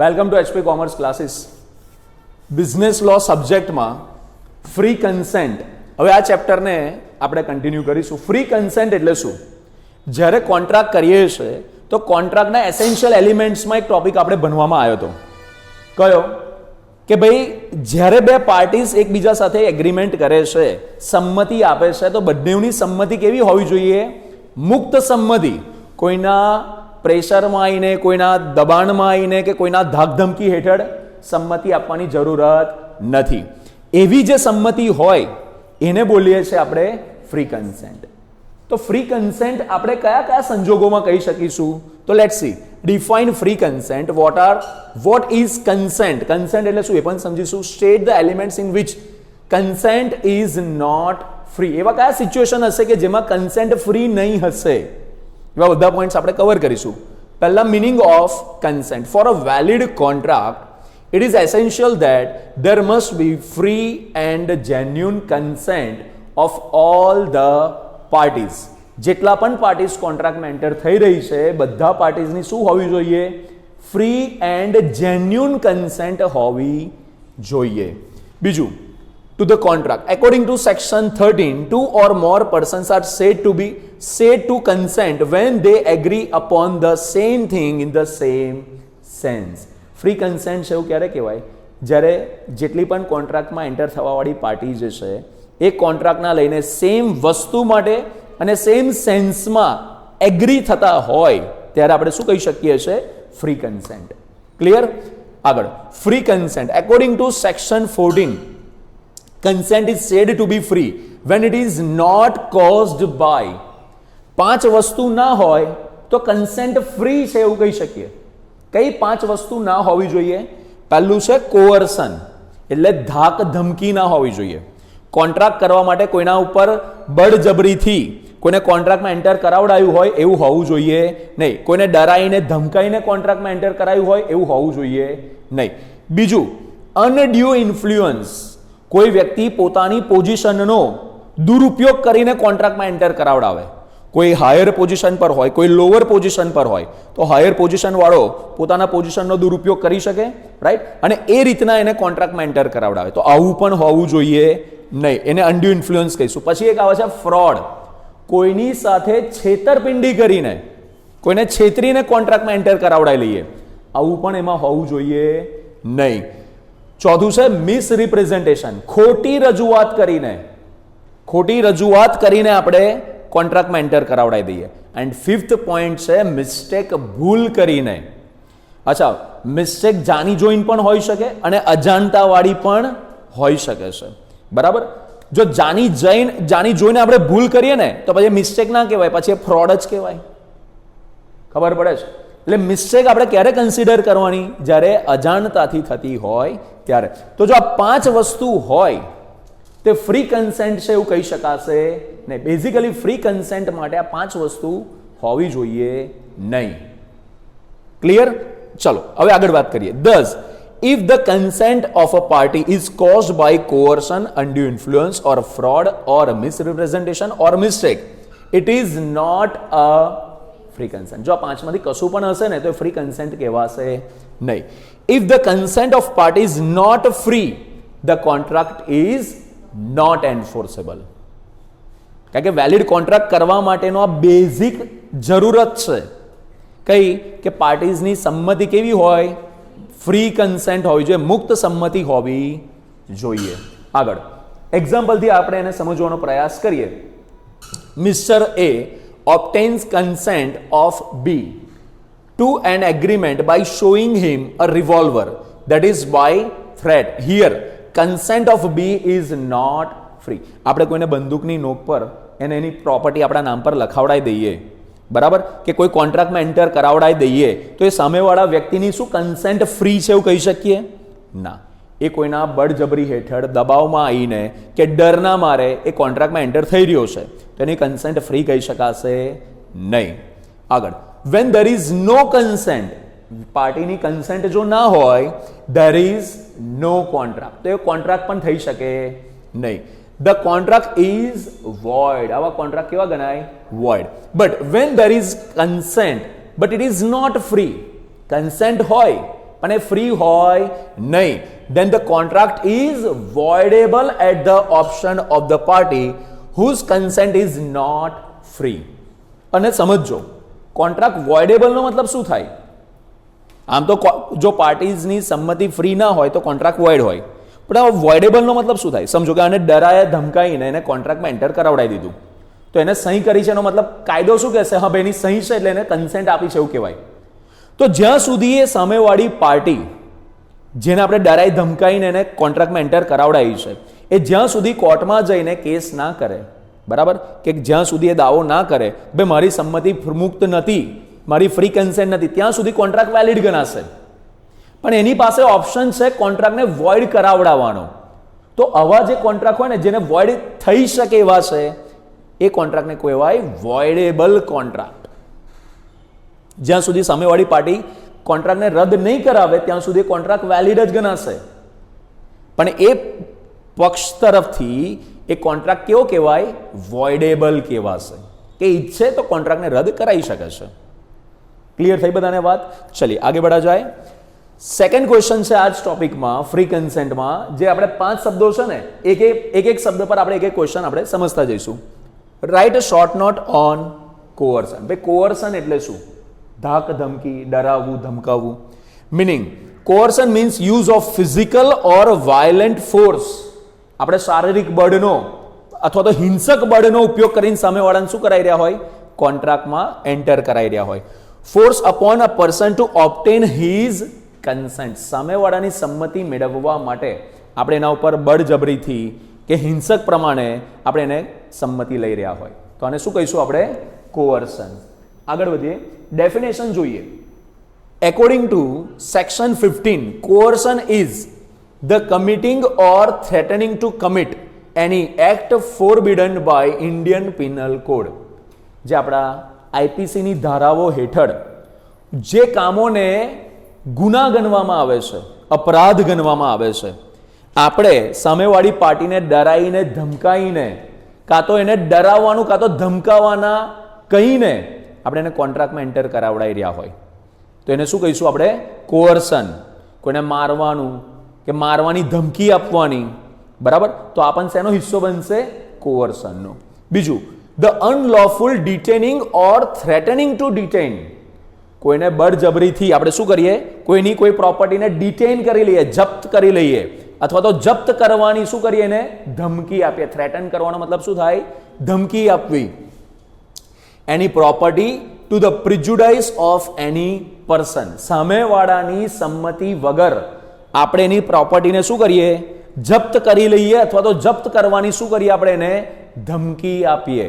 Welcome to HP commerce classes. Business law સબ્જેક્ટમાં free consent, હવે આ ચેપ્ટરને આપણે કન્ટિન્યુ કરીશું. ફ્રી કન્સેન્ટ એટલે શું? જ્યારે કોન્ટ્રાક્ટ કરીએ છીએ તો કોન્ટ્રાક્ટના એસેન્શિયલ એલિમેન્ટ્સમાં એક ટોપિક આપણે ભણવામાં આવ્યો હતો. કયો? કે ભાઈ જ્યારે બે પાર્ટીઝ એકબીજા સાથે એગ્રીમેન્ટ કરે છે, સંમતિ આપે છે, તો બંનેની સંમતિ કેવી હોવી જોઈએ? મુક્ત સંમતિ. કોઈના પ્રેશરમાં આવીને, કોઈના દબાણમાં આવીને કે કોઈના ધાકધમકી હેઠળ સંમતિ આપવાની જરૂરત નથી. એવી જે સંમતિ હોય એને બોલીએ છીએ આપણે ફ્રી કન્સેન્ટ. તો ફ્રી કન્સેન્ટ આપણે કયા કયા સંજોગોમાં કહી શકીશું? તો let's see. Define free consent. What is consent? Consent એટલે શું એ પણ સમજીશું. State the elements in which consent is not free. એવા કયા સિચ્યુએશન હશે કે જેમાં કન્સેન્ટ ફ્રી નહીં હશે? એવા બધા પોઈન્ટ્સ આપણે કવર કરીશું. પહેલા, meaning of consent. For a valid contract it is essential that there must be free and genuine consent of all the parties. જેટલા પણ પાર્ટીઝ કોન્ટ્રાક્ટમાં એન્ટર થઈ રહી છે બધા પાર્ટીઝની શું હોવી જોઈએ? ફ્રી એન્ડ જેન્યુન કન્સેન્ટ હોવી જોઈએ. બીજું, to the contract. According to section 13, two or more persons are said to consent when they agree upon the same thing in the same sense. Free consent છે એવું ક્યારે કહેવાય? જ્યારે જેટલી પણ કોન્ટ્રાક્ટમાં એન્ટર થવાવાળી પાર્ટી જે છે એ કોન્ટ્રાક્ટના લઈને સેમ વસ્તુ માટે અને સેમ સેન્સમાં એગ્રી થતા હોય ત્યારે આપણે શું કહી શકીએ છીએ? Free consent. ક્લિયર? આગળ, free consent. According to section 14, consent is said to be free when it is not caused by. 5 વસ્તુ ના હોય તો કન્સેન્ટ ફ્રી છે એવું કહી શકીએ. કઈ 5 વસ્તુ ના હોવી જોઈએ? પહેલું છે કોઅર્શન, એટલે ધાક ધમકી ના હોવી જોઈએ. કોન્ટ્રાક્ટ કરવા માટે કોઈના ઉપર બળજબરીથી કોઈને કોન્ટ્રાક્ટમાં એન્ટર કરાવડાયું હોય એવું હોવું જોઈએ નહીં. કોઈને ડરાઈને ધમકાઈને કોન્ટ્રાક્ટમાં એન્ટર કરાયું હોય એવું હોવું જોઈએ નહીં. બીજું, અનડ્યુ ઇન્ફ્લુઅન્સ. કોઈ વ્યક્તિ પોતાની પોઝિશનનો દુરુપયોગ કરીને કોન્ટ્રાક્ટમાં એન્ટર કરાવડાવે. કોઈ હાયર પોઝિશન પર હોય, કોઈ લોઅર પોઝિશન પર હોય, તો હાયર પોઝિશન વાળો પોતાના પોઝિશનનો દુરુપયોગ કરી શકે, રાઈટ? અને એ રીતના એને કોન્ટ્રાક્ટમાં એન્ટર કરાવડાવે. તો આવું પણ હોવું જોઈએ નહીં. એને અનડ્યુ ઇન્ફ્લુઅન્સ કહીશું. પછી એક આવે છે ફ્રોડ. કોઈની સાથે છેતરપિંડી કરીને, કોઈને છેતરીને કોન્ટ્રાક્ટમાં એન્ટર કરાવડાવી લઈએ, આવું પણ એમાં હોવું જોઈએ નહીં. ચોથું છે મિસરિપ્રેઝન્ટેશન. ખોટી રજૂઆત કરીને આપણે કોન્ટ્રાક્ટમાં એન્ટર કરાવડાવી દઈએ. એન્ડ 5th પોઈન્ટ છે મિસ્ટેક. ભૂલ કરીને. અચ્છા, મિસ્ટેક જાણી જોઈને પણ હોઈ શકે અને અજાણતાવાળી પણ હોઈ શકે છે. બરાબર? જો જાણી જોઈને આપણે ભૂલ કરીએ ને તો પછી મિસ્ટેક ના કહેવાય, પછી ફ્રોડ જ કહેવાય. ખબર પડે છે? એટલે મિસ્ટેક આપણે ક્યારે કન્સિડર કરવાની? જ્યારે અજાણતાથી થતી હોય ત્યારે. તો જો આ 5 વસ્તુ હોય તે ફ્રી કન્સેન્ટ છે એવું કહી શકાશે નહીં. બેઝિકલી ફ્રી કન્સેન્ટ માટે આ 5 વસ્તુ હોવી જોઈએ નહીં. ક્લિયર? ચલો હવે આગળ વાત કરીએ. Thus, if the consent of a party is caused by coercion, undue influence or fraud or misrepresentation or mistake, it is not a free consent. જો આ 5માંથી કશું પણ હશે ને તો ફ્રી કન્સેન્ટ કહેવાશે નહીં. If the consent of party is not free, the contract is not enforceable. કારણ કે વેલિડ કોન્ટ્રાક્ટ કરવા માટેનો આ બેઝિક જરૂરત છે. કઈ? કે પાર્ટીઝની સંમતિ કેવી હોય? ફ્રી કન્સેન્ટ હોવી જોઈએ, મુક્ત સંમતિ હોવી જોઈએ. આગળ એક્ઝામ્પલથી આપણે એને સમજવાનો પ્રયાસ કરીએ. Mister A obtains consent of B to an agreement by showing him a revolver, that is by threat. Here consent of B is not free. આપણે કોઈને બંદૂકની નોક પર એને એની પ્રોપર્ટી આપણા નામ પર લખાવડાવી દઈએ, બરાબર? કે કોઈ કોન્ટ્રાક્ટમાં એન્ટર કરાવડાવી દઈએ તો એ સામેવાળા વ્યક્તિની શું કન્સેન્ટ ફ્રી છે એવું કહી શકીએ? ના. એ કોઈના બળજબરી હેઠળ દબાવમાં આવીને કે ડરના મારે એ કોન્ટ્રાક્ટમાં એન્ટર થઈ રહ્યો છે તો એની કન્સેન્ટ ફ્રી કહી શકાશે નહીં. આગળ, when there is no consent, પાર્ટીની કન્સેન્ટ જો ના હોય, there is no contract, તો એ કોન્ટ્રાક્ટ પણ થઈ શકે નહીં. The contract is void. આવા કોન્ટ્રાક્ટ કેવા ગણાય? void. But when there is consent but it is not free, consent હોય પણ એ ફ્રી હોય નહીં. Then the contract is voidable at the option of the party whose consent is not free. અને સમજો contract વોઇડેબલ નો મતલબ શું થાય? આમ તો જો પાર્ટીઝની સંમતિ ફ્રી ના હોય તો કોન્ટ્રાક્ટ વોઇડ હોય, પણ આ વોઇડેબલ નો મતલબ શું થાય? સમજો કે આને ડરાયા ધમકાઈને એને કોન્ટ્રાક્ટમાં એન્ટર કરાવડાવી દીધું, તો એને સહી કરી છે એનો મતલબ કાયદો શું કહેશે? હા ભાઈ એની સહી છે એટલે એને કન્સેન્ટ આપી છે એવું કહેવાય. તો જ્યાં સુધી એ સામેવાળી પાર્ટી જેને આપણે ડરાઈ ધમકાઈને એને કોન્ટ્રાક્ટમાં એન્ટર કરાવડાવી છે એ જ્યાં સુધી કોર્ટમાં જઈને કેસ ના કરે, બરાબર, કે જ્યાં સુધી એ દાવો ના કરે ભાઈ મારી સંમતિ મુક્ત નથી, મારી ફ્રી કન્સેન્ટ નથી, ત્યાં સુધી કોન્ટ્રાક્ટ વેલિડ ગણાશે. પણ એની પાસે ઓપ્શન છે કોન્ટ્રાક્ટને વોઇડ કરાવડાવવાનો. તો આવા જે કોન્ટ્રાક્ટ હોય ને જેને વોઇડ થઈ શકે એવા છે એ કોન્ટ્રાક્ટને કહેવાય વોઇડેબલ કોન્ટ્રાક્ટ. જ્યાં સુધી સામેવાળી પાર્ટી કોન્ટ્રાક્ટને રદ નહીં કરાવે ત્યાં સુધી કોન્ટ્રાક્ટ વેલિડ જ ગણાશે. પણ એ પક્ષ તરફથી એ કોન્ટ્રાક્ટ કેવો કહેવાય? વોઇડેબલ કહેવાશે, કે ઈચ્છે તો કોન્ટ્રાક્ટને રદ કરાવી શકે છે. ક્લિયર થઈ બધાને વાત? ચલિए આગે बढ़ा જાય. સેકન્ડ ક્વેશ્ચન છે આ જ ટોપિકમાં ફ્રી કન્સેન્ટમાં, જે આપણે 5 શબ્દો છે ને એક શબ્દ પર આપણે એક ક્વેશ્ચન આપણે સમજતા જઈશું. Write a short note on coercion. ભાઈ કોઅર્શન એટલે શું? ધાક ધમકી, ડરાવવું, ધમકાવવું. Meaning coercion means use of physical or violent force. આપણે શારીરિક બળનો અથવા તો હિંસક બળનો ઉપયોગ કરીને સામેવાળાને શું કરાવી રહ્યા હોય? કોન્ટ્રાક્ટમાં એન્ટર કરાવી રહ્યા હોય. Force upon a person to obtain his consent. સામેવાળાની સંમતિ મેળવવા માટે આપણે એના ઉપર બળજબરીથી કે હિંસક પ્રમાણે આપણે એને સંમતિ લઈ રહ્યા હોય તો આને શું કહીશું આપણે? કોઅર્શન. આગળ વધીએ, ડેફિનેશન જોઈએ. According to section 15, coercion is the committing or threatening to commit any act forbidden by Indian penal code. જે આપણા આઈપીસીની ધારાઓ હેઠળ જે કામોને ગુના ગણવામાં આવે છે, અપરાધ ગણવામાં આવે છે, આપણે સામેવાળી પાર્ટીને ડરાઈને ધમકાઈને કાં તો એને ડરાવવાનું કાં તો ધમકાવવાના કહીને આપણે એને કોન્ટ્રાક્ટમાં એન્ટર કરાવડાવી રહ્યા હોય તો એને શું કહીશું આપણે? કોઅર્શન. કોઈને મારવાનું કે મારવાની ધમકી આપવાની, બરાબર, તો આ પણ શેનો હિસ્સો બનશે? કોઅર્શનનો. બીજું, the unlawful detaining or threatening to detain. કોઈને બળજબરીથી આપણે શું કરીએ? કોઈની કોઈ પ્રોપર્ટીને ડિટેન કરી લઈએ, જપ્ત કરી લઈએ, અથવા તો જપ્ત કરવાની શું કરીએ? એને ધમકી આપીએ. થ્રેટન કરવાનો મતલબ શું થાય? ધમકી આપવી. Any property to the prejudice of any person. સામેવાળાની સંમતિ વગર આપણે એની પ્રોપર્ટીને શું કરીએ? જપ્ત કરી લઈએ, અથવા તો જપ્ત કરવાની શું કરીએ? આપણે એને ધમકી આપીએ.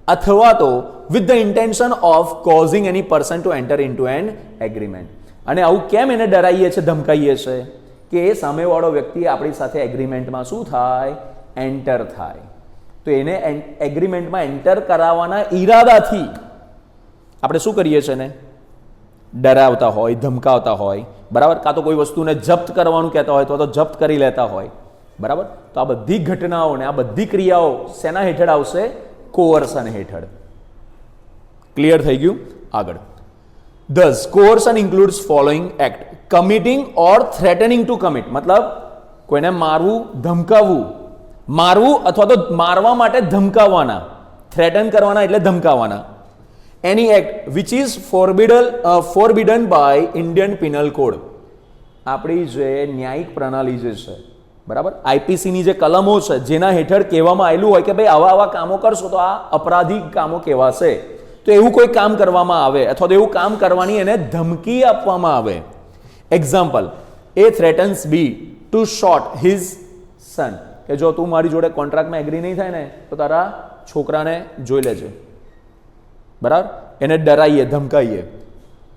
અથવા તો with the intention of causing any person to enter into an agreement. અને આવું કેમ એને ડરાઈએ છીએ, ધમકાઈએ છીએ? કે એ સામેવાળો વ્યક્તિ આપણી સાથે એગ્રીમેન્ટમાં શું થાય? એન્ટર થાય. તો એને એગ્રીમેન્ટમાં એન્ટર કરાવવાના ઈરાદાથી આપણે શું કરીએ છીએ? એને ડરાવતા હોય, ધમકાવતા હોય, બરાબર, કાં તો કોઈ વસ્તુને જપ્ત કરવાનું કહેતા હોય તો જપ્ત કરી લેતા હોય, બરાબર. તો આ બધી ઘટનાઓને, આ બધી ક્રિયાઓ શેના હેઠળ આવશે? કોઅર્શન હેઠળ. ક્લિયર થઈ ગયું? આગળ. Thus, coercion includes following act: committing or threatening to commit. મતલબ કોઈને મારવું, ધમકાવવું, મારવું અથવા તો મારવા માટે ધમકાવવાના, થ્રેટન કરવાના એટલે ધમકાવવાના. Any act which is forbidden by Indian Penal Code. આપણી જે ન્યાયિક પ્રણાલી જે છે, બરાબર, આઈપીસીની જે કલમો છે જેના હેઠળ કહેવામાં આવેલું હોય કે ભાઈ આવા આવા કામો કરશો તો આ અપરાધી કામો કહેવાશે, તો એવું કોઈ કામ કરવામાં આવે અથવા તો એવું કામ કરવાની એને ધમકી આપવામાં આવે. એક્ઝામ્પલ, એ થ્રેટન્સ બી ટુ શોટ હિઝ સન. કે જો તું મારી જોડે કોન્ટ્રાક્ટમાં એગ્રી નહીં થાય ને તો તારા છોકરાને જોઈ લેજે, બરાબર, એને ડરાઈએ, ધમકાઈએ.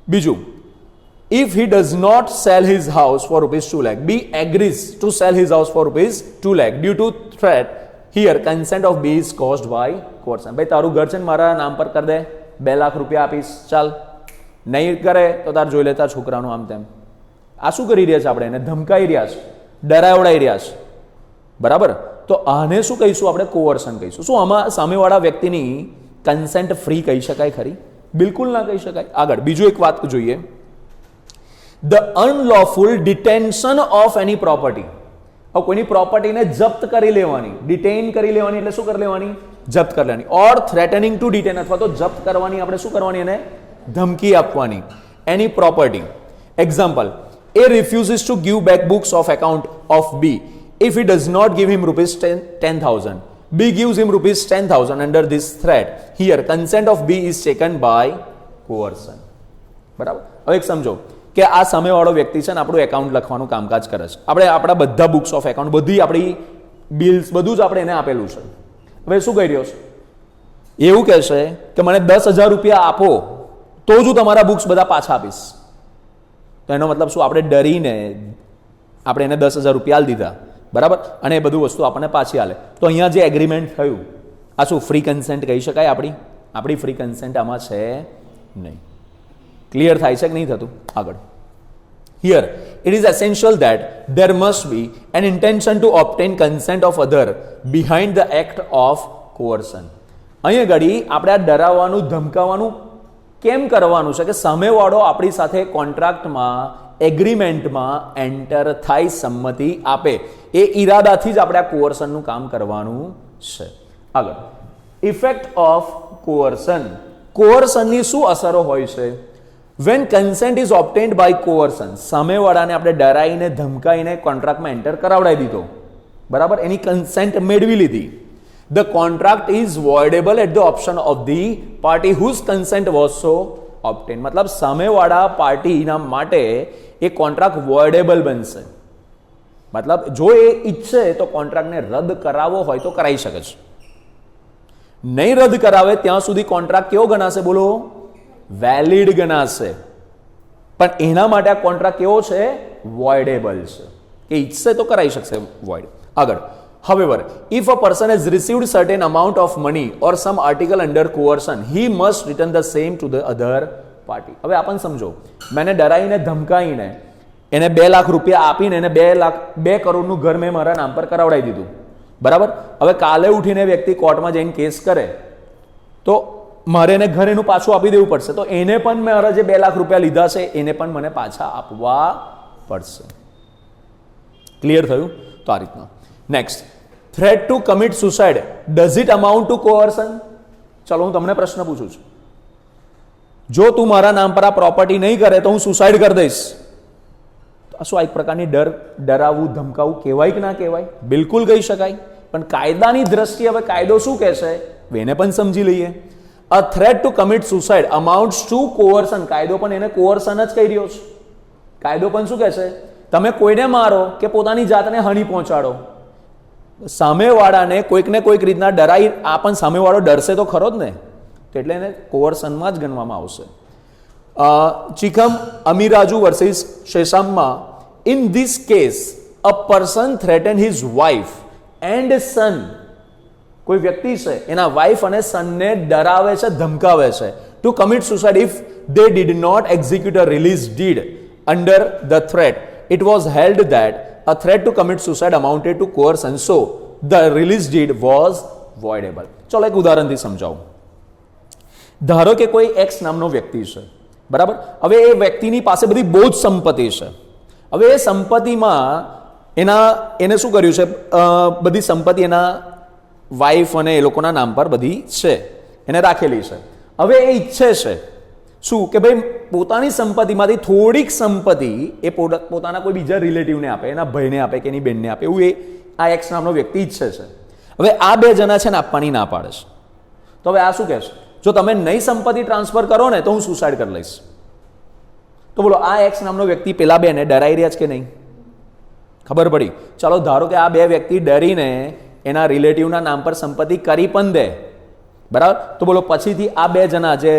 બીજું, if he does not sell his house for ₹2 lakh, B agrees to sell his house for ₹2 lakh due to threat, here consent of B is caused by coercion. ભાઈ તારું ઘર છે ને મારા નામ પર કરી દે, ₹2 લાખ આપીશ, ચાલ. નહીં કરે તો તાર જોઈ લેતા છોકરાનું આમ તેમ. આ શું કરી રહ્યા છે? આપણે એને ધમકાઈ રહ્યા છે, ડરાવડાઈ રહ્યા છે, બરાબર. તો આને શું કહીશું આપણે? કોઅર્શન કહીશું. શું આમાં સામેવાળા વ્યક્તિની કન્સેન્ટ ફ્રી કહી શકાય ખરી? બિલકુલ ના કહી શકાય. આગળ બીજું એક વાત જોઈએ. The unlawful detention of any property. હવે કોઈની પ્રોપર્ટીને જપ્ત કરી લેવાની, ડિટેઇન કરી લેવાની એટલે શું કરી લેવાની? જપ્ત કરી લેવાની. ઓર થ્રેટનિંગ ટુ ડિટેન, અથવા તો જપ્ત કરવાની, આપણે શું કરવાની? એને ધમકી આપવાની. Any property. Example, A refuses to give back books of account of B if he does not give him rupees 10,000. B gives him rupees 10,000 under this threat. Here, consent of B is taken by coercion. બરાબર? હવે એક સમજો કે આ સામેવાળો વ્યક્તિ છે ને આપણું એકાઉન્ટ લખવાનું કામકાજ કરે છે. આપણે આપણા બધા બુક્સ ઓફ એકાઉન્ટ, બધી આપણી બિલ્સ, બધું જ આપણે એને આપેલું છે. હવે શું કહી રહ્યો છે? એવું કહેશે કે મને 10,000 રૂપિયા આપો તો જ હું તમારા બુક્સ બધા પાછા આપીશ. તો એનો મતલબ શું? આપણે ડરીને આપણે એને 10,000 રૂપિયા આલી દીધા, બરાબર, અને એ બધું વસ્તુ આપણને પાછી આલે. તો અહીંયા જે એગ્રીમેન્ટ થયું, આ શું ફ્રી કન્સેન્ટ કહી શકાય? આપણી ફ્રી કન્સેન્ટ આમાં છે નહીં. ક્લિયર થાય છે કે નહીં થતું? આગળ. Here, it is essential that there must be an intention to obtain consent of other behind the act of coercion. અહીંયા ઘડી આપણે આ ડરાવવાનું, ધમકાવવાનું કેમ કરવાનું છે કે સામેવાળો આપણી સાથે કોન્ટ્રાક્ટમાં, એગ્રીમેન્ટમાં એન્ટર થાય, સંમતિ આપે. એ ઈરાદાથી જ આપણે આ કોઅર્શનનું કામ કરવાનું છે. આગળ. Effect of કોઅર્શન. કોઅર્શનની શું અસરો હોય છે? Van consent is obtained by કોઅર્શન, સામેવાળાને આપણે ડરાઈને, ધમકાઈને કોન્ટ્રાક્ટમાં એન્ટર કરાવડાવી દીધો, બરાબર, એની કન્સેન્ટ મેળવી લીધી. The contract is voidable at the option of the party whose consent was so obtained. મતલબ સામેવાળા પાર્ટીના માટે એ કોન્ટ્રાક્ટ વોઇડેબલ બનશે. મતલબ જો એ ઈચ્છે તો કોન્ટ્રાક્ટને રદ કરાવવો હોય તો કરાવી શકે છે. નહીં રદ કરાવે ત્યાં સુધી કોન્ટ્રાક્ટ કેવો ગણાશે? બોલો, વેલિડ ગણાશે. પણ એના માટે આ કોન્ટ્રાક્ટ કેવો છે? વોઇડેબલ છે, કે ઈચ્છે તો કરાવી શકશે વોઇડ. આગળ. However, if a person has received certain amount of money or some article under coercion, he must return the same to the other party. હવે આપણ સમજો, મેને ડરાઈને, ધમકાઈને એને 2 લાખ રૂપિયા આપીને એને 2 કરોડનું ઘર મેં મારા નામ પર કરાવડાવી દીધું, બરાબર. હવે કાલે ઉઠીને વ્યક્તિ કોર્ટમાં જઈને કેસ કરે તો મારે એને ઘર એનું પાછું આપી દેવું પડશે. તો એને પણ મારા જે 2 લાખ રૂપિયા લીધા છે એને પણ મને પાછા આપવા પડશે. ક્લિયર થયું? તો આ રીતના. Next, threat to commit suicide, does it amount to coercion? ચલો હું તમને પ્રશ્ન પૂછું છું. જો તું મારા નામ પર આ પ્રોપર્ટી નહીં કરે તો હું સુસાઇડ કરી દઈશ. શું આ એક પ્રકારની ડરાવવું, ધમકાવવું કહેવાય કે ના કહેવાય? બિલકુલ કહી શકાય. પણ કાયદાની દ્રષ્ટિએ હવે કાયદો શું કહેશે એને પણ સમજી લઈએ. A threat to commit suicide amounts to coercion. કાયદો પણ એને કોઅર્શન જ કહી રહ્યો છે. કાયદો પણ શું કહેશે? તમે કોઈને મારો કે પોતાની જાતને હાનિ પહોંચાડો, સામેવાળાને કોઈક ને કોઈક રીતના ડરાઈ, આ પણ સામેવાળો ડરશે તો ખરો જ ને, તો એટલે એને કોઅર્શનમાં જ ગણવામાં આવશે. ચિકમ અમીરાજુ વર્સિસ શેષામમાં, in this case a person threaten his wife and son. કોઈ વ્યક્તિ છે એના વાઇફ અને સનને ડરાવે છે, ધમકાવે છે, to commit suicide if they did not execute a release deed under the threat. It was held that a threat to commit suicide amounted to coercion, so the release deed was voidable. ચલો એક ઉદાહરણથી સમજાવું. ધારો કે કોઈ x નામનો વ્યક્તિ છે, બરાબર. હવે એ વ્યક્તિની પાસે બધી બહુ જ સંપત્તિ છે. હવે એ સંપત્તિમાં એને શું કર્યું છે? બધી સંપત્તિ એના વાઇફ અને એ લોકોના નામ પર બધી છે, એને રાખેલી છે. હવે એ ઈચ્છે છે શું કે ભાઈ પોતાની સંપત્તિમાંથી થોડીક સંપત્તિ એ પોતાના કોઈ બીજા રિલેટિવને આપે, એના ભાઈને આપે કે એની બેનને આપે, એવું એ આ એક્સ નામનો વ્યક્તિ ઈચ્છે છે. હવે આ 2 જણા છે ને આપવાની ના પાડે છે. તો હવે આ શું કહેશે? જો તમે નહીં સંપત્તિ ટ્રાન્સફર કરો ને તો હું સુસાઇડ કરી લઈશ. તો બોલો, આ એક્સ નામનો વ્યક્તિ પેલા 2ને ડરાઈ રહ્યા છે કે નહીં? ખબર પડી? ચાલો ધારો કે આ 2 વ્યક્તિ ડરીને એના રિલેટિવના નામ પર સંપત્તિ કરી પણ દે, બરાબર. તો બોલો પછીથી આ 2 જણા જે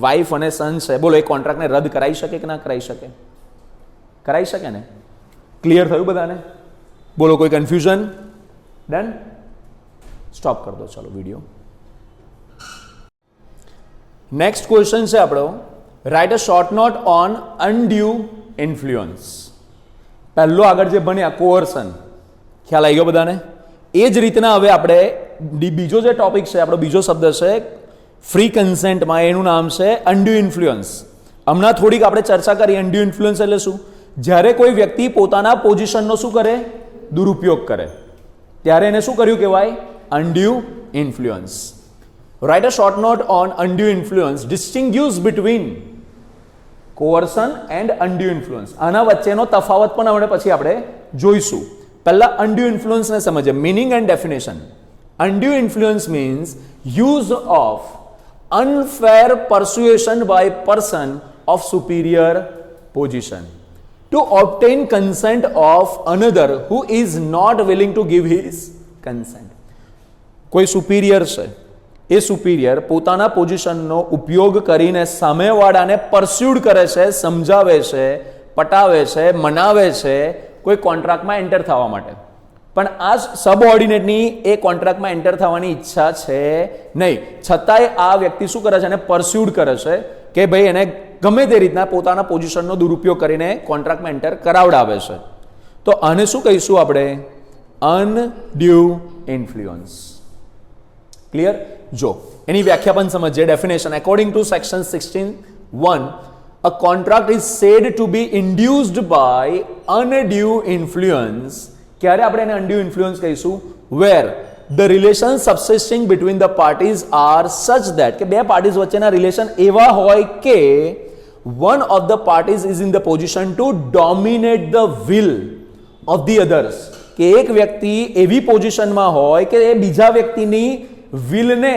વાઇફ અને સન છે, બોલો એ કોન્ટ્રાક્ટને રદ કરાવી શકે કે ના કરાવી શકે? કરાવી શકે ને? ક્લિયર થયું બધાને? બોલો કોઈ કન્ફ્યુઝન? ડન? સ્ટોપ કરી દો ચાલો વિડીયો. નેક્સ્ટ ક્વેશ્ચન છે આપણો, write a short note on undue influence. પહેલો આગળ જે ભણ્યા કોઅર્શન, ખ્યાલ આવી ગયો બધાને? એ જ રીતના હવે આપણે બીજો જે ટોપિક છે, આપણો બીજો શબ્દ છે ફ્રી કન્સેન્ટમાં, એનું નામ છે અનડ્યુ ઇન્ફ્લુઅન્સ. હમણાં થોડીક આપણે ચર્ચા કરી અનડ્યુ ઇન્ફ્લુઅન્સ એટલે શું? જ્યારે કોઈ વ્યક્તિ પોતાના પોઝિશનનો શું કરે? દુરુપયોગ કરે, ત્યારે એને શું કર્યું કહેવાય? Undue influence. Write a short note on undue influence. Distinguish between coercion and undue influence. આના વચ્ચેનો તફાવત પણ હવે પછી આપણે જોઈશું. પહેલા અનડ્યુ ઇન્ફ્લુઅન્સને સમજીએ. Meaning and definition. Undue influence means use of unfair persuasion by person of superior position to obtain consent of another who is not willing to give his consent. કોઈ સુપિરિયર છે, એ સુપિરિયર પોતાના પોઝિશનનો ઉપયોગ કરીને સામેવાળાને પરસ્યુડ કરે છે, સમજાવે છે, પટાવે છે, મનાવે છે કોઈ કોન્ટ્રાક્ટમાં એન્ટર થવા માટે. પણ આ સબઓર્ડિનેટની એ કોન્ટ્રાક્ટમાં એન્ટર થવાની ઈચ્છા છે નહીં, છતાંય આ વ્યક્તિ શું કરે છે? એને પરસ્યુડ કરે છે કે ભાઈ એને ગમે તે રીતના પોતાના પોઝિશનનો દુરુપયોગ કરીને કોન્ટ્રાક્ટમાં એન્ટર કરાવડાવે છે. તો આને શું કહીશું આપણે? અનડ્યુ ઇન્ફ્લુઅન્સ. ક્લિયર? જો એની વ્યાખ્યા પણ સમજીએ. Definition. According to section 16(1), a contract is said to be induced by undue influence. ક્યારે આપણે એને અનડ્યુ ઇન્ફ્લુઅન્સ કહીશું? Where the relation subsisting between the parties are such that, કે બે પાર્ટીઝ વચ્ચેના રિલેશન એવા હોય કે one of the parties is in the position to dominate the will of the others. કે એક વ્યક્તિ એવી પોઝિશનમાં હોય કે એ બીજા વ્યક્તિની વિલને,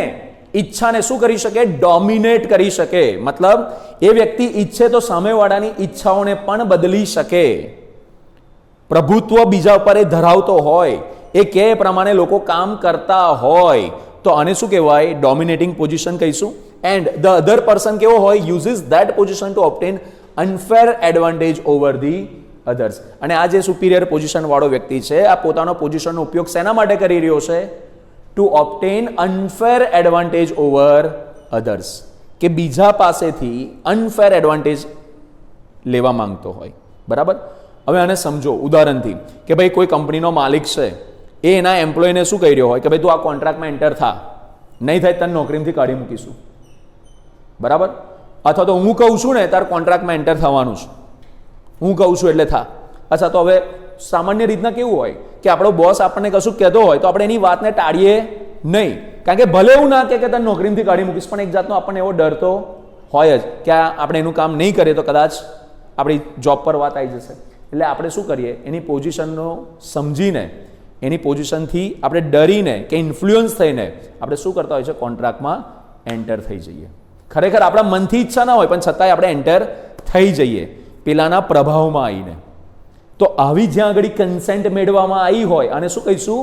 ઈચ્છાને શું કરી શકે? ડોમિનેટ કરી શકે. મતલબ એ વ્યક્તિ ઈચ્છે તો સામેવાળાની ઈચ્છાઓને પણ બદલી શકે. પ્રભુત્વ બીજા ઉપર એ ધરાવતો હોય, એ કે પ્રમાણે લોકો કામ કરતા હોય, તો આને શું કહેવાય? ડોમિનેટિંગ પોઝિશન કહીશું. એન્ડ ધ અધર પર્સન કેવો હોય? Uses that position to obtain unfair advantage over the others. અને આ જે સુપિરિયર પોઝિશન વાળો વ્યક્તિ છે, આ પોતાનો પોઝિશનનો ઉપયોગ શેના માટે કરી રહ્યો છે? To obtain unfair advantage over others. કે બીજા પાસેથી અનફેર એડવાન્ટેજ લેવા માંગતો હોય. બરાબર? હવે આને સમજો ઉદાહરણથી કે ભાઈ કોઈ કંપનીનો માલિક છે, એ એના એમ્પ્લોયને શું કહી રહ્યો હોય કે ભાઈ તું આ કોન્ટ્રાક્ટમાં એન્ટર થા, નહીં થાય તને નોકરીમાંથી કાઢી મૂકીશું. બરાબર? અથવા તો હું કહું છું ને તાર કોન્ટ્રાક્ટમાં એન્ટર થવાનું છે, હું કહું છું એટલે થા. અચ્છા, તો હવે સામાન્ય રીતના કેવું હોય કે આપણો બોસ આપણને કશું કહેતો હોય તો આપણે એની વાતને ટાળીએ નહીં, કારણ કે ભલે એવું ના કે તને નોકરીમાંથી કાઢી મૂકીશ, પણ એક જાતનો આપણને એવો ડર તો હોય જ કે આપણે એનું કામ નહીં કરીએ તો કદાચ આપણી જોબ પર વાત આવી જશે. એટલે આપણે શું કરીએ? એની પોઝિશનનો સમજીને, એની પોઝિશનથી આપણે ડરીને કે ઇન્ફ્લુઅન્સ થઈને આપણે શું કરતા હોય છે? કોન્ટ્રાક્ટમાં એન્ટર થઈ જઈએ. ખરેખર આપણા મનથી ઈચ્છા ના હોય, પણ છતાંય આપણે એન્ટર થઈ જઈએ પેલાના પ્રભાવમાં આવીને. તો આવી જ્યાં આગળ કન્સેન્ટ મેળવવામાં આવી હોય અને શું કહીશું?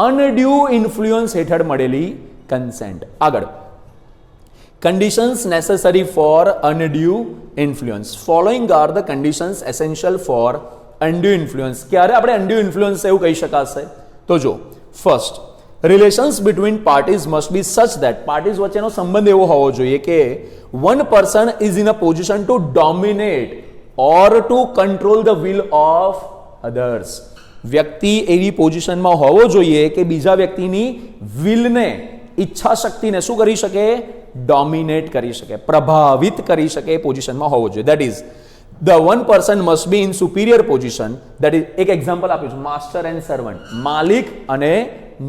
અનડ્યુ ઇન્ફ્લુઅન્સ હેઠળ મળેલી કન્સેન્ટ. આગળ, conditions necessary for undue influence. Following are the conditions essential for undue influence. ક્યારે આપણે undue influence એવું કહી શકાશે? તો જો, first, relations between parties must be such that, parties વચ્ચેનો સંબંધ એવો હોવો જોઈએ કે one person is in a position to dominate or to control the will of others. વ્યક્તિ એવી પોઝિશનમાં હોવો જોઈએ કે બીજા વ્યક્તિની વિલને, ઈચ્છા શક્તિને શું કરી શકે? ડોમિનેટ કરી શકે, પ્રભાવિત કરી શકે એ પોઝિશનમાં હોવો જોઈએ. That is the one person must be in superior position. That is, એક એક્ઝામ્પલ આપ્યું છે, માસ્ટર એન્ડ સર્વન્ટ, માલિક અને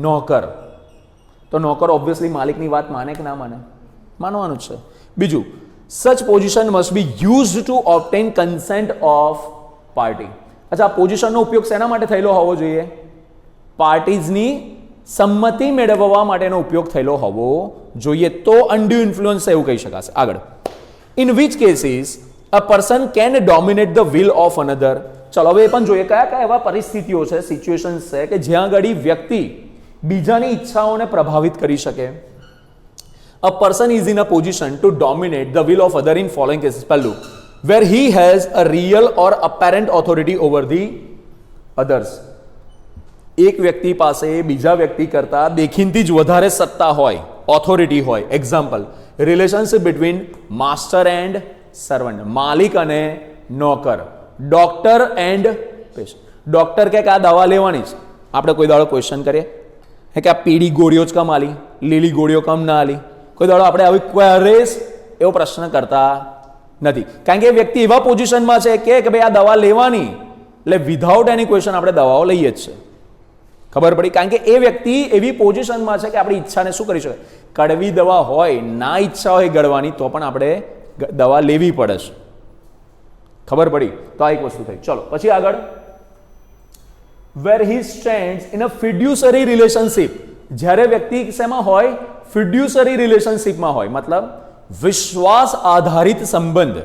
નોકર. તો નોકર ઓબ્વિયસલી માલિકની વાત માને કે ના માને? માનવાનું છે. બીજું, such position must be used to obtain consent of party. અચ્છા, પોઝિશનનો ઉપયોગ શેના માટે થયેલો હોવો જોઈએ? પાર્ટીઝની સંમતિ મેળવવા માટેનો ઉપયોગ થયેલો હોવો જોઈએ, તો અનડ્યુ ઇન્ફ્લુઅન્સ એવું કહી શકાશે. આગળ, in which cases a person can dominate the will of another. ચલો હવે એ પણ જોઈએ કયા કયા એવા પરિસ્થિતિઓ છે, સિચ્યુએશન્સ છે કે જ્યાં આગળ વ્યક્તિ બીજાની ઈચ્છાઓને પ્રભાવિત કરી શકે. A person is in a position to dominate the will of other in following cases. પહેલું, where he has a real or apparent authority over the others. એક વ્યક્તિ પાસે બીજા વ્યક્તિ કરતા દેખીનથી જ વધારે સત્તા હોય, ઓથોરિટી હોય. Example, relationship between master and servant, માલિક અને નોકર, ડોક્ટર એન્ડ પેશન્ટ. ડોક્ટર કે આ દવા લેવાની છે, આપણે કોઈ દાડો ક્વેશ્ચન કરીએ કે આ પીળી ગોળીઓ જ કમ આલી, લીલી ગોળીઓ કમ ના આલી? કોઈ દાડો આપણે આવી ક્વેરીઝ એવો પ્રશ્ન કરતા નથી. કારણ કે એ વ્યક્તિ એવા પોઝિશનમાં છે કે ભાઈ આ દવા લેવાની, એટલે વિધાઉટ એની ક્વેશ્ચન આપણે દવાઓ લઈએ જ છે. ખબર પડી? કારણ કે એ વ્યક્તિ એવી પોઝિશનમાં છે કે આપણી ઈચ્છાને શું કરી શકે, કડવી દવા હોય, ના ઈચ્છા હોય ગળવાની, તો પણ આપણે દવા લેવી પડે છે. ખબર પડી? તો આ એક વસ્તુ થઈ. ચલો પછી આગળ, where he stands in a fiduciary relationship. જ્યારે વ્યક્તિ શેમાં હોય? fiduciary relationshipમાં હોય, મતલબ વિશ્વાસ આધારિત સંબંધ.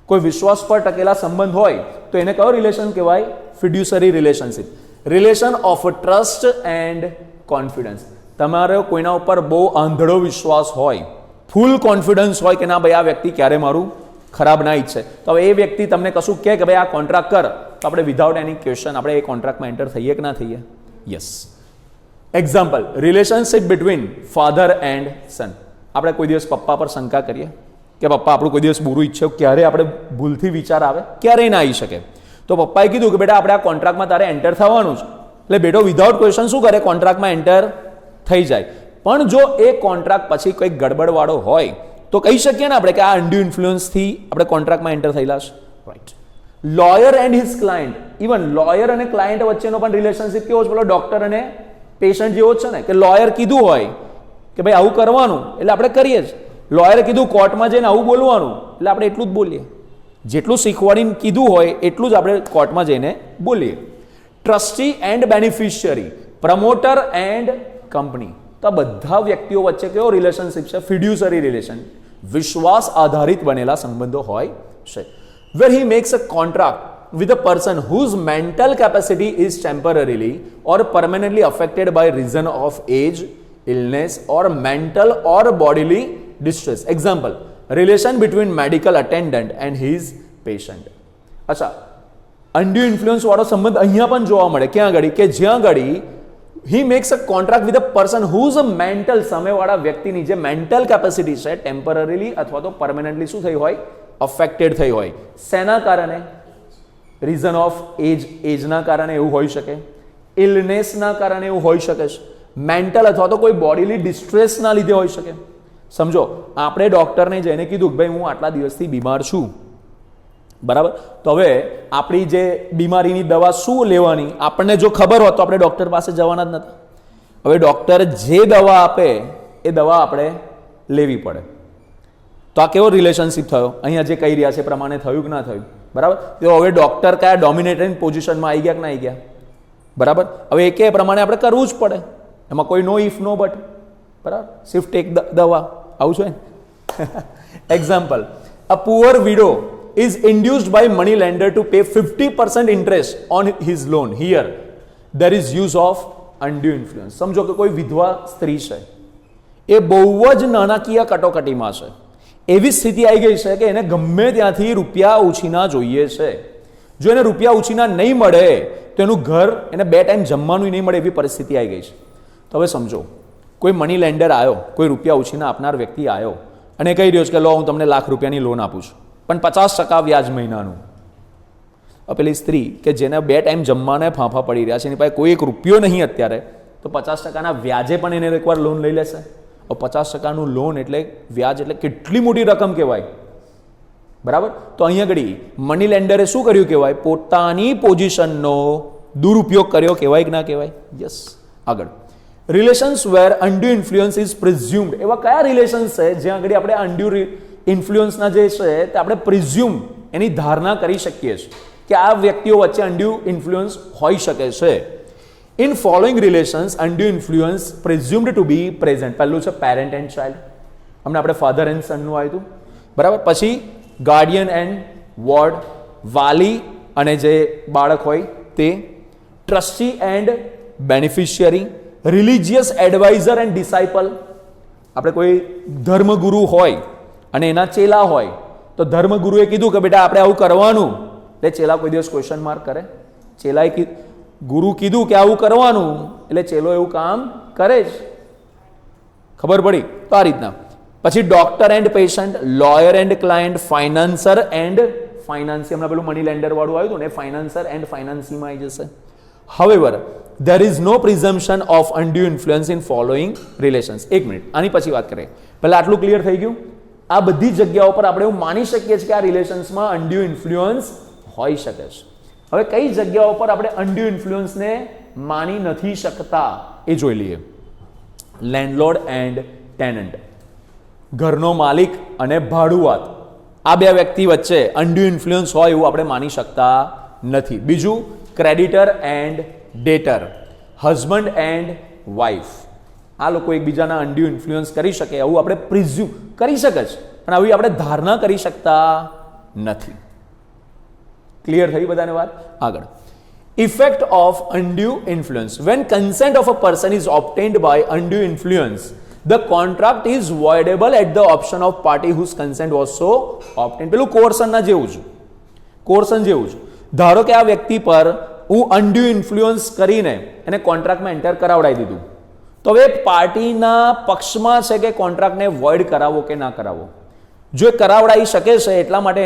કોઈ વિશ્વાસ પર ટકેલા સંબંધ હોય તો એને કયો રિલેશન કહેવાય? fiduciary relationship. Relation of trust and confidence. તમારો કોઈના ઉપર બહુ આંધળો વિશ્વાસ હોય, ફૂલ કોન્ફિડન્સ હોય કે ના ભાઈ આ વ્યક્તિ ક્યારે મારું ખરાબ ના ઈચ્છે, તો હવે એ વ્યક્તિ તમને કશું કહે કે ભાઈ આ કોન્ટ્રાક્ટ કર, તો આપણે વિધાઉટ એની ક્વેશ્ચન આપણે એ કોન્ટ્રાક્ટમાં એન્ટર થઈએ કે ના થઈએ? Yes. Example, relationship between father and son. આપણે કોઈ દિવસ પપ્પા પર શંકા કરીએ કે પપ્પા આપણું કોઈ દિવસ બુરું ઈચ્છે, ક્યારે આપણે ભૂલથી વિચાર આવે? ક્યારેય ના આવી શકે. તો પપ્પાએ કીધું કે બેટા આપણે આ કોન્ટ્રાક્ટમાં તારે એન્ટર થવાનું છે, એટલે બેટો વિધાઉટ ક્વેશ્ચન શું કરે? કોન્ટ્રાક્ટમાં એન્ટર થઈ જાય. પણ જો એ કોન્ટ્રાક્ટ પછી કંઈક ગડબડવાળો હોય તો કહી શકીએ ને આપણે કે આ અન્ડ્યુ ઇન્ફ્લુઅન્સથી આપણે કોન્ટ્રાક્ટમાં એન્ટર થયેલા છે. Right. Lawyer and his client. Even lawyer અને ક્લાયન્ટ વચ્ચેનો પણ રિલેશનશિપ કેવો છે? પેલો ડોક્ટર અને પેશન્ટ જેવો જ છે ને, કે લોયર કીધું હોય કે ભાઈ આવું કરવાનું એટલે આપણે કરીએ જ. લોયરે કીધું કોર્ટમાં જઈને આવું બોલવાનું એટલે આપણે એટલું જ બોલીએ. જેટલું શીખવાડીને કીધું હોય એટલું જ આપણે કોર્ટમાં જઈને બોલીએ. Trustee and beneficiary, promoter and company. તો આ બધા વ્યક્તિઓ વચ્ચે કેવો રિલેશનશિપ છે? Fiduciary relation. વિશ્વાસ આધારિત બનેલા સંબંધો હોય છે. Where he makes a contract with a person whose mental capacity is temporarily or permanently affected by reason of age, illness or mental or bodily distress. Example, relation between medical attendant and his patient. અચ્છા, undue influence વાળો સંબંધ અહીંયા પણ જોવા મળે. ક્યાં આગળ? કે જ્યાં આગળ he makes a contract with a person whose mental, સામેવાળા વ્યક્તિની જે મેન્ટલ કેપેસિટી છે ટેમ્પરરીલી અથવા તો પરમેનન્ટલી શું થઈ હોય? અફેક્ટેડ થઈ હોય. શેના કારણે? રીઝન ઓફ એજ, એજના કારણે એવું હોઈ શકે, ઇલનેસના કારણે એવું હોઈ શકે છે, મેન્ટલ અથવા તો કોઈ બોડીલી ડિસ્ટ્રેસના લીધે હોઈ શકે. સમજો, આપણે ડૉક્ટરને જઈને કીધું કે ભાઈ હું આટલા દિવસથી બીમાર છું, બરાબર, તો હવે આપણી જે બીમારીની દવા શું લેવાની આપણને જો ખબર હોત તો આપણે ડૉક્ટર પાસે જવાના જ નતા. હવે ડૉક્ટર જે દવા આપે એ દવા આપણે લેવી પડે. તો આ કેવો રિલેશનશિપ થયો? અહીંયા જે કહી રહ્યા છે પ્રમાણે થયું કે ના થયું? બરાબર. તો હવે ડૉક્ટર કયા ડોમિનેટિંગ પોઝિશનમાં આવી ગયા કે ના આવી ગયા? બરાબર. હવે એ કે પ્રમાણે આપણે કરવું જ પડે, એમાં કોઈ નો ઇફ નો બટ. બરાબર. સિર્ફ ટેક દવા, આવું છે. Example, a poor widow is induced by money lender to pay 50% interest on his loan. Here there is use of undue influence. સમજો કે કોઈ વિધવા સ્ત્રી છે, એ બહુ જ નાણાકીય કટોકટીમાં છે, એવી સ્થિતિ આવી ગઈ છે કે એને ગમે ત્યાંથી રૂપિયા ઉછીના જોઈએ છે. જો એને રૂપિયા ઉછીના નહીં મળે તો એનું ઘર, એને 2 ટાઈમ જમવાનું નહીં મળે એવી પરિસ્થિતિ આવી ગઈ છે. તો હવે સમજો, કોઈ મની લેન્ડર આવ્યો, કોઈ રૂપિયા ઉછીના આપનાર વ્યક્તિ આવ્યો અને કહી રહ્યો છે કે લો હું તમને ₹1,00,000 લોન આપું છું, પણ 50% વ્યાજ મહિનાનું. પેલી સ્ત્રી કે જેને 2 ટાઈમ જમવાને ફાંફા પડી રહ્યા છે, એની પાસે કોઈ ₹1 નહીં અત્યારે, તો 50%ના વ્યાજે પણ એને એકવાર લોન લઈ લેશે. 50%નું લોન એટલે વ્યાજ એટલે કેટલી મોટી રકમ કહેવાય. બરાબર. તો અહીંયા ઘડી મની લેન્ડરે શું કર્યું કહેવાય? પોતાની પોઝિશનનો દુરુપયોગ કર્યો કહેવાય કે ના કહેવાય? યસ. આગળ, રિલેશન્સ વેર અન્ડ્યુ ઇન્ફ્લુઅન્સ ઇઝ પ્રિઝ્યુમ્ડ. એવા કયા રિલેશન્સ છે જ્યાં આગળ આપણે અન્ડ્યુ ઇન્ફ્લુઅન્સના જે છે તે આપણે પ્રિઝ્યુમ, એની ધારણા કરી શકીએ છીએ કે આ વ્યક્તિઓ વચ્ચે અન્ડ્યુ ઇન્ફ્લુઅન્સ હોઈ શકે છે. In following relations undue influence presumed to be present. પહેલું છે પેરેન્ટ એન્ડ ચાઇલ્ડ, હમણાં આપણે ફાધર એન્ડ સનનું આવ્યું હતું. બરાબર. પછી ગાર્ડિયન એન્ડ વોર્ડ, વાલી અને જે બાળક હોય તે. Trustee and beneficiary, religious adviser and disciple. આપણે કોઈ ધર્મગુરુ હોય અને એના ચેલા હોય, તો ધર્મગુરુએ કીધું કે બેટા આપણે આવું કરવાનું, એટલે ચેલા કોઈ દિવસ ક્વેશ્ચન માર્ક કરે? ચેલાએ ગુરુ કીધું કે આવું કરવાનું એટલે ચેલો એવું કામ કરે જ. ખબર પડી? તો આ રીતના. પછી doctor and patient, lawyer and client, financier and financee. હમણાં પેલું મની લેન્ડર વાળું આવ્યું હતું ને, ફાઇનાન્સર એન્ડ ફાઇનાન્સીમાં આવી જશે. However, there is no presumption of undue influence in following relations. એક મિનિટ, આની પછી વાત કરીએ. પહેલા આટલું ક્લિયર થઈ ગયું આ બધી જગ્યાઓ પર આપણે એવું માની શકીએ છીએ કે આ રિલેશન્સમાં અનડ્યુ ઇન્ફ્લુઅન્સ હોઈ શકે છે. હવે કઈ જગ્યાઓ પર આપણે અનડ્યુ ઇન્ફ્લુઅન્સને માની નથી શકતા એ જોઈ લઈએ. લેન્ડલોર્ડ એન્ડ ટેનન્ટ, ઘરનો માલિક અને ભાડુઆત, આ બે વ્યક્તિ વચ્ચે અનડ્યુ ઇન્ફ્લુઅન્સ હોય એવું આપણે માની શકતા નથી. બીજું creditor and ડેટર, husband and wife, આ લોકો એકબીજાના અનડ્યુ ઇન્ફ્લુઅન્સ કરી શકે એવું આપણે પ્રિઝ્યુમ કરી શકે છે, પણ આવી આપણે ધારણા કરી શકતા નથી. ક્લિયર થઈ બધાને વાત? આગળ, effect of undue influence. When consent of a person is obtained by undue influence, the contract is voidable at the option of party whose consent was so obtained. પેલું કોર્સનના જેવું છે, કોર્સન જેવું છે. ધારો કે આ વ્યક્તિ પર હું અનડ્યુ ઇન્ફ્લુઅન્સ કરીને એને કોન્ટ્રાક્ટમાં એન્ટર કરાવડાવી દીધું, તો હવે પાર્ટીના પક્ષમાં છે કે કોન્ટ્રાક્ટને વોઇડ કરાવવો કે ના કરાવવો. જો એ કરાવડાવી શકે છે એટલા માટે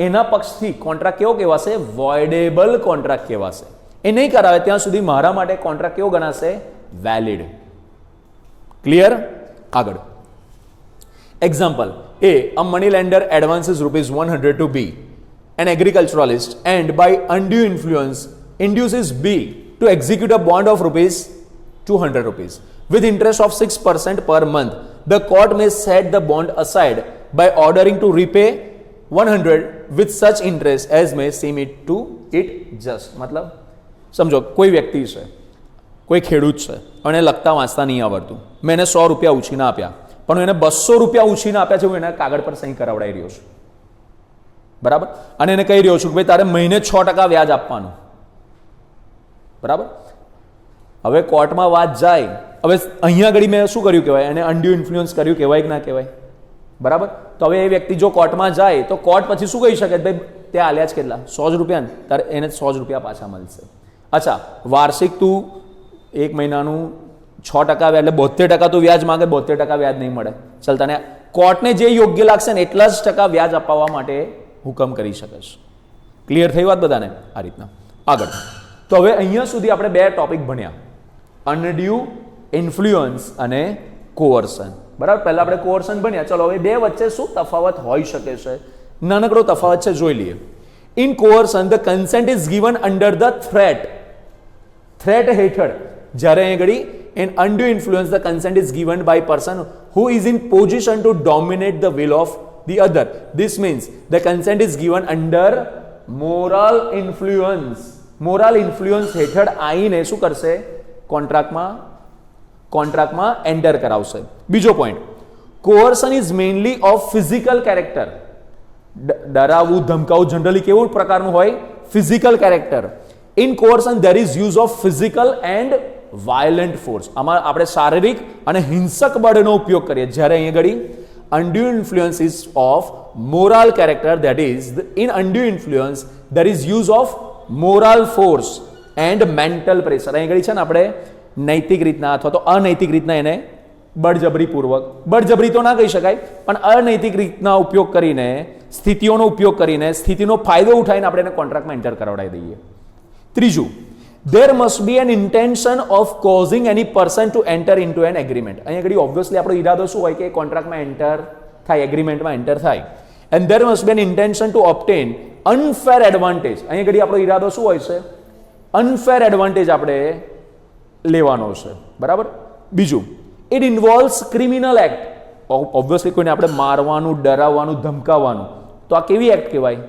એના પક્ષથી કોન્ટ્રાક્ટ કેવો કહેવાશે? વોઇડેબલ કોન્ટ્રાક્ટ કહેવાશે. એ નહીં કરાવે ત્યાં સુધી મારા માટે કોન્ટ્રાક્ટ કેવો ગણાશે? વેલિડ. ક્લિયર? આગળ, example A, a money lender advances ₹100 to B, an agriculturalist, and by undue influence induces B to execute a bond of ₹200 with interest of 6% per month. The court may set the bond aside by ordering to repay 100 with such interest as may seem it just. મતલબ સમજો, કોઈ વ્યક્તિ છે, કોઈ ખેડૂત છે અને લખતા વાંચતા નહીં આવડતું, મેં એને ₹100 ઉછીના આપ્યા, પણ એને ₹200 ઉછીના આપ્યા છે, હું એના કાગળ પર સહી કરાવડાવી રહ્યો છું, બરાબર, અને એને કહી રહ્યો છું કે ભાઈ તારે મહિને 6% વ્યાજ આપવાનું, બરાબર. હવે કોર્ટમાં વાત જાય, હવે અહીંયા આગળ મેં શું કર્યું કહેવાય? એને અનડ્યુ ઇન્ફ્લુઅન્સ કર્યું કહેવાય કે ના કહેવાય? બરાબર. તો હવે એ વ્યક્તિ જો કોર્ટમાં જાય તો કોર્ટ પછી શું કહી શકે? ભાઈ તે આલ્યા જ કેટલા? ₹100, તારે એને ₹100 પાછા મળશે. અચ્છા, વાર્ષિક તું એક મહિનાનું 6% વ્યાજ, એટલે 72% તો વ્યાજ માંગે, 72% વ્યાજ નહીં મળે. ચાલ, તને કોર્ટને જે યોગ્ય લાગશે ને એટલા જ ટકા વ્યાજ અપાવવા માટે હુકમ કરી શકે છે. ક્લિયર થઈ વાત બધાને? આ રીતના. આગળ, તો હવે અહીંયા સુધી આપણે બે ટોપિક ભણ્યા, અનડ્યુ ઇન્ફ્લુઅન્સ અને કોઅર્શન, બરાબર. પહેલા આપણે કોઅર્શન ભણ્યા. ચલો, હવે બે વચ્ચે શું તફાવત હોઈ શકે છે? નાનકડો તફાવત છે, જોઈ લઈએ. In coercion the consent is given under the threat હેઠળ. જ્યારે અહીં ઘડી in undue influence the consent is given by person who is in position to dominate the will of the other. This means the consent is given under moral influence. Moral influence હેઠળ આઈને શું કરશે? કોન્ટ્રાક્ટમાં enter કરાવશે. બીજો point, coercion is mainly of physical character. ડરાવવું, ધમકાવવું generally કેવું પ્રકારનું હોય? Physical character. In coercion there is use of physical and violent force. આમાં આપણે શારીરિક અને હિંસક બળનો ઉપયોગ કરીએ. જ્યારે અહીં આગળ undue influence is of moral character, that is in undue influence there is use of moral force and mental pressure. અહીં આગળ છે ને આપણે નૈતિક રીતના અથવા તો અનૈતિક રીતના એને બળજબરીપૂર્વક, બળજબરી તો ના કહી શકાય, પણ અનૈતિક રીતના ઉપયોગ કરીને, સ્થિતિઓનો ઉપયોગ કરીને, સ્થિતિનો ફાયદો ઉઠાવીને આપણે એને કોન્ટ્રાક્ટમાં એન્ટર કરાવડાવી દઈએ. ત્રીજું, there must be an intention of causing any person to enter into an agreement. અહીં આગળ ઓબ્વિયસલી આપણો ઈરાદો શું હોય? કે કોન્ટ્રાક્ટમાં એન્ટર થાય, એગ્રીમેન્ટમાં એન્ટર થાય. and there must be an intention to obtain unfair advantage. અહીં આગળ આપણો ઈરાદો શું હોય છે? unfair advantage આપણે લેવાનો છે, બરાબર. બીજું, it involves criminal act. Obviously કોઈને આપણે મારવાનું, ડરાવવાનું, ધમકાવવાનું, તો આ કેવી એક્ટ કહેવાય?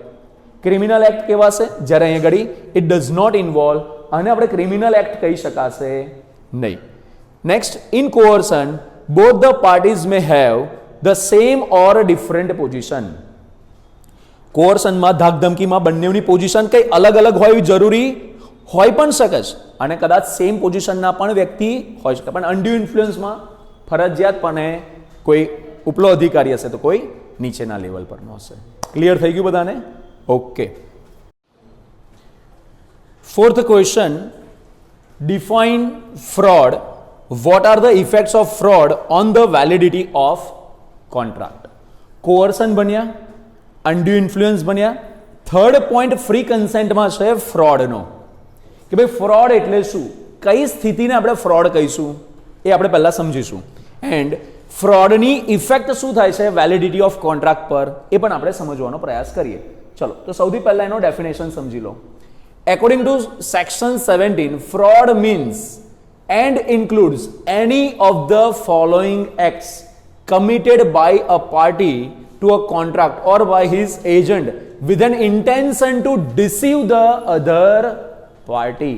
ક્રિમિનલ એક્ટ કહેવાશે. જ્યારે અહીં આગળ it does not involve, આને આપણે ક્રિમિનલ એક્ટ કહી શકાશે નહીં. Next, in coercion both the parties may have the same or different position. કોઅર્શનમાં, ધાકધમકીમાં બંનેની પોઝિશન કઈ અલગ અલગ હોય જરૂરી હોય પણ શકે છે, અને કદાચ સેમ પોઝિશનના પણ વ્યક્તિ હોઈ શકે, પણ અનડ્યુ ઇન્ફ્લુઅન્સમાં ફરજિયાતપણે કોઈ ઉપલો અધિકારી હશે તો કોઈ નીચેના લેવલ પરનો હશે. ક્લિયર થઈ ગયું બધાને? Okay. Fourth question, define fraud. What are the effects of fraud on the validity of contract? Coercion બન્યા, undue influence બન્યા. થર્ડ પોઈન્ટ ફ્રી કન્સેન્ટમાં છે ફ્રોડનો, કે ભાઈ ફ્રોડ એટલે શું, કઈ સ્થિતિને આપણે ફ્રોડ કહીશું એ આપણે પહેલા સમજીશું. એન્ડ ફ્રોડની ઇફેક્ટ શું થાય છે વેલિડિટી ઓફ કોન્ટ્રાક્ટ પર એ પણ આપણે સમજવાનો પ્રયાસ કરીએ. ચલો તો સૌથી પહેલા એનો ડેફિનેશન સમજી લો. According to section 17, fraud means and includes any of the following acts committed by a party to a contract or by his agent with an intention to deceive the other party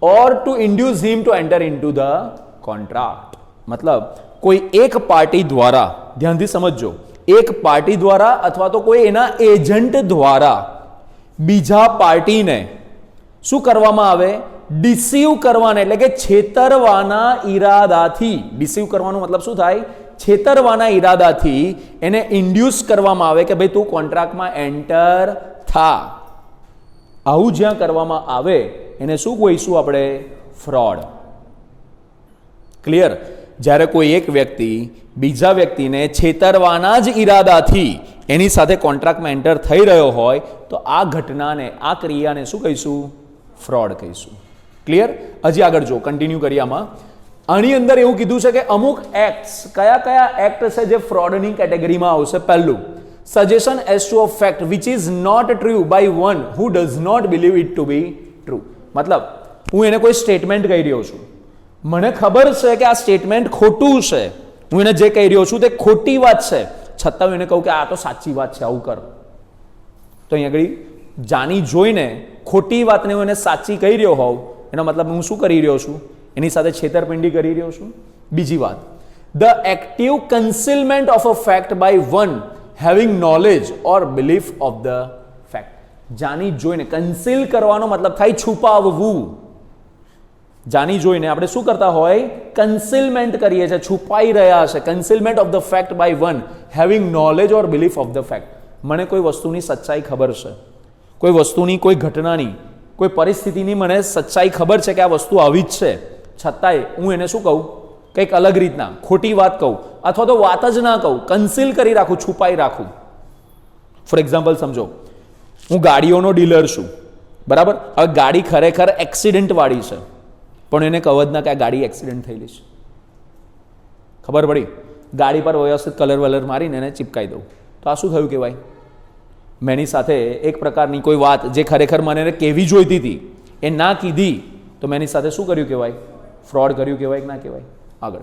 or to induce him to enter into the contract. मतलब कोई एक party द्वारा, ध्यान થી સમજો, એક party द्वारा અથવા તો કોઈ એના એજન્ટ દ્વારા બીજા પાર્ટીને શું કરવામાં આવે? ડિસીવ કરવાના, એટલે કે છેતરવાના ઈરાદાથી. ડિસીવ કરવાનો મતલબ શું થાય? છેતરવાના ઈરાદાથી એને ઇન્ડ્યુસ કરવામાં આવે કે ભાઈ તું કોન્ટ્રાક્ટમાં એન્ટર થા. આવું જ્યાં કરવામાં આવે એને શું કહીશું આપણે? ફ્રોડ. ક્લિયર? જ્યારે કોઈ એક વ્યક્તિ બીજા વ્યક્તિને છેતરવાના જ ઈરાદાથી એની સાથે કોન્ટ્રાક્ટમાં એન્ટર થઈ રહ્યો હોય તો આ ઘટનાને, આ ક્રિયાને શું કહીશું? ફ્રોડ કહીશું. ક્લિયર? હજી આગળ જો કન્ટિન્યુ કરીએ. આની અંદર એવું કીધું છે કે અમુક એક્ટ્સ, કયા કયા એક્ટ છે જે ફ્રોડની કેટેગરીમાં આવશે? પહેલું, suggestion as to a fact which is not true by one who does not believe it to be true. મતલબ હું એને કોઈ સ્ટેટમેન્ટ કહી રહ્યો છું, મને ખબર છે કે આ સ્ટેટમેન્ટ ખોટું છે, હું એને જે કહી રહ્યો છું તે ખોટી વાત છે, છતાં હું એને કહું કે આ તો સાચી વાત છે, આવું કર. તો અહીં આગળ જાણી જોઈને ખોટી વાતને હું એને સાચી કહી રહ્યો હોઉં, એનો મતલબ હું શું કરી રહ્યો છું? એની સાથે છેતરપિંડી કરી રહ્યો છું. બીજી વાત, the active concealment of a fact by one having knowledge or belief of the fact. જાણી જોઈને, કન્સીલ કરવાનો મતલબ થાય છુપાવવું. જાણી જોઈને આપણે શું કરતા હોય? કન્સીલમેન્ટ કરીએ છીએ, છુપાઈ રહ્યા છે. Concealment of the fact by one having knowledge or belief of the fact. મને કોઈ વસ્તુની સચ્ચાઈ ખબર છે, કોઈ વસ્તુની, કોઈ ઘટનાની, કોઈ પરિસ્થિતિની મને સચ્ચાઈ ખબર છે કે આ વસ્તુ આવી જ છે, છતાંય હું એને શું કહું? કંઈક અલગ રીતના ખોટી વાત કહું, અથવા તો વાત જ ના કહું, કન્સીલ કરી રાખું, છુપાઈ રાખું. ફોર એક્ઝામ્પલ સમજો, હું ગાડીઓનો ડીલર છું, બરાબર? હવે ગાડી ખરેખર એક્સિડન્ટ વાળી છે, પણ એને કહું જ ના કે આ ગાડી એક્સિડન્ટ થયેલી છે. ખબર પડી? ગાડી પર વ્યવસ્થિત કલર વલર મારીને એને ચીપકાઈ દઉં, તો આ શું થયું કહેવાય? મેં એની સાથે એક પ્રકારની કોઈ વાત જે ખરેખર મને કહેવી જોઈતી હતી એ ના કીધી, તો મેં એની સાથે શું કર્યું કહેવાય? ફ્રોડ કર્યું કહેવાય કે ના કહેવાય? આગળ,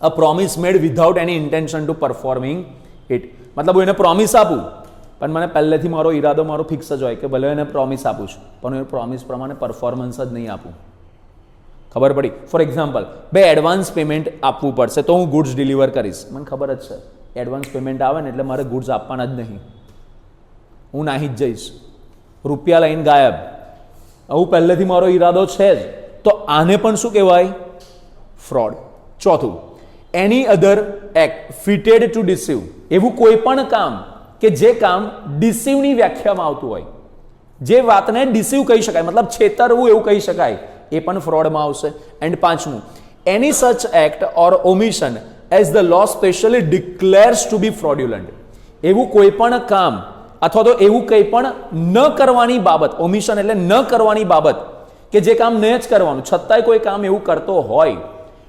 a promise made without any intention to performing it. મતલબ હું એને પ્રોમિસ આપું, પણ મને પહેલેથી મારો ઈરાદો મારો ફિક્સ જ હોય કે ભલે એને પ્રોમિસ આપું છું, પણ હું એ પ્રોમિસ પ્રમાણે પરફોર્મન્સ જ નહીં આપું. ખબર પડી? ફોર એક્ઝામ્પલ, બે એડવાન્સ પેમેન્ટ આપવું પડશે તો હું ગુડ્સ ડિલિવર કરીશ. મને ખબર જ છે એડવાન્સ પેમેન્ટ આવે ને એટલે મારે ગુડ્સ આપવાના જ નહીં, હું નાહી જ જઈશ, રૂપિયા લઈને ગાયબ. આવું પહેલેથી મારો ઈરાદો છે જ, તો આને પણ શું કહેવાય? ફ્રોડ. ચોથું, એની અધર એક્ટ ફિટેડ ટુ ડિસીવ. એવું કોઈ પણ કામ કે જે કામ ડિસીવની વ્યાખ્યામાં આવતું હોય, જે વાતને ડિસીવ કહી શકાય, મતલબ છેતરવું એવું કહી શકાય, એ પણ ફ્રોડમાં આવશે. એન્ડ પાંચમું, any such act or omission as the law specially declares to be fraudulent. એવું કોઈ પણ કામ અથવા તો એવું કંઈ પણ ન કરવાની બાબત, ઓમિશન એટલે ન કરવાની બાબત, કે જે કામ ન જ કરવાનું, છતાંય કોઈ કામ એવું કરતો હોય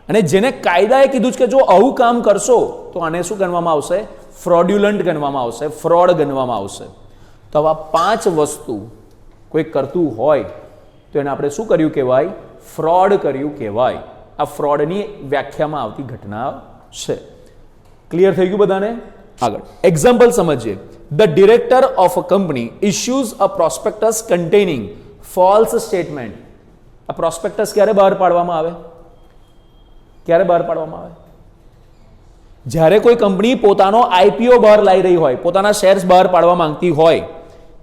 અને જેને કાયદાએ કીધું છે કે જો આવું કામ કરશો તો આને શું ગણવામાં આવશે? ફ્રોડ્યુલન્ટ ગણવામાં આવશે, ફ્રોડ ગણવામાં આવશે. તો આવા 5 વસ્તુ કોઈ કરતું હોય તો એને આપણે શું કર્યું કહેવાય? ફ્રોડ કર્યું કહેવાય. આ ફ્રોડની વ્યાખ્યામાં આવતી ઘટના છે. ક્લિયર થઈ ગયું બધાને? આગળ એક્ઝામ્પલ સમજીએ. The director of a company issues a prospectus containing false statement. આ પ્રોસ્પેક્ટસ ક્યારે બહાર પાડવામાં આવે? ક્યારે બહાર પાડવામાં આવે? જ્યારે કોઈ કંપની પોતાનો આઈપીઓ બહાર લાવી રહી હોય, પોતાના શેર્સ બહાર પાડવા માંગતી હોય,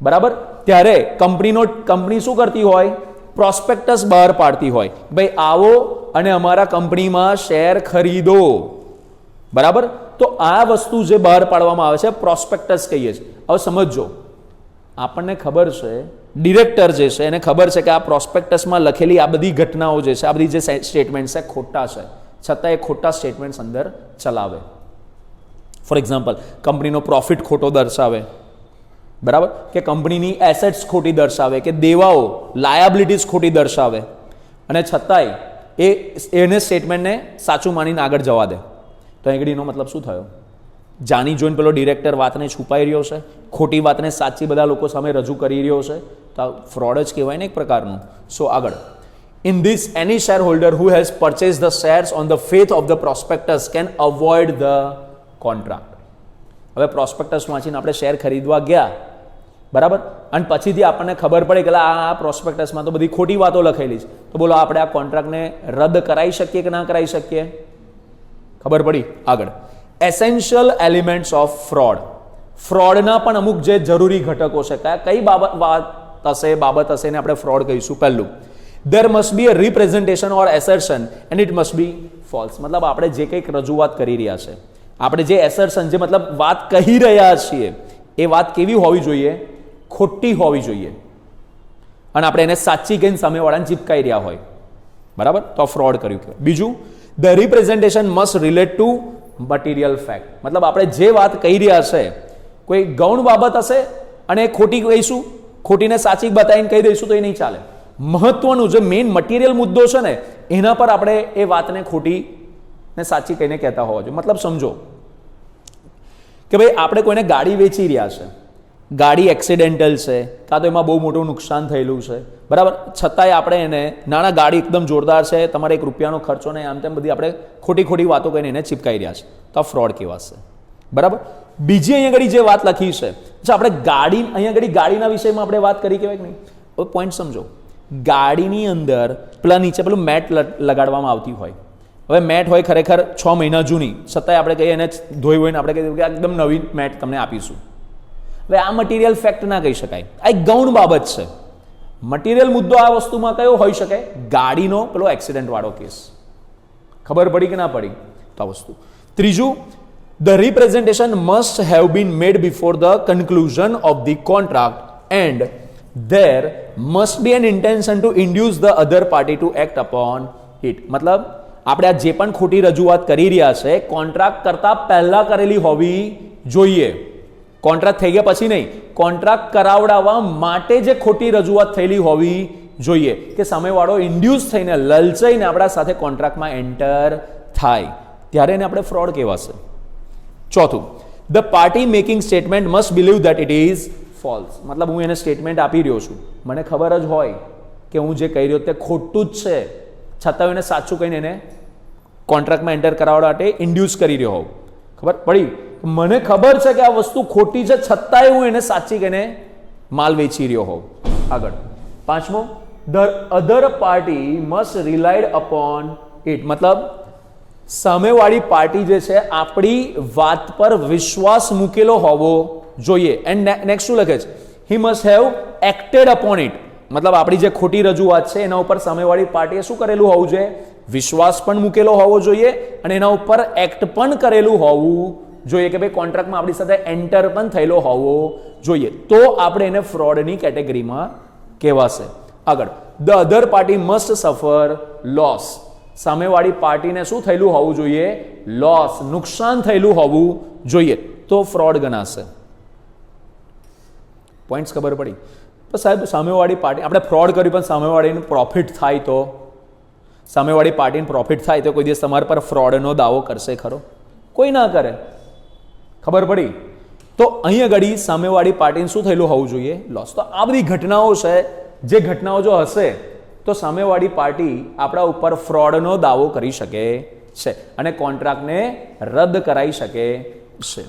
બરાબર, ત્યારે કંપની શું કરતી હોય? પ્રોસ્પેક્ટસ બહાર પાડતી હોય, ભાઈ આવો અને અમારા કંપનીમાં શેર ખરીદો. બરાબર? તો આ વસ્તુ જે બહાર પાડવામાં આવે છે પ્રોસ્પેક્ટસ કહીએ છીએ. હવે સમજો, આપણને ખબર છે, ડિરેક્ટર જે છે એને ખબર છે કે આ પ્રોસ્પેક્ટસમાં લખેલી આ બધી ઘટનાઓ જે છે, આ બધી જે સ્ટેટમેન્ટ છે ખોટા છે, છતાં એ ખોટા સ્ટેટમેન્ટ્સ અંદર ચલાવે. ફોર એક્ઝામ્પલ, કંપનીનો પ્રોફિટ ખોટો દર્શાવે, બરાબર, કે કંપનીની એસેટ્સ ખોટી દર્શાવે, કે દેવાઓ, લાયાબિલિટીઝ ખોટી દર્શાવે, અને છતાંય એને સ્ટેટમેન્ટને સાચું માનીને આગળ જવા દે. તો એનો મતલબ શું થયો? જાણી જોઈને પેલો ડિરેક્ટર વાતને છુપાઈ રહ્યો છે, ખોટી વાતને સાચી બધા લોકો સામે રજૂ કરી રહ્યો છે, તો આ ફ્રોડ જ કહેવાય ને એક પ્રકારનું. સો આગળ, in this any share holder who has purchase the shares on the faith of the prospectus can avoid the contract. હવે પ્રોસ્પેક્ટસ વાંચીને આપણે શેર ખરીદવા ગયા, બરાબર, અને પછીથી આપણને ખબર પડે કે આ પ્રોસ્પેક્ટસમાં તો બધી ખોટી વાતો લખેલી છે, તો બોલો આપણે આ કોન્ટ્રાક્ટને રદ કરાવી શકીએ કે ના કરાવી શકીએ? ખબર પડી. આગળ, એસેન્શિયલ એલિમેન્ટ્સ ઓફ ફ્રોડ. ફ્રોડના પણ અમુક જે જરૂરી ઘટકો છે, કઈ બાબત હશે ને આપણે ફ્રોડ કહીશું? પહેલું, there must be a representation or assertion and it must be false. મતલબ આપણે જે કંઈક રજૂઆત કરી રહ્યા છે, આપણે જે assertion, જે મતલબ વાત કહી રહ્યા છીએ, એ વાત કેવી હોવી જોઈએ? ખોટી હોવી જોઈએ, અને આપણે એને સાચી કહીને સામેવાળાને ચીપકાઈ રહ્યા હોય, બરાબર, તો ફ્રોડ કર્યું કહેવાય. બીજું, the representation must relate to material fact. મતલબ આપણે જે વાત કહી રહ્યા છે, કોઈ ગૌણ બાબત હશે અને ખોટી કહીશું, ખોટીને સાચી બતાવીને કહી દઈશું તો એ નહીં ચાલે. મહત્વનું જે મેઇન મટીરિયલ મુદ્દો છે ને, એના પર આપણે એ વાતને ખોટી ને સાચી કહીને કહેતા હોવા જોઈએ. મતલબ સમજો કે ભાઈ આપણે કોઈને ગાડી વેચી રહ્યા છે, ગાડી એક્સિડેન્ટલ છે, કાં તો એમાં બહુ મોટું નુકસાન થયેલું છે, બરાબર, છતાંય આપણે એને નાના ગાડી એકદમ જોરદાર છે, તમારે ₹1 ખર્ચો નહીં, આમ તેમ બધી આપણે ખોટી વાતો કહીને એને ચીપકાઈ રહ્યા છે, તો આ ફ્રોડ કહેવાશે. બરાબર. બીજી અહીંયા આગળ જે વાત લખી છે, આપણે ગાડી અહીંયા આગળ ગાડીના વિષયમાં આપણે વાત કરી કહેવાય કે નહીં? હવે પોઈન્ટ સમજો, ગાડીની અંદર પેલા નીચે પેલું મેટ લગાડવામાં આવતી હોય. હવે મેટ હોય ખરેખર 6 મહિના જૂની, છતાંય આપણે કહીએ એને ધોઈ હોઈને આપણે કહીએ કે એકદમ નવી મેટ તમને આપીશું. હવે આ મટીરિયલ ફેક્ટ ના કહી શકાય, આ એક ગૌણ બાબત છે. મટીરિયલ મુદ્દો આ વસ્તુમાં કયો હોઈ શકે? ગાડીનો પેલો એક્સિડન્ટ વાળો કેસ. ખબર પડી કે ના પડી? તો આ વસ્તુ. ત્રીજું, the representation must have been made before the conclusion of the contract and there must be an intention to induce the other party to act upon it. મતલબ આપણે આ જે પણ ખોટી રજૂઆત કરી રહ્યા છે, કોન્ટ્રાક્ટ કરતા પહેલા કરેલી હોવી જોઈએ. કોન્ટ્રાક્ટ થઈ ગયા પછી નહીં, કોન્ટ્રાક્ટ કરાવડાવવા માટે જે ખોટી રજૂઆત થયેલી હોવી જોઈએ, કે સામેવાળો ઇન્ડ્યુસ થઈને, લલચાઈને આપણા સાથે કોન્ટ્રાક્ટમાં એન્ટર થાય, ત્યારે એને આપણે ફ્રોડ કહેવાશે. ચોથું, the party making statement must believe that it is false. મતલબ હું એને સ્ટેટમેન્ટ આપી રહ્યો છું, મને ખબર જ હોય કે હું જે કહી રહ્યો તે ખોટું જ છે, છતાં હું એને સાચું કહીને એને કોન્ટ્રાક્ટમાં એન્ટર કરાવવા માટે ઇન્ડ્યુસ કરી રહ્યો હોઉં. ખબર પડી? મને ખબર છે કે આ વસ્તુ ખોટી છે, છતાંય હું એને સાચી કહીને માલ વેચી રહ્યો હોઉં. આગળ, પાંચમો, the other party must relied upon it. મતલબ સામેવાળી પાર્ટી જે છે આપણી વાત પર વિશ્વાસ મૂકેલો હોવો જોઈએ. એન્ડ નેક્સ્ટ શું લખે છે? He must have acted upon it. મતલબ આપણી જે ખોટી રજૂઆત છે એના ઉપર સામેવાળી પાર્ટીએ શું કરેલું હોવું જોઈએ? વિશ્વાસ પણ મૂકેલો હોવો જોઈએ, અને એના ઉપર એક્ટ પણ કરેલું હોવું જોઈએ, કે ભાઈ કોન્ટ્રાક્ટમાં આપણી સાથે એન્ટર પણ થયેલો હોવો જોઈએ, તો આપણે એને ફ્રોડની કેટેગરીમાં કહેવાશે. આગળ, ધ અધર પાર્ટી મસ્ટ સફર લોસ. સામેવાળી પાર્ટીને શું થયેલું હોવું જોઈએ? લોસ, નુકસાન થયેલું હોવું જોઈએ, તો ફ્રોડ ગણાશે. પોઈન્ટ્સ ખબર પડી? તો સાહેબ સામેવાળી પાર્ટી આપણે ફ્રોડ કર્યું પણ સામેવાળીને પ્રોફિટ થાય તો? સામેવાળી પાર્ટીને પ્રોફિટ થાય તો કોઈ દિવસ તમારા પર ફ્રોડનો દાવો કરશે ખરો? કોઈ ના કરે. ખબર પડી? તો અહીંયા ઘડી સામેવાળી પાર્ટીને શું થયેલું હોવું જોઈએ? લોસ. તો આ બધી ઘટનાઓ છે, જે ઘટનાઓ જો હશે તો સામેવાળી પાર્ટી આપણા ઉપર ફ્રોડનો દાવો કરી શકે છે અને કોન્ટ્રાક્ટને રદ કરાવી શકે છે.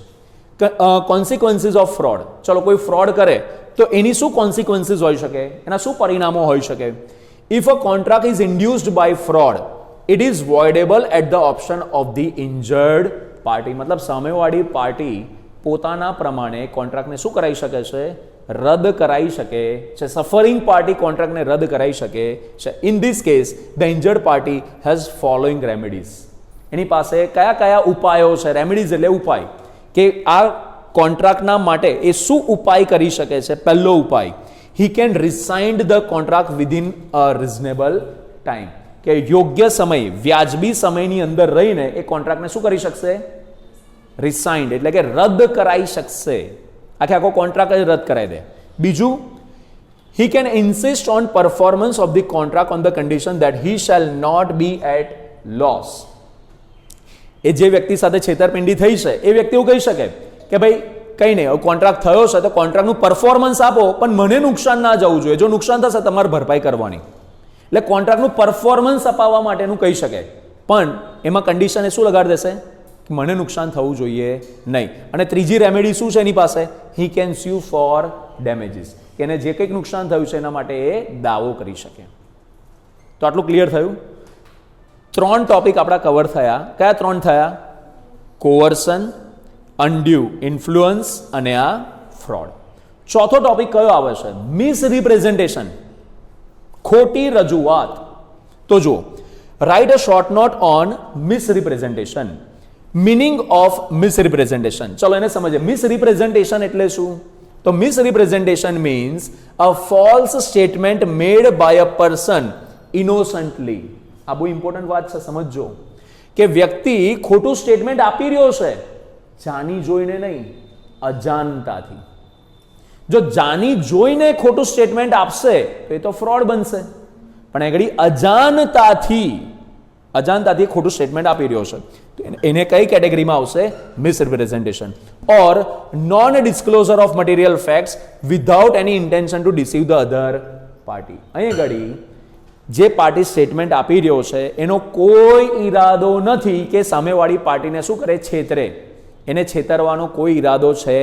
Consequences of fraud. ચલો, કોઈ ફ્રોડ કરે તો એની શું કોન્સિક્વન્સીસ હોઈ શકે? એના શું પરિણામો હોઈ શકે? If a contract is induced by fraud, it is voidable at the option of the injured party. મતલબ સામેવાળી પાર્ટી પોતાના પ્રમાણે કોન્ટ્રાક્ટને શું કરાવી શકે છે? રદ કરાવી શકે છે. સફરિંગ પાર્ટી કોન્ટ્રાક્ટને રદ કરાવી શકે છે. In this case the injured party has following remedies. એની પાસે કયા કયા ઉપાયો છે? રેમેડીઝ એટલે ઉપાય, કે આ કોન્ટ્રાક્ટના માટે એ શું ઉપાય કરી શકે છે? પહેલો ઉપાય, he can rescind the contract within a reasonable time. કે યોગ્ય સમય, વ્યાજબી સમયની અંદર રહીને એ કોન્ટ્રાક્ટને શું કરી શકશે? રિસાઇન્ડ એટલે કે રદ કરાવી શકશે. આખો કોન્ટ્રાક્ટ જ રદ કરાવી દે. બીજું, he can insist on performance of the contract on the condition that he shall not be at loss. એ જે વ્યક્તિ સાથે છેતરપિંડી થઈ છે એ વ્યક્તિ એવું કહી શકે કે ભાઈ કંઈ નહીં, હવે કોન્ટ્રાક્ટ થયો છે તો કોન્ટ્રાક્ટનું પરફોર્મન્સ આપો, પણ મને નુકસાન ના જવું જોઈએ. જો નુકસાન થશે તમારે ભરપાઈ કરવાની. એટલે કોન્ટ્રાક્ટનું પરફોર્મન્સ અપાવવા માટેનું કહી શકે, પણ એમાં કન્ડિશન એ શું લગાડી દેશે કે મને નુકસાન થવું જોઈએ નહીં. અને ત્રીજી રેમેડી શું છે એની પાસે? He can sue for damages, કે એને જે કંઈક નુકસાન થયું છે એના માટે એ દાવો કરી શકે. તો આટલું ક્લિયર થયું? 3 ટોપિક આપણા કવર થયા. કયા 3 થયા? કોવર્સન, અનડ્યુ ઇન્ફ્લુઅન્સ અને આ ફ્રોડ. ચોથો ટોપિક કયો આવે છે? મિસરિપ્રેઝન્ટેશન, ખોટી રજૂઆત. તો જુઓ, write a short note on misrepresentation. Meaning of misrepresentation. ચલો એને સમજીએ. મિસરિપ્રેઝન્ટેશન એટલે શું? તો misrepresentation means a false statement made by a person innocently. આ બહુ ઇમ્પોર્ટન્ટ વાત છે, સમજજો. કે વ્યક્તિ ખોટું સ્ટેટમેન્ટ આપી રહ્યો છે, જાણી જોઈને નહીં, અજાણતાથી. જો જાણી જોઈને ખોટું સ્ટેટમેન્ટ આપશે તો એ તો ફ્રોડ બનશે, પણ આગળ અજાણતાથી ખોટું સ્ટેટમેન્ટ આપી રહ્યો છે તો એને કઈ કેટેગરીમાં આવશે? Misrepresentation. Or non disclosure of material facts without any intention to deceive the other party. અહીં આગળ જે પાર્ટી સ્ટેટમેન્ટ આપી રહ્યો છે એનો કોઈ ઈરાદો નથી કે સામેવાળી પાર્ટીને શું કરે? છેતરે. એને છેતરવાનો કોઈ ઈરાદો છે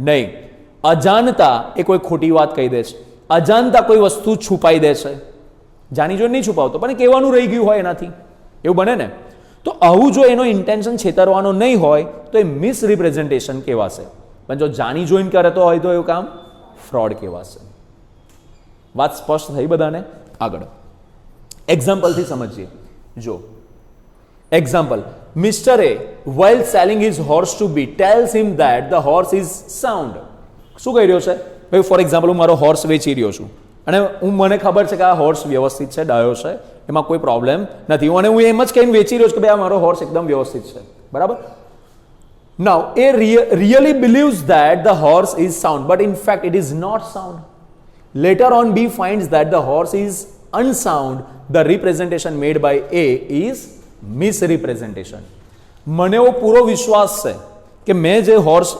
નહીં. અજાણતા એ કોઈ ખોટી વાત કહી દે છે, અજાણતા કોઈ વસ્તુ છુપાઈ દે છે. જાણી જોઈને નહીં છુપાવતો, પણ કહેવાનું રહી ગયું હોય એનાથી, એવું બને ને. તો આવું જો એનો ઇન્ટેન્શન છેતરવાનો નહીં હોય તો એ મિસરિપ્રેઝન્ટેશન કહેવાશે. પણ જો જાણી જોઈને કરતો હોય તો એવું કામ ફ્રોડ કહેવાશે. વાત સ્પષ્ટ થઈ બધાને? આગળ એક્ઝામ્પલથી સમજીએ. જો example, mister A while selling his horse to B tells him that the horse is sound. શું કહી રહ્યો છે? ભાઈ ફોર એક્ઝામ્પલ, હું મારો હોર્સ વેચી રહ્યો છું અને મને ખબર છે કે આ હોર્સ વ્યવસ્થિત છે, ડાયો છે, એમાં કોઈ પ્રોબ્લેમ નથી, અને હું એમ જ કહીને વેચી રહ્યો છું કે ભાઈ આ મારો હોર્સ એકદમ વ્યવસ્થિત છે, બરાબર. નાઉ એ really believes that the horse is sound, but in fact it is not sound. Later on B finds that the horse is unsound. The representation made by A is મિસરિપ્રેઝન્ટેશન. મને એવો પૂરો વિશ્વાસ છે કે મેં જે હોર્સ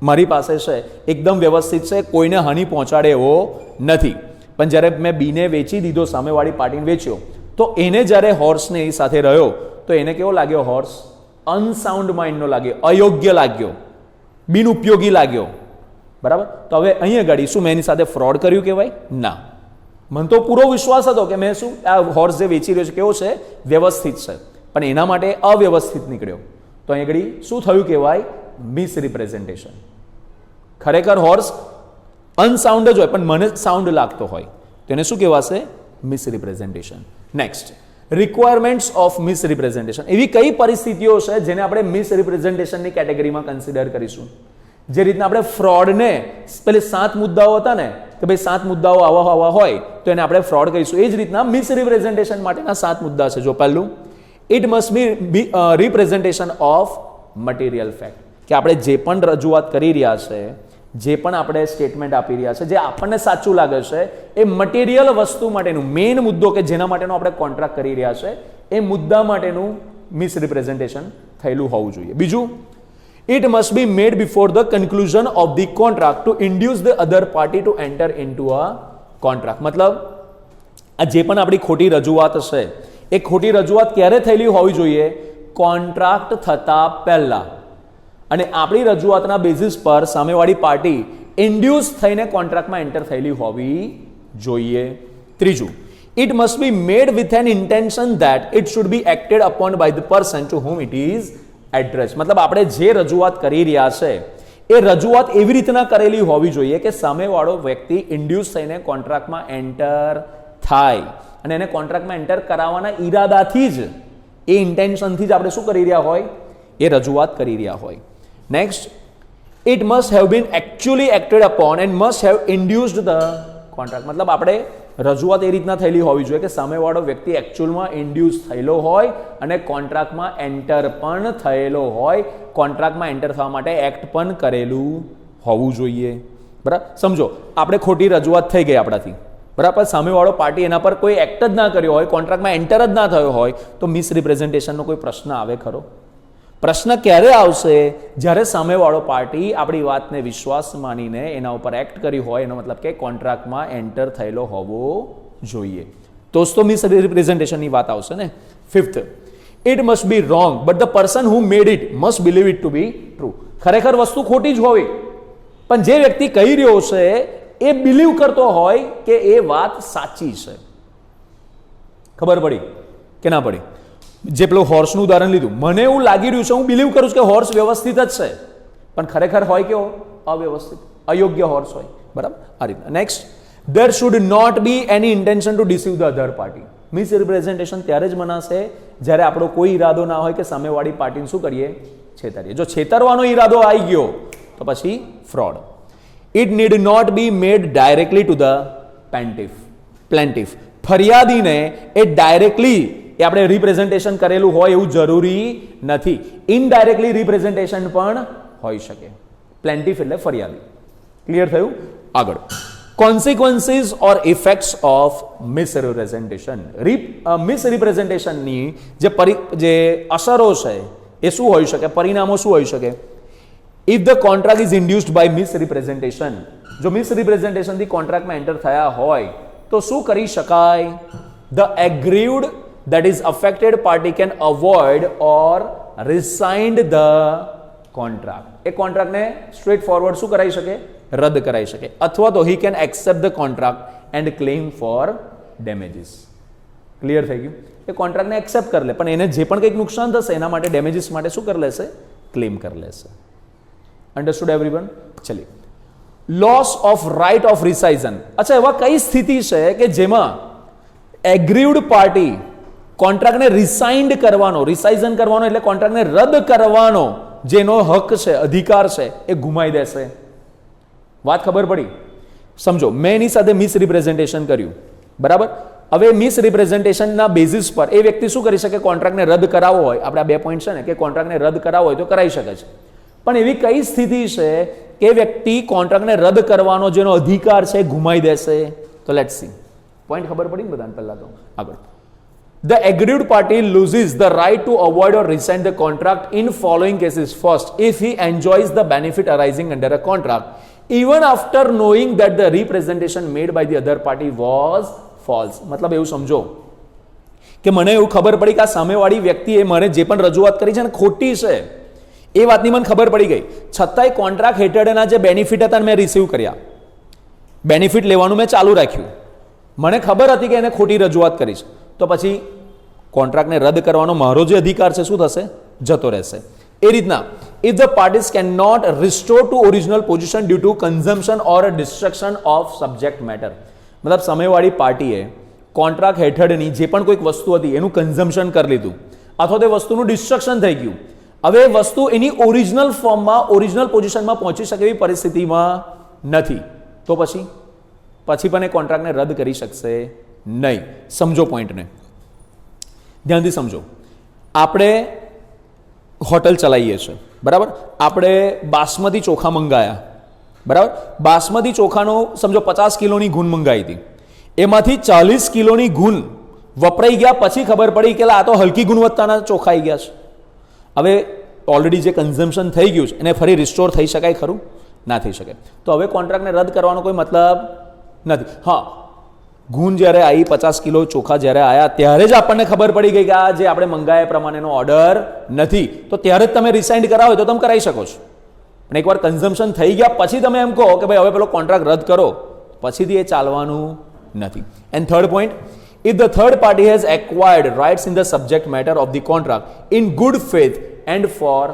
મારી પાસે છે એકદમ વ્યવસ્થિત છે, કોઈને હાનિ પહોંચાડે એવો નથી, પણ જ્યારે મેં બીને વેચી દીધો, સામેવાળી પાર્ટીને વેચ્યો, તો એને જ્યારે હોર્સને એ સાથે રહ્યો તો એને કેવો લાગ્યો? હોર્સ અનસાઉન્ડ માઇન્ડનો લાગ્યો, અયોગ્ય લાગ્યો, બિનઉપયોગી લાગ્યો, બરાબર. તો હવે અહીંયા આગળ શું મેં એની સાથે ફ્રોડ કર્યું કહેવાય? ના. મને તો પૂરો વિશ્વાસ હતો કે મેં શું આ હોર્સ જે વેચી રહ્યો છે કેવો છે? વ્યવસ્થિત છે, પણ એના માટે અવ્યવસ્થિત નીકળ્યો, તો અહીં આગળ શું થયું કહેવાય? મિસરિપ્રેઝન્ટેશન. ખરેખર હોર્સ અનસાઉન્ડ જ હોય પણ મને સાઉન્ડ લાગતો હોય તો એને શું કહેવાશે? Misrepresentation. Next, requirements of misrepresentation. એવી કઈ પરિસ્થિતિઓ છે જેને આપણે મિસરિપ્રેઝન્ટેશનની કેટેગરીમાં કન્સિડર કરીશું? જે રીતના આપણે ફ્રોડને પેલે 7 મુદ્દાઓ હતા ને કે ભાઈ 7 મુદ્દાઓ આવા હોય તો એને આપણે ફ્રોડ કહીશું, એ જ રીતના મિસરિપ્રેઝન્ટેશન માટેના 7 મુદ્દા છે. જો પહેલું, it must be representation of material fact, કે આપણે જે પણ રજૂઆત કરી રહ્યા છે, જે પણ આપણે સ્ટેટમેન્ટ આપી રહ્યા છે, જે આપણને સાચું લાગે છે એ મટીરિયલ વસ્તુ માટેનું મેઇન મુદ્દો કે જેના માટેનો આપણે કોન્ટ્રાક્ટ કરી રહ્યા છે એ મુદ્દા માટેનું મિસરિપ્રેઝન્ટેશન થયેલું હોવું જોઈએ. બીજું, it must be made before the conclusion of the contract to induce the other party to enter into a contract. મતલબ આ જે પણ આપણી ખોટી રજૂઆત છે એ ખોટી રજૂઆત ક્યારે થયેલી હોવી જોઈએ? કોન્ટ્રાક્ટ થતા પહેલા, અને આપણી રજૂઆતના બેઝિસ પર સામેવાળી પાર્ટી ઇન્ડ્યુસ થઈને કોન્ટ્રાક્ટમાં એન્ટર થયેલી હોવી જોઈએ. ત્રીજું, it must be made with an intention that it should be acted upon by the person to whom it is address. મતલબ આપણે જે રજૂઆત કરી રહ્યા છે એ રજૂઆત એવી રીતના કરેલી હોવી જોઈએ કે સામેવાળો વ્યક્તિ ઇન્ડ્યુસ થઈને કોન્ટ્રાક્ટમાં એન્ટર થાય અને એને કોન્ટ્રાક્ટમાં એન્ટર કરાવવાના ઈરાદાથી જ, એ ઇન્ટેન્શનથી જ આપણે શું કરી રહ્યા હોય? એ રજૂઆત કરી રહ્યા હોય. Next, it must have been actually acted upon and must have induced the contract. મતલબ આપણે રજૂઆત એ રીતના થયેલી હોવી જોઈએ કે સામેવાળો વ્યક્તિ એકચ્યુઅલમાં ઇન્ડ્યુસ થયેલો હોય અને કોન્ટ્રાક્ટમાં એન્ટર પણ થયેલો હોય, કોન્ટ્રાક્ટમાં એન્ટર થવા માટે એક્ટ પણ કરેલું હોવું જોઈએ. બરાબર, સમજો આપણે ખોટી રજૂઆત થઈ ગઈ આપણાથી, બરાબર, સામેવાળો પાર્ટી એના પર કોઈ એક્ટ જ ના કર્યો હોય, કોન્ટ્રાક્ટમાં એન્ટર જ ના થયો હોય, તો મિસરિપ્રેઝન્ટેશનનો કોઈ પ્રશ્ન આવે ખરો? પ્રશ્ન ક્યારે આવશે? જ્યારે સામેવાળો પાર્ટી આપણી વાતને વિશ્વાસ માનીને એના ઉપર એક્ટ કરી હોય, એનો મતલબ કે કોન્ટ્રાક્ટમાં એન્ટર થયેલો હોવો જોઈએ. તો મિસ રિપ્રેઝન્ટેશનની વાત આવશે ને. Fifth, it must be wrong but the person who made it must believe it to be true. ખરેખર વસ્તુ ખોટી જ હોવી, પણ જે વ્યક્તિ કહી રહ્યો છે એ બિલીવ કરતો હોય કે એ વાત સાચી છે. ખબર પડી કે ના પડી? જે પેલું હોર્સનું ઉદાહરણ લીધું, મને એવું લાગી રહ્યું છે, હું બિલીવ કરું છું કે હોર્સ વ્યવસ્થિત જ છે, પણ ખરેખર હોય કેવો? અવ્યવસ્થિત, અયોગ્ય હોર્સ હોય. બરાબર? આ રીતના. Next, there should not be any intention to deceive the other party. મિસરિપ્રેઝન્ટેશન ત્યારે જ મનાશે જ્યારે આપણો કોઈ ઈરાદો ના હોય કે સામેવાળી પાર્ટીને શું કરીએ? છેતરીએ. જો છેતરવાનો ઈરાદો આવી ગયો તો પછી fraud. It need not be made directly to the plaintiff. ફરિયાદીને એ ડાયરેક્ટલી એ આપણે રિપ્રેઝન્ટેશન કરેલું હોય એવું જરૂરી નથી. ઇનડાયરેક્ટલી રિપ્રેઝન્ટેશન પણ હોઈ શકે. પ્લેન્ટિફ એટલે ફરિયાદી. ક્લિયર થયું? આગળ, કોન્સિક્વન્સીસ ઓર ઇફેક્ટ્સ ઓફ મિસરિપ્રેઝન્ટેશન. મિસરિપ્રેઝન્ટેશનની જે અસરો છે એ શું હોઈ શકે? પરિણામો શું હોઈ શકે? If the contract is induced by misrepresentation, જો મિસરિપ્રેઝન્ટેશનથી કોન્ટ્રાક્ટમાં એન્ટર થયા હોય તો શું કરી શકાય? The aggrieved that is affected party can avoid or rescind the contract. એ કોન્ટ્રાક્ટને સ્ટ્રેટ ફોરવર્ડ શું કરાવી શકે? રદ કરાવી શકે. અથવા તો he can accept the contract and claim for damages. Clear થઈ ગયું? એ કોન્ટ્રાક્ટને એક્સેપ્ટ કરી લે, પણ એને જે પણ કંઈક નુકસાન થશે એના માટે ડેમેજીસ માટે શું કરી લેશે? ક્લેમ કરી લેશે. Understood everyone? ચલિए, loss of right of rescission. અચ્છા, એવા કઈ સ્થિતિ છે કે જેમાં એગ્રીવડ પાર્ટી કોન્ટ્રાક્ટને રિસાઇન્ડ કરવાનો, રિસાઇઝન કરવાનો એટલે કોન્ટ્રાક્ટને રદ કરવાનો જેનો હક છે, અધિકાર છે, એ ગુમાઈ દેશે. વાત ખબર પડી? સમજો, મેં એની સાથે મિસરિપ્રેઝન્ટેશન કર્યું. બરાબર? હવે મિસરિપ્રેઝન્ટેશનના બેઝિસ પર એ વ્યક્તિ શું કરી શકે? કોન્ટ્રાક્ટને રદ કરાવવો હોય, આપણે આ 2 પોઈન્ટ છે ને કે કોન્ટ્રાક્ટને રદ કરાવવો હોય તો કરાવી શકે છે, પણ એવી કઈ સ્થિતિ છે કે વ્યક્તિ કોન્ટ્રાક્ટને રદ કરવાનો જેનો અધિકાર છે ગુમાઈ દેશે? તો લેટ્સ સી. પોઈન્ટ ખબર પડી ને બધાને? પહેલા તો આગળ, the aggrieved party loses the right to avoid or rescind the contract in following cases. First, if he enjoys the benefit arising under a contract even after knowing that the representation made by the other party was false. મતલબ એવું સમજો કે મને એવું ખબર પડી કે આ સામેવાળી વ્યક્તિએ મને જે પણ રજૂઆત કરી છે ને ખોટી છે, એ વાતની મને ખબર પડી ગઈ, છતાંય કોન્ટ્રાક્ટ હેઠળના જે બેનિફિટ હતા મેં રિસીવ કર્યા, બેનિફિટ લેવાનું મેં ચાલુ રાખ્યું, મને ખબર હતી કે એને ખોટી રજૂઆત કરી છે, તો પછી કોન્ટ્રાક્ટને રદ કરવાનો મારો જે અધિકાર છે શું થશે? જતો રહેશે. એ રીતના, if the parties can not restore to original position due to consumption or destruction of subject matter. મતલબ સામેવાળી પાર્ટીએ કોન્ટ્રાક્ટ હેઠળની જે પણ કોઈક વસ્તુ હતી એનું કન્ઝમ્પશન કરી લીધું અથવા તે વસ્તુનું ડિસ્ટ્રક્શન થઈ ગયું, હવે એ વસ્તુ એની ઓરિજિનલ ફોર્મમાં, ઓરિજિનલ પોઝિશનમાં પહોંચી શકે એવી પરિસ્થિતિમાં નથી, તો પછી પણ એ કોન્ટ્રાક્ટને રદ કરી શકશે નહીં. સમજો પોઈન્ટને, ધ્યાનથી સમજો. આપણે હોટલ ચલાવીએ છીએ, બરાબર? આપણે બાસમતી ચોખા મંગાયા, બરાબર? બાસમતી ચોખાનો સમજો 50 કિલોની ગુણ મંગાવી હતી, એમાંથી 40 કિલોની ગુણ વપરાઈ ગયા, પછી ખબર પડી કે આ તો હલકી ગુણવત્તાના ચોખા આવી ગયા છે. હવે ઓલરેડી જે કન્ઝમ્પશન થઈ ગયું છે એને ફરી રિસ્ટોર થઈ શકાય ખરું? ના થઈ શકે. તો હવે કોન્ટ્રાક્ટને રદ કરવાનો કોઈ મતલબ નથી. હા, ગુણ જ્યારે આવી, 50 કિલો ચોખા જ્યારે આવ્યા ત્યારે જ આપણને ખબર પડી ગઈ કે આ જે આપણે મંગાયા પ્રમાણેનો ઓર્ડર નથી, તો ત્યારે જ તમે રિસાઇન્ડ કરાવો તો તમે કરાવી શકો છો. પણ એકવાર કન્ઝમ્પશન થઈ ગયા પછી તમે એમ કહો કે ભાઈ હવે પેલો કોન્ટ્રાક્ટ રદ કરો, પછીથી એ ચાલવાનું નથી. And third point, if the third party has acquired rights in the subject matter of the contract in good faith and for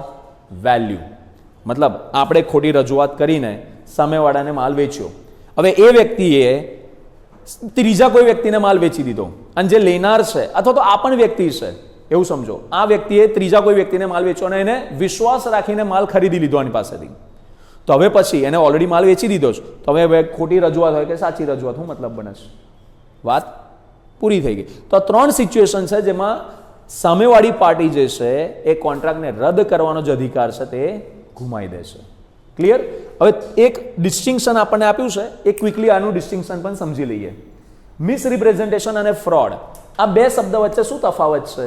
value. મતલબ આપણે ખોટી રજૂઆત કરીને સામેવાળાને માલ વેચ્યો, હવે એ વ્યક્તિએ ત્રીજા કોઈ વ્યક્તિને માલ વેચી દીધો, અને જે લેનાર છે અથવા તો આ પણ વ્યક્તિ છે એવું સમજો, આ વ્યક્તિએ ત્રીજા કોઈ વ્યક્તિને માલ વેચ્યો અને એને વિશ્વાસ રાખીને માલ ખરીદી લીધો આની પાસેથી, તો હવે પછી એને ઓલરેડી માલ વેચી દીધો છે, તો હવે ખોટી રજૂઆત હોય કે સાચી રજૂઆત, શું મતલબ બને છે? વાત પૂરી થઈ ગઈ. તો 3 સિચ્યુએશન છે જેમાં સામેવાળી પાર્ટી જે છે એ કોન્ટ્રાક્ટને રદ કરવાનો જે અધિકાર છે તે ગુમાવી દે છે. ક્લિયર? હવે એક ડિસ્ટિંક્શન આપણને આપ્યું છે, એક ક્વિકલી આનું ડિસ્ટિંક્શન પણ સમજી લઈએ. મિસરિપ્રેઝન્ટેશન અને ફ્રોડ, આ 2 શબ્દ વચ્ચે શું તફાવત છે?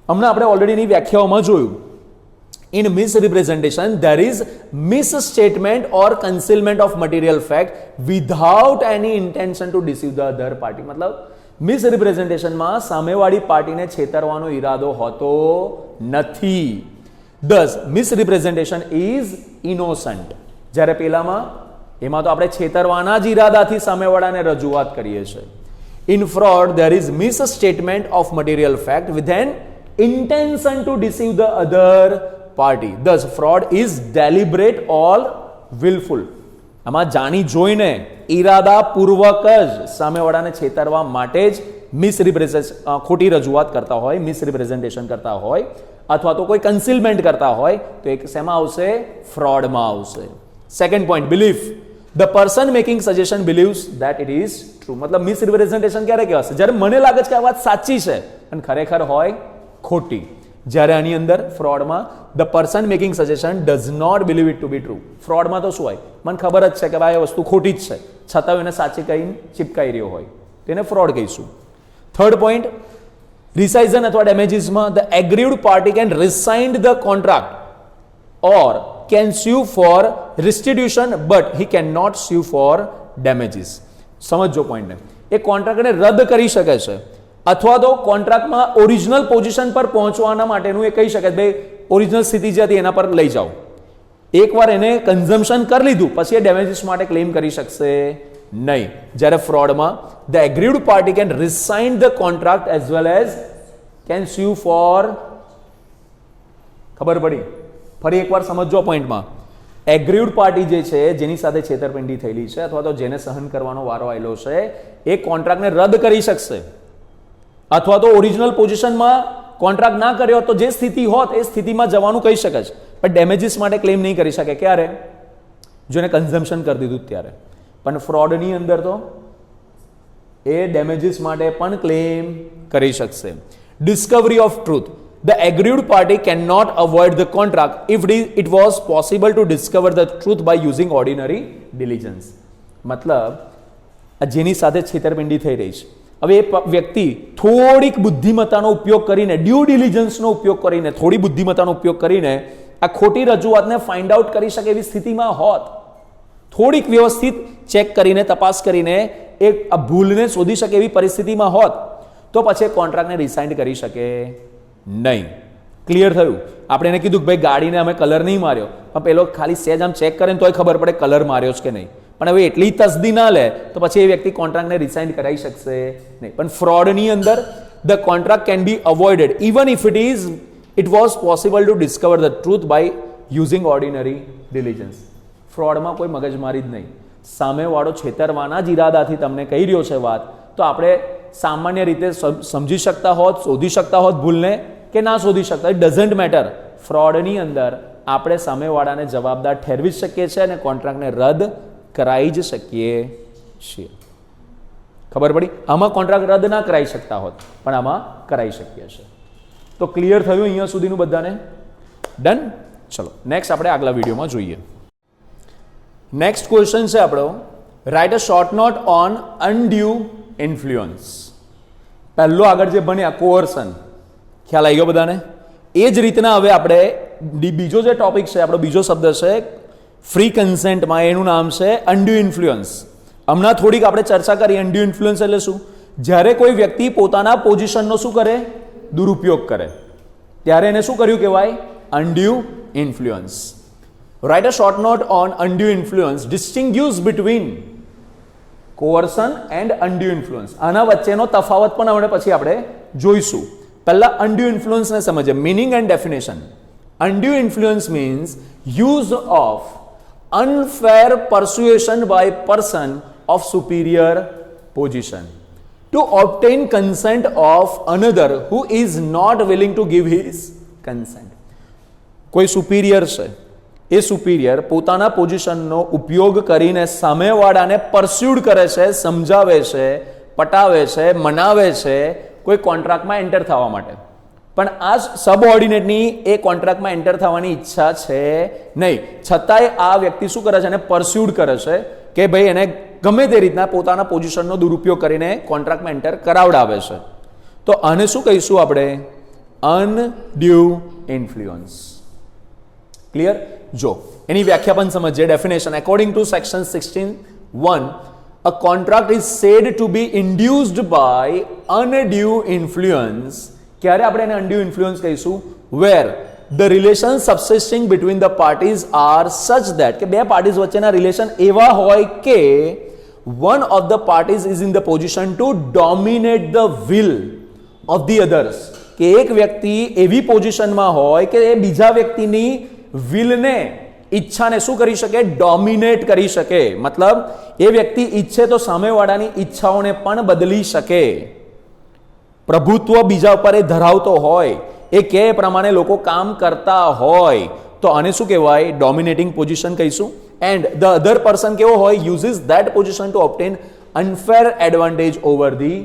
હમણાં આપણે ઓલરેડીની વ્યાખ્યાઓમાં જોયું, in misrepresentation there is misstatement or concealment of material fact without any intention to deceive the other party. મતલબ મિસરિપ્રેઝન્ટેશનમાં સામેવાળી પાર્ટીને છેતરવાનો ઈરાદો હોતો નથી. thus misrepresentation is innocent. જ્યારે પેલામાં એમાં તો આપણે છેતરવાના જ ઈરાદાથી સામેવાળાને રજૂઆત કરીએ છીએ. in fraud there is misstatement of material fact with an intention to deceive the other party. Thus fraud is deliberate or willful. આમાં જાણી જોઈને ઈરાદાપૂર્વક જ સામેવાળાને છેતરવા માટે જ ખોટી રજૂઆત કરતા હોય, મિસરિપ્રેઝન્ટેશન કરતા હોય, અથવા તો કોઈ કન્સીલમેન્ટ કરતા હોય તો એક શેમાં આવશે? ફ્રોડમાં આવશે. Second point, belief. The person making suggestion believes that it is true. મતલબ મિસરિપ્રેઝન્ટેશન ક્યારે કહેવાશે? જ્યારે મને લાગે છે કે આ વાત સાચી છે અને ખરેખર હોય ખોટી. જ્યારે આની અંદર ફ્રોડમાં the person making suggestion does not believe it to be true. ફ્રોડમાં તો શું હોય? મને ખબર જ છે કે ભાઈ આ વસ્તુ ખોટી જ છે, છતાં એને સાચી કહીને ચીપકાઈ રહ્યો હોય, તેને ફ્રોડ કહીશું. થર્ડ પોઈન્ટ, રિસાઇઝન અથવા ડેમેજીસમાં the aggrieved party can rescind the contract or can sue for restitution but he can not sue for damages. સમજો પોઈન્ટને. એ કોન્ટ્રાક્ટને રદ કરી શકે છે અથવા તો કોન્ટ્રાક્ટમાં ઓરિજિનલ પોઝિશન પર પહોંચવાના માટેનું એ કહી શકે ભાઈ ઓરિજિનલ સ્થિતિ જે હતી એના પર લઈ જાઓ. એકવાર એને કન્ઝમ્પશન કરી લીધું પછી એ ડેમેજીસ માટે ક્લેમ કરી શકશે નહીં. જ્યારે ફ્રોડમાં the aggrieved party can rescind the contract as well as can sue for. ખબર પડી? ફરી એકવાર સમજો પોઈન્ટમાં. એગ્રીવડ પાર્ટી જે છે જેની સાથે છેતરપિંડી થયેલી છે અથવા તો જેને સહન કરવાનો વારો આવેલો છે એ કોન્ટ્રાક્ટને રદ કરી શકશે અથવા તો ઓરિજિનલ પોઝિશનમાં કોન્ટ્રાક્ટ ના કર્યો તો જે સ્થિતિ હોત એ સ્થિતિમાં જવાનું કહી શકે છે, પણ ડેમેજીસ માટે ક્લેમ નહીં કરી શકે. ક્યારે? જો એને કન્ઝમ્પશન કરી દીધું ત્યારે. પણ ફ્રોડની અંદર તો એ ડેમેજીસ માટે પણ ક્લેમ કરી શકશે. Discovery of truth. The aggrieved party cannot avoid the contract if it was possible to discover the truth by using ordinary diligence. મતલબ જેની સાથે છેતરપિંડી થઈ રહી છે, હવે એ વ્યક્તિ થોડીક બુદ્ધિમત્તાનો ઉપયોગ કરીને, ડ્યુ ડિલિજન્સનો ઉપયોગ કરીને, થોડી બુદ્ધિમત્તાનો ઉપયોગ કરીને આ ખોટી રજૂઆતને ફાઇન્ડ આઉટ કરી શકે એવી સ્થિતિમાં હોત, થોડીક વ્યવસ્થિત ચેક કરીને, તપાસ કરીને એ આ ભૂલને શોધી શકે એવી પરિસ્થિતિમાં હોત તો પછી કોન્ટ્રાક્ટને રિસાઇન કરી શકે નહીં. ક્લિયર થયું? આપણે એને કીધું કે ભાઈ ગાડીને અમે કલર નહીં માર્યો, પણ પેલો ખાલી સેજ આમ ચેક કરે ને તોય ખબર પડે કલર માર્યો છે કે નહીં. પણ હવે એટલી તસદી ના લે તો પછી એ વ્યક્તિ કોન્ટ્રાક્ટને રિસાઇન કરાવી શકશે નહીં. પણ ફ્રોડની અંદર the contract can be avoided even if it was possible to discover the truth by using ordinary diligence. ફ્રોડમાં કોઈ મગજમારી જ નહીં. સામેવાળો છેતરવાના જ ઈરાદાથી તમને કહી રહ્યો છે વાત, તો આપણે સામાન્ય રીતે સમજી શકતા હોત, શોધી શકતા હોત ભૂલને કે ના શોધી શકતા, ઇટ ડઝન્ટ મેટર. ફ્રોડની અંદર આપણે સામેવાળાને જવાબદાર ઠેરવી જ શકીએ છીએ અને કોન્ટ્રાક્ટને રદ કરાવી જ શકીએ છીએ. ખબર પડી? આમાં કોન્ટ્રાક્ટ રદ ના કરાવી શકતા હોત પણ આમાં કરાવી શકીએ છીએ. તો ક્લિયર થયું અહીંયા સુધીનું બધાને? ડન. ચલો નેક્સ્ટ આપણે આગલા વિડીયોમાં જોઈએ. નેક્સ્ટ ક્વેશ્ચન છે આપણો, write a short note on undue influence. પહેલો આગળ જે ભણ્યા કોઅર્શન, ખ્યાલ આવી ગયો બધાને? એ જ રીતના હવે આપણે બીજો જે ટોપિક છે, આપણો બીજો શબ્દ છે ફ્રી કન્સેન્ટમાં, એનું નામ છે અનડ્યુ ઇન્ફ્લુઅન્સ. હમણાં થોડીક આપણે ચર્ચા કરી. અનડ્યુ ઇન્ફ્લુઅન્સ એટલે શું? જ્યારે કોઈ વ્યક્તિ પોતાના પોઝિશનનો શું કરે? દુરુપયોગ કરે, ત્યારે એને શું કર્યું કહેવાય? Undue influence. Write a short note on undue influence. Distinguish between coercion and undue influence. આના વચ્ચેનો તફાવત પણ હવે પછી આપણે જોઈશું. પહેલા અનડ્યુ ઇન્ફ્લુઅન્સને સમજીએ. Meaning and definition. Undue influence means use of unfair persuasion by person of superior position to obtain consent of another who is not willing to give his consent. કોઈ સુપીરિયર છે, એ સુપીરિયર પોતાના પોઝિશનનો ઉપયોગ કરીને સામેવાળાને પરસ્યુડ કરે છે, સમજાવે છે, પટાવે છે, મનાવે છે કોઈ કોન્ટ્રાક્ટમાં એન્ટર થવા માટે. પણ આ સબઓર્ડિનેટની એ કોન્ટ્રાક્ટમાં એન્ટર થવાની ઈચ્છા છે નહીં, છતાંય આ વ્યક્તિ શું કરે છે? એને પરસ્યુડ કરે છે કે ભાઈ એને ગમે તે રીતના પોતાના પોઝિશનનો દુરુપયોગ કરીને કોન્ટ્રાક્ટમાં એન્ટર કરાવડાવે છે. તો આને શું કહીશું આપણે? અનડ્યુ ઇન્ફ્લુઅન્સ. ક્લિયર? જો એની વ્યાખ્યા પણ સમજીએ. Definition according to section 16(1) a contract is said to be induced by undue influence. ક્યારે આપણે એને undue influence કહીશું? where the relations subsisting between the parties are such that કે બે પાર્ટીઝ વચ્ચેના રિલેશન એવા હોય કે one of the parties is in the position to dominate the will of the others. કે એક વ્યક્તિ એવી પોઝિશનમાં હોય કે એ બીજા વ્યક્તિની વિલને, ઈચ્છાને શું કરી શકે? ડોમિનેટ કરી શકે. મતલબ એ વ્યક્તિ ઈચ્છે તો સામેવાળાની ઈચ્છાઓને પણ બદલી શકે. પ્રભુત્વ બીજા ઉપર એ ધરાવતો હોય, એ કે પ્રમાણે લોકો કામ કરતા હોય, તો આને શું કહેવાય? ડોમિનેટિંગ પોઝિશન કહીશું. એન્ડ ધ અધર પર્સન કેવો હોય? Uses that position to obtain unfair advantage over the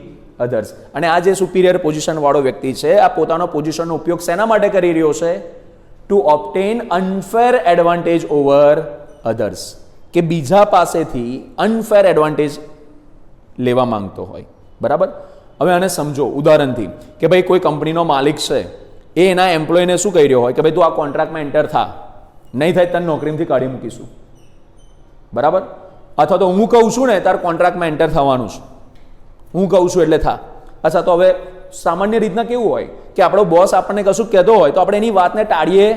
others. અને આ જે સુપિરિયર પોઝિશન વાળો વ્યક્તિ છે, આ પોતાનો પોઝિશનનો ઉપયોગ શેના માટે કરી રહ્યો છે? To obtain unfair advantage over others. કે બીજા પાસેથી અનફેર એડવાન્ટેજ લેવા માંગતો હોય. બરાબર? હવે આને સમજો ઉદાહરણથી કે ભાઈ કોઈ કંપનીનો માલિક છે, એ એના એમ્પ્લોયને શું કહી રહ્યો હોય કે ભાઈ તું આ કોન્ટ્રાક્ટમાં એન્ટર થા, નહીં થાય તને નોકરીમાંથી કાઢી મૂકીશું. બરાબર? અથવા તો હું કહું છું ને તાર કોન્ટ્રાક્ટમાં એન્ટર થવાનું છે, હું કહું છું એટલે થા. અચ્છા, તો હવે સામાન્ય રીતના કેવું હોય કે આપણો બોસ આપણને કશું કહેતો હોય તો આપણે એની વાતને ટાળીએ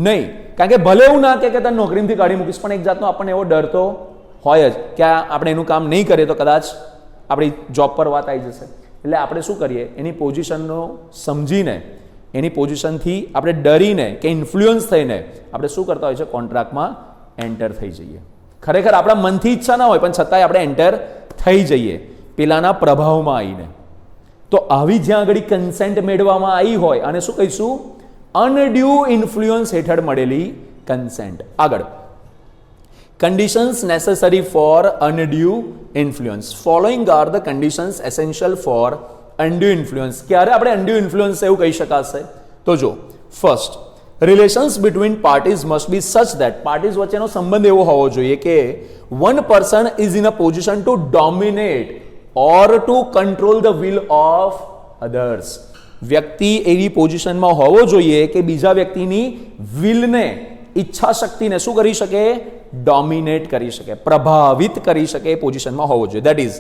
નહીં. કારણ કે ભલે એવું ના કે તને નોકરીમાંથી કાઢી મૂકીશ, પણ એક જાતનો આપણને એવો ડર તો હોય જ કે આપણે એનું કામ નહીં કરીએ તો કદાચ આપણી જોબ પર વાત આવી જશે. એટલે આપણે શું કરીએ? એની પોઝિશનનો સમજીને, એની પોઝિશનથી આપણે ડરીને કે ઇન્ફ્લુઅન્સ થઈને આપણે શું કરતા હોય છે? કોન્ટ્રાક્ટમાં એન્ટર થઈ જઈએ. ખરેખર આપણા મનથી ઈચ્છા ના હોય પણ છતાંય આપણે એન્ટર થઈ જઈએ પેલાના પ્રભાવમાં આવીને. તો આવી જ્યાં આગળ કન્સેન્ટ મેળવવામાં આવી હોય અને શું કહીશું? અનડ્યુ ઇન્ફ્લુઅન્સ હેઠળ મળેલી કન્સેન્ટ. આગળ, conditions necessary for undue influence. Following are the conditions essential for undue influence. ક્યારે આપણે undue influence એવું કહી શકાશે? તો જો, first, relations between parties must be such that parties વચ્ચેનો સંબંધ એવો હોવો જોઈએ કે one person is in a position to dominate or to control the will of others. વ્યક્તિ એવી પોઝિશનમાં હોવો જોઈએ કે બીજા વ્યક્તિની વિલને, ઈચ્છા શક્તિને શું કરી શકે? ડોમિનેટ કરી શકે, પ્રભાવિત કરી શકે એ પોઝિશનમાં હોવો જોઈએ. That is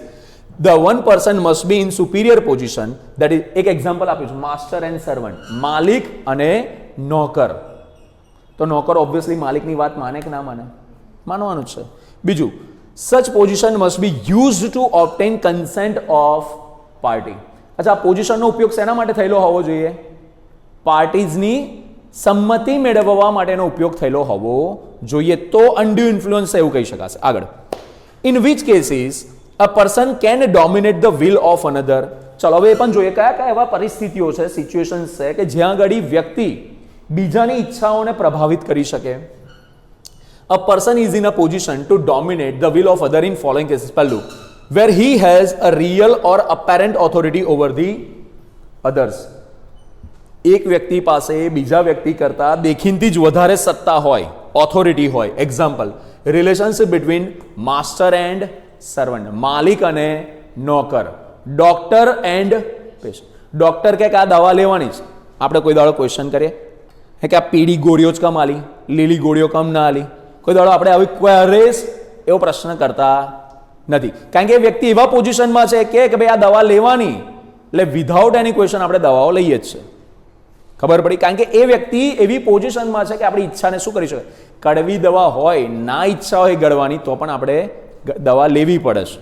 the one person must be in superior position. That is, એક એક્ઝામ્પલ આપું છું, માસ્ટર એન્ડ સર્વન્ટ, માલિક અને નોકર. તો નોકર ઓબ્વિયસલી માલિકની વાત માને કે ના માને? માનવાનું છે. બીજું, such position must be used to obtain consent of party. અચ્છા, આ પોઝિશનનો ઉપયોગ શેના માટે થયેલો હોવો જોઈએ? પાર્ટીઝની સંમતિ મેળવવા માટેનો ઉપયોગ થયેલો હોવો જોઈએ, તો અનડ્યુ ઇન્ફ્લુઅન્સ એવું કહી શકાશે. આગળ, in which cases a person can dominate the will of another. ચલો હવે એ પણ જોઈએ કયા કયા એવા પરિસ્થિતિઓ છે, સિચ્યુએશન્સ છે કે જ્યાં આગળ વ્યક્તિ બીજાની ઈચ્છાઓને પ્રભાવિત કરી શકે. A person is in a position to dominate the will of other in following cases. પહેલું, where he has a real or apparent authority over the others. એક વ્યક્તિ પાસે બીજા વ્યક્તિ કરતા દેખીનથી જ વધારે સત્તા હોય, ઓથોરિટી હોય. Example, relationship between master and servant, માલિક અને નોકર, ડોક્ટર એન્ડ પેશન્ટ. ડોક્ટર કે આ દવા લેવાની છે, આપણે કોઈ દાડો ક્વેશ્ચન કરીએ કે આ પીળી ગોળીઓ જ કમ આલી, લીલી ગોળીઓ કમ ના આલી? કોઈ દાડો આપણે આવી ક્વેરીઝ એવો પ્રશ્ન કરતા નથી. કારણ કે એ વ્યક્તિ એવા પોઝિશનમાં છે કે ભાઈ આ દવા લેવાની, એટલે વિધાઉટ એની ક્વેશ્ચન આપણે દવાઓ લઈએ જ છે. ખબર પડી? કારણ કે એ વ્યક્તિ એવી પોઝિશનમાં છે કે આપણી ઈચ્છાને શું કરી શકે? કડવી દવા હોય, ના ઈચ્છા હોય ગળવાની, તો પણ આપણે દવા લેવી પડે છે.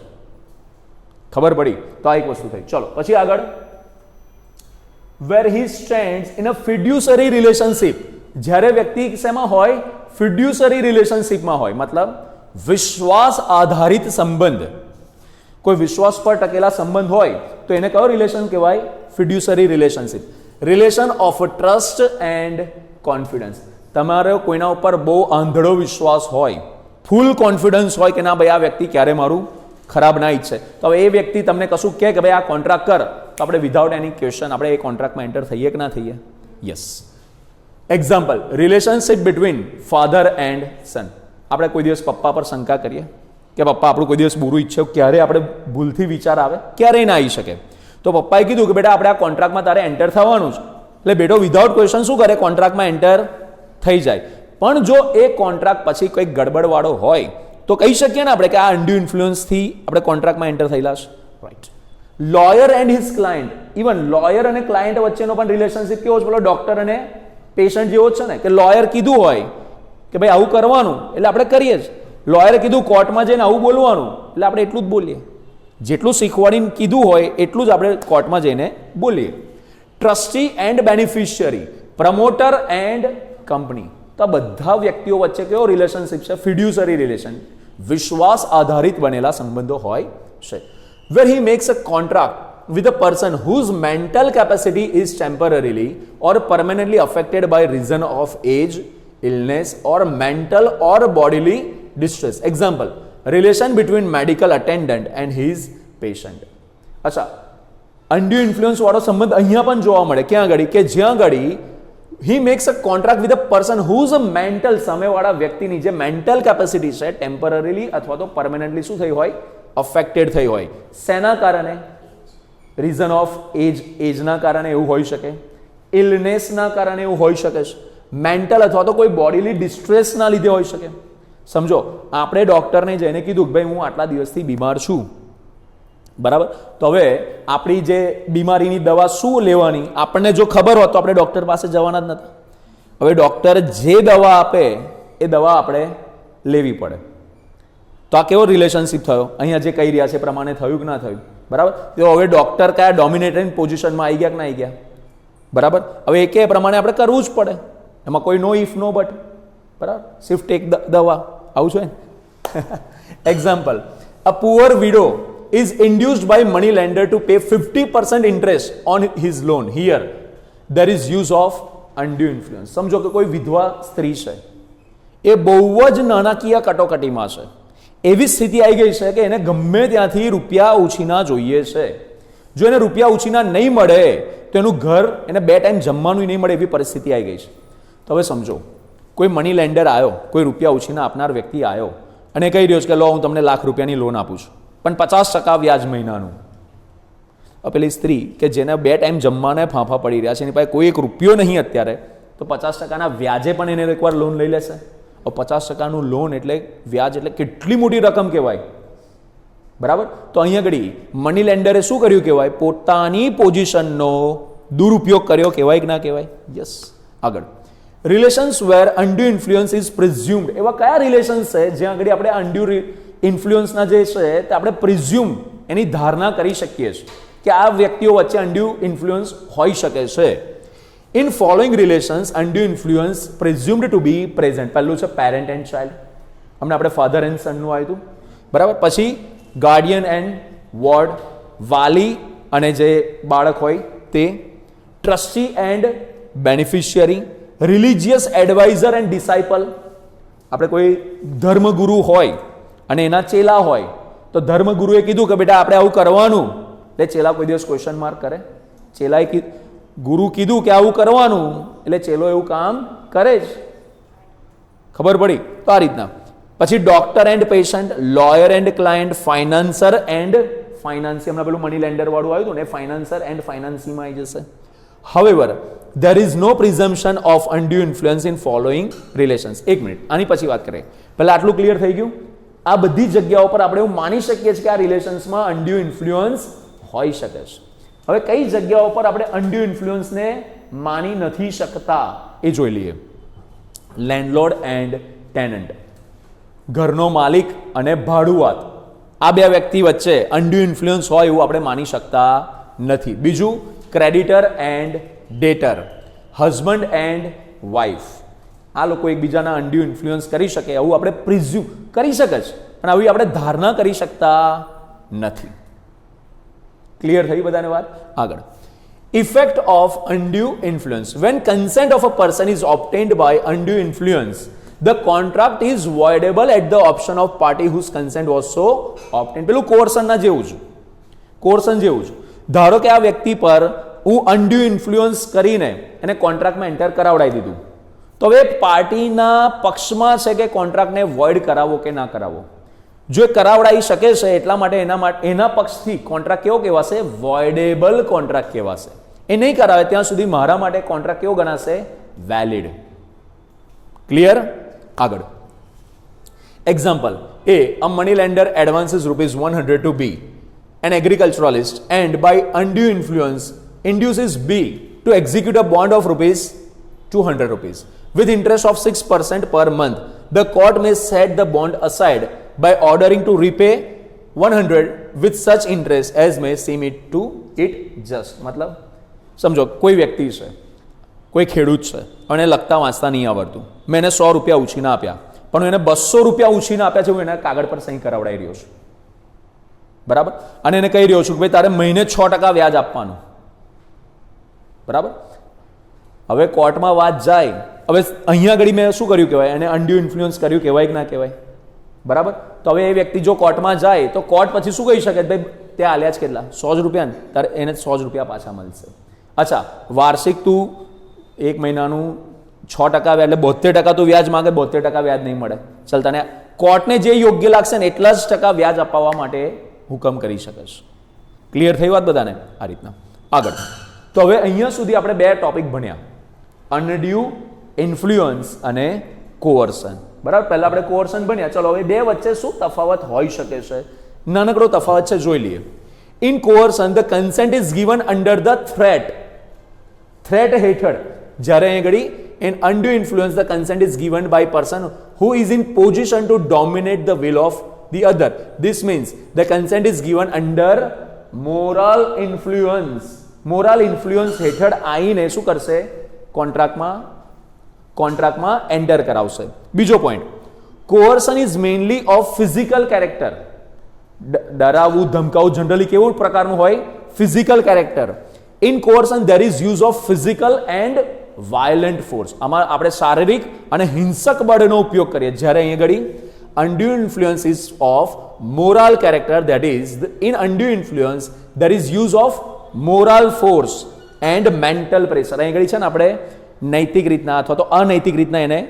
ખબર પડી? તો આ એક વસ્તુ થઈ. ચલો પછી આગળ, વેર હી સ્ટેન્ડ્સ ઇન અ ફિડ્યુસરી રિલેશનશિપ. જ્યારે વ્યક્તિ શેમાં હોય? ફિડ્યુસરી રિલેશનશિપમાં હોય. મતલબ વિશ્વાસ આધારિત સંબંધ, કોઈ વિશ્વાસ પર ટકેલા સંબંધ હોય તો એને કયો રિલેશન કહેવાય? Fiduciary relationship. Relation of trust and confidence. તમારો કોઈના ઉપર બહુ આંધળો વિશ્વાસ હોય, ફૂલ કોન્ફિડન્સ હોય કે ના ભાઈ આ વ્યક્તિ ક્યારે મારું ખરાબ ના ઈચ્છે, તો હવે એ વ્યક્તિ તમને કશું કહે કે ભાઈ આ કોન્ટ્રાક્ટ કર, તો આપણે વિધાઉટ એની ક્વેશ્ચન આપણે એ કોન્ટ્રાક્ટમાં એન્ટર થઈએ કે ના થઈએ? Yes. Example, relationship between father and son. આપણે કોઈ દિવસ પપ્પા પર શંકા કરીએ કે પપ્પા આપણું કોઈ દિવસ બુરું ઈચ્છે, ક્યારે આપણે ભૂલથી વિચાર આવે? ક્યારેય ના આવી શકે. તો પપ્પાએ કીધું કે બેટા આપણે આ કોન્ટ્રાક્ટમાં તારે એન્ટર થવાનું છે, એટલે બેટો વિધાઉટ ક્વેશ્ચન શું કરે, કોન્ટ્રાક્ટમાં એન્ટર થઈ જાય. પણ જો એ કોન્ટ્રાક્ટ પછી કંઈક ગડબડવાળો હોય તો કહી શકીએ ને આપણે કે આ અનડ્યુ ઇન્ફ્લુઅન્સથી આપણે કોન્ટ્રાક્ટમાં એન્ટર થયેલા છે. Right. Lawyer and his client, even lawyer અને ક્લાયન્ટ વચ્ચેનો પણ રિલેશનશિપ કેવો છે, બોલો ડોક્ટર અને પેશન્ટ જેવો જ છે ને, કે લોયર કીધું હોય કે ભાઈ આવું કરવાનું એટલે આપણે કરીએ જ. લોયરે કીધું કોર્ટમાં જઈને આવું બોલવાનું એટલે આપણે એટલું જ બોલીએ. જેટલું શીખવાડીને કીધું હોય એટલું જ આપણે કોર્ટમાં જઈને બોલીએ. Trustee and beneficiary, promoter and company, તો આ બધા વ્યક્તિઓ વચ્ચે કેવો રિલેશનશિપ છે, ફિડ્યુસરી રિલેશન, વિશ્વાસ આધારિત બનેલા સંબંધો હોય છે. Where he makes a contract with a person whose mental capacity is temporarily or permanently affected by reason of age, illness or mental or bodily distress. Example, relation between medical attendant and his patient. અચ્છા, undue influence વાળો સંબંધ અહીંયા પણ જોવા મળે. ક્યાં આગળ? કે જ્યાં આગળ he makes a contract with a person whose mental, સામેવાળા વ્યક્તિની જે મેન્ટલ કેપેસિટી છે ટેમ્પરરીલી અથવા તો પરમેનન્ટલી શું થઈ હોય, અફેક્ટેડ થઈ હોય. શેના કારણે? રીઝન ઓફ એજ, એજના કારણે એવું હોઈ શકે, ઇલનેસના કારણે એવું હોઈ શકે છે, મેન્ટલ અથવા તો કોઈ બોડીલી ડિસ્ટ્રેસના લીધે હોઈ શકે. સમજો, આપણે ડૉક્ટરને જઈને કીધું કે ભાઈ હું આટલા દિવસથી બીમાર છું, બરાબર, તો હવે આપણી જે બીમારીની દવા શું લેવાની આપણને જો ખબર હોત તો આપણે ડૉક્ટર પાસે જવાના જ નથી. હવે ડૉક્ટર જે દવા આપે એ દવા આપણે લેવી પડે. તો આ કેવો રિલેશનશિપ થયો? અહીંયા જે કહી રહ્યા છે પ્રમાણે થયું કે ના થયું? બરાબર. તો હવે ડૉક્ટર કયા ડોમિનેટિંગ પોઝિશનમાં આવી ગયા કે ના આવી ગયા? બરાબર. હવે એ કે પ્રમાણે આપણે કરવું જ પડે, એમાં કોઈ નો ઇફ નો બટ. બરાબર. સિર્ફ ટેક દવા, આવું છે. Example, a poor widow is induced by money lender to pay 50% interest on his loan. Here there is use of undue influence. સમજો કે કોઈ વિધવા સ્ત્રી છે, એ બહુ જ નાણાકીય કટોકટીમાં છે, એવી સ્થિતિ આવી ગઈ છે કે એને ગમે ત્યાંથી રૂપિયા ઉછીના જોઈએ છે. જો એને રૂપિયા ઉછીના નહીં મળે તો એનું ઘર, એને 2 ટાઈમ જમવાનું નહીં મળે એવી પરિસ્થિતિ આવી ગઈ છે. તો હવે સમજો, કોઈ મની લેન્ડર આવ્યો, કોઈ રૂપિયા ઉછીના આપનાર વ્યક્તિ આવ્યો અને કહી રહ્યો છે કે લો હું તમને ₹1,00,000 લોન આપું છું, પણ 50% વ્યાજ મહિનાનું. પેલી સ્ત્રી કે જેને 2 ટાઈમ જમવાને ફાંફા પડી રહ્યા છે, એની પાસે કોઈ એક રૂપિયો નહીં અત્યારે, તો 50%ના વ્યાજે પણ એને એકવાર લોન લઈ લેશે. 50%નું લોન એટલે વ્યાજ એટલે કેટલી મોટી રકમ કહેવાય. બરાબર. તો અહીંયા આગળ મની લેન્ડરે શું કર્યું કહેવાય? પોતાની પોઝિશનનો દુરુપયોગ કર્યો કહેવાય કે ના કહેવાય? યસ. આગળ, રિલેશન્સ વેર અનડ્યુ ઇન્ફ્લુઅન્સ ઇઝ પ્રિઝ્યુમ્ડ. એવા કયા રિલેશન્સ છે જ્યાં આગળ આપણે અનડ્યુ ઇન્ફ્લુઅન્સના જે છે તે આપણે પ્રિઝ્યુમ, એની ધારણા કરી શકીએ છીએ કે આ વ્યક્તિઓ વચ્ચે અનડ્યુ ઇન્ફ્લુઅન્સ હોઈ શકે છે. In following relations undue influence presumed to be present. પહેલું છે પેરેન્ટ એન્ડ ચાઇલ્ડ, હમણાં આપણે ફાધર એન્ડ સનનું આવ્યું હતું. બરાબર. પછી ગાર્ડિયન એન્ડ વોર્ડ, વાલી અને જે બાળક હોય તે. Trustee and beneficiary, religious adviser and disciple. આપણે કોઈ ધર્મગુરુ હોય અને એના ચેલા હોય, તો ધર્મગુરુએ કીધું કે બેટા આપણે આવું કરવાનું, એટલે ચેલા કોઈ દિવસ ક્વેશ્ચન માર્ક કરે? ચેલાએ ગુરુ કીધું કે આવું કરવાનું એટલે ચેલો એવું કામ કરે જ. ખબર પડી? તો આ રીતના. પછી doctor and patient, lawyer and client, financier and financee. હમણાં પેલું મની લેન્ડર વાળું આવ્યું હતું ને, ફાઇનાન્સર એન્ડ ફાઇનાન્સીમાં આવી જશે. However, there is no presumption of undue influence in following relations. એક મિનિટ, આની પછી વાત કરીએ. પહેલા આટલું ક્લિયર થઈ ગયું? આ બધી જગ્યાઓ પર આપણે એવું માની શકીએ છીએ કે આ રિલેશન્સમાં અનડ્યુ ઇન્ફ્લુઅન્સ હોઈ શકે છે. હવે કઈ જગ્યાઓ પર આપણે અનડ્યુ ઇન્ફ્લુઅન્સને માની નથી શકતા એ જોઈ લઈએ. લેન્ડલોર્ડ એન્ડ ટેનન્ટ, ઘરનો માલિક અને ભાડુઆત, આ બે વ્યક્તિ વચ્ચે અનડ્યુ ઇન્ફ્લુઅન્સ હોય એવું આપણે માની શકતા નથી. બીજું, creditor and ડેટર, husband and wife, આ લોકો એકબીજાના અનડ્યુ ઇન્ફ્લુઅન્સ કરી શકે એવું આપણે પ્રિઝ્યુમ કરી શકે છે, પણ આવી આપણે ધારણા કરી શકતા નથી. ક્લિયર થઈ બધાને વાત? આગળ, effect of undue influence. When consent of a person is obtained by undue influence, the contract is voidable at the option of party whose consent was so obtained. પેલું કોર્સનના જેવું છે, કોર્સન જેવું છે. ધારો કે આ વ્યક્તિ પર હું અનડ્યુ ઇન્ફ્લુઅન્સ કરીને એને કોન્ટ્રાક્ટમાં એન્ટર કરાવડાવી દીધું, તો હવે પાર્ટીના પક્ષમાં છે કે કોન્ટ્રાક્ટને વોઇડ કરાવવો કે ના કરાવવો. જો એ કરાવડાવી શકે છે એટલા માટે એના પક્ષથી કોન્ટ્રાક્ટ કેવો કહેવાશે? વોઇડેબલ કોન્ટ્રાક્ટ કહેવાશે. એ નહીં કરાવે ત્યાં સુધી મારા માટે કોન્ટ્રાક્ટ કેવો ગણાશે? વેલિડ. ક્લિયર? આગળ example A money lender advances rupees 100 to B, an agriculturalist, and by undue influence induces B to execute a bond of rupees 200 rupees with interest of 6% per month. The court may set the bond aside by ordering to repay 100 with such interest as may seem it to it just. मतलब समझो कोई व्यक्ति છે, કોઈ ખેડૂત છે અને લખતા વાંચતા નહીં આવડતું, મેં એને 100 રૂપિયા ઉછીના આપ્યા પણ એને 200 રૂપિયા ઉછીના આપ્યા છે, હું એના કાગળ પર સહી કરાવડાવી રહ્યો છું, બરાબર, અને એને કહી રહ્યો છું કે ભાઈ તારે મહિને 6% વ્યાજ આપવાનું, બરાબર. હવે કોર્ટમાં વાત જાય, હવે અહીંયા આગળ મેં શું કર્યું કહેવાય, એને અનડ્યુ ઇન્ફ્લુઅન્સ કર્યું કહેવાય કે ના કહેવાય, બરાબર. તો હવે એ વ્યક્તિ જો કોર્ટમાં જાય તો કોર્ટ પછી શું કહી શકે, ભાઈ ત્યાં આલ્યા જ કેટલા 100 જ રૂપિયા, તારે એને 100 જ રૂપિયા પાછા મળશે. અચ્છા, વાર્ષિક તું એક મહિનાનું 6% વ્યાજ એટલે 72% તું વ્યાજ માંગે, 72% વ્યાજ નહીં મળે, ચાલ તને કોર્ટને જે યોગ્ય લાગશે ને એટલા જ ટકા વ્યાજ અપાવવા માટે હુકમ કરી શકે છે. ક્લિયર થઈ વાત બધાને? આ રીતના આગળ. તો હવે અહીંયા સુધી આપણે 2 ટોપિક ભણ્યા, અનડ્યુ ઇન્ફ્લુઅન્સ અને કોઅર્શન, બરાબર. પહેલા આપણે કોઅર્શન ભણ્યા. ચલો હવે 2 વચ્ચે શું તફાવત હોઈ શકે છે, નાનકડો તફાવત છે, જોઈ લઈએ. In coercion the consent is given under the threat હેઠળ, જ્યારે અહીં ઘડી in undue influence the consent is given by person who is in position to dominate the will of the other. This means the consent is given under moral influence. Moral influence હેઠળ આઈને શું કરશે? કોન્ટ્રાક્ટમાં enter કરાવશે. બીજો point, coercion is mainly of physical character. ડરાવવું, ધમકાવવું generally કેવું પ્રકારનું હોય? Physical character. In coercion there is use of physical and violent force. આમાં આપણે શારીરિક અને હિંસક બળનો ઉપયોગ કરીએ, જ્યારે અહીં આગળ undue influence is of moral character, that is in undue influence there is use of moral force and mental pressure. અહીં આગળ છે ને આપણે નૈતિક રીતના અથવા તો અનૈતિક રીતના એને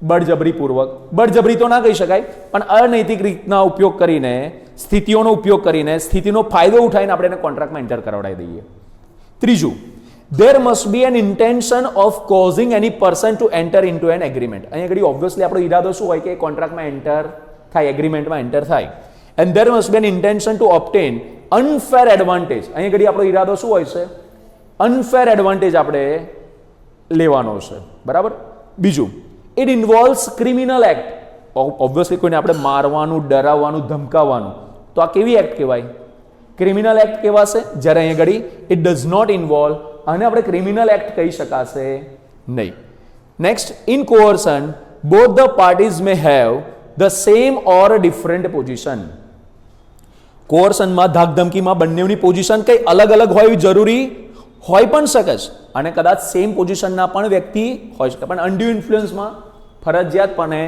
બળજબરીપૂર્વક, બળજબરી તો ના કહી શકાય પણ અનૈતિક રીતના ઉપયોગ કરીને, સ્થિતિઓનો ઉપયોગ કરીને, સ્થિતિનો ફાયદો ઉઠાવીને આપણે એને કોન્ટ્રાક્ટમાં એન્ટર કરાવડાવી દઈએ. ત્રીજું, there must be an intention of causing any person to enter into an agreement. અહીં આગળ ઓબ્વિયસલી આપણો ઈરાદો શું હોય કે કોન્ટ્રાક્ટમાં એન્ટર થાય, એગ્રીમેન્ટમાં એન્ટર થાય. and there must be an intention to obtain unfair advantage. અહીં આગળ આપણો ઈરાદો શું હોય છે? unfair advantage આપણે લેવાનો છે, બરાબર. બીજું, it involves criminal act. Obviously કોઈને આપણે મારવાનું, ડરાવવાનું, ધમકાવવાનું, તો આ કેવી એક્ટ કહેવાય? ક્રિમિનલ એક્ટ કહેવાશે. જ્યારે અહીં આગળ it does not involve, આને આપણે ક્રિમિનલ એક્ટ કહી શકાશે નહીં. Next, in coercion both the parties may have the same or different position. કોઅર્શનમાં, ધાકધમકીમાં બંનેની પોઝિશન કઈ અલગ અલગ હોય જરૂરી હોય પણ શકે છે, અને કદાચ સેમ પોઝિશનના પણ વ્યક્તિ હોઈ શકે, પણ અનડ્યુ ઇન્ફ્લુઅન્સમાં ફરજિયાતપણે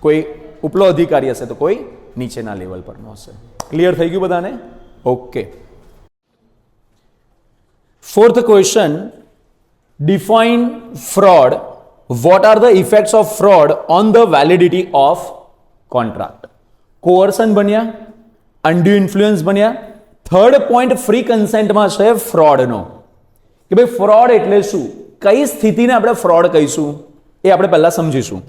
કોઈ ઉપલો અધિકારી હશે તો કોઈ નીચેના લેવલ પરનો હશે. ક્લિયર થઈ ગયું બધાને? Okay. Fourth question, define fraud. What are the effects of fraud on the validity of contract? Coercion બન્યા, undue influence બન્યા. થર્ડ પોઈન્ટ ફ્રી કન્સેન્ટમાં છે ફ્રોડનો, કે ભાઈ ફ્રોડ એટલે શું, કઈ સ્થિતિને આપણે ફ્રોડ કહીશું એ આપણે પહેલા સમજીશું.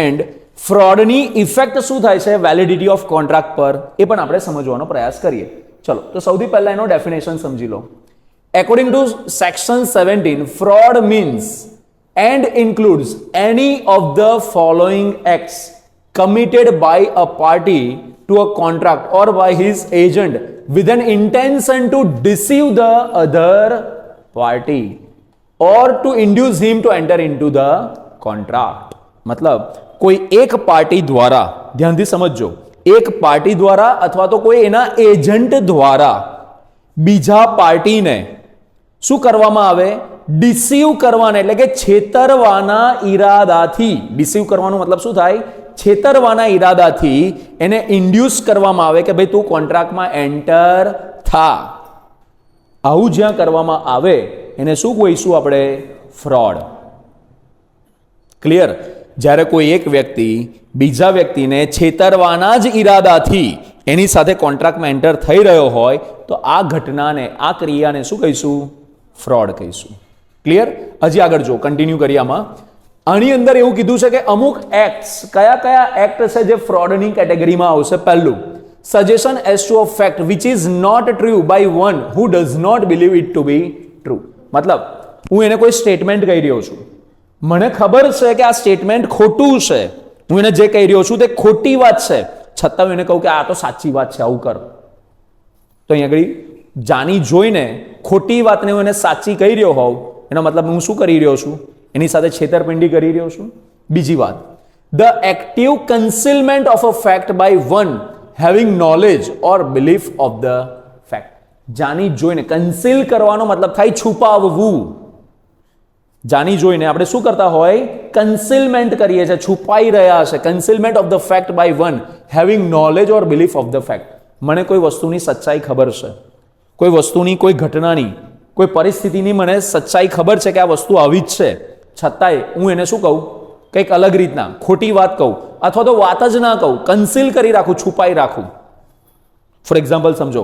એન્ડ ફ્રોડની ઇફેક્ટ શું થાય છે વેલિડિટી ઓફ કોન્ટ્રાક્ટ પર એ પણ આપણે સમજવાનો પ્રયાસ કરીએ. ચલો, તો સૌથી પહેલા એનો ડેફિનેશન સમજી લો. According to section 17, fraud means and includes any of the following acts committed by a party to a contract or by his agent with an intention to deceive the other party or to induce him to enter into the contract. मतलब कोई एक party द्वारा, ध्यान થી સમજો, એક party द्वारा અથવા તો કોઈ એના એજન્ટ द्वारा બીજા પાર્ટીને શું કરવામાં આવે? ડિસીવ કરવાના, એટલે કે છેતરવાના ઈરાદાથી. ડિસીવ કરવાનો મતલબ શું થાય? છેતરવાના ઈરાદાથી એને ઇન્ડ્યુસ કરવામાં આવે કે ભાઈ તું કોન્ટ્રાક્ટમાં એન્ટર થા. આવું જ્યાં કરવામાં આવે એને શું કહીશું આપણે? ફ્રોડ. ક્લિયર? જ્યારે કોઈ એક વ્યક્તિ બીજા વ્યક્તિને છેતરવાના જ ઈરાદાથી એની સાથે કોન્ટ્રાક્ટમાં એન્ટર થઈ રહ્યો હોય તો આ ઘટનાને, આ ક્રિયાને શું કહીશું? ફ્રોડ કહીશું. ક્લિયર? હજી આગળ જો કન્ટિન્યુ કરીએ આમાં. આની અંદર એવું કીધું છે કે અમુક એક્ટ્સ, કયા કયા એક્ટ છે જે ફ્રોડની કેટેગરીમાં આવશે? પહેલું, suggestion as to a fact which is not true by one who does not believe it to be true. મતલબ હું એને કોઈ સ્ટેટમેન્ટ કહી રહ્યો છું, મને ખબર છે કે આ સ્ટેટમેન્ટ ખોટું છે, હું એને જે કહી રહ્યો છું તે ખોટી વાત છે, છતાં હું એને કહું કે આ તો સાચી વાત છે, આવું કર. તો અહીં આગળ જાણી જોઈને ખોટી વાતને હું એને સાચી કહી રહ્યો હોઉં, એનો મતલબ હું શું કરી રહ્યો છું? એની સાથે છેતરપિંડી કરી રહ્યો છું. બીજી વાત, the active concealment of a fact by one having knowledge or belief of the fact. જાણી જોઈને, કન્સીલ કરવાનો મતલબ થાય છુપાવવું. જાણી જોઈને આપણે શું કરતા હોય? કન્સીલમેન્ટ કરીએ છીએ, છુપાઈ રહ્યા છે. Concealment of the fact by one having knowledge or belief of the fact. મને કોઈ વસ્તુની સચ્ચાઈ ખબર છે, કોઈ વસ્તુની, કોઈ ઘટનાની, કોઈ પરિસ્થિતિની મને સચ્ચાઈ ખબર છે કે આ વસ્તુ આવી જ છે, છતાંય હું એને શું કહું? કંઈક અલગ રીતના ખોટી વાત કહું, અથવા તો વાત જ ના કહું, કન્સીલ કરી રાખું, છુપાઈ રાખું. ફોર એક્ઝામ્પલ સમજો,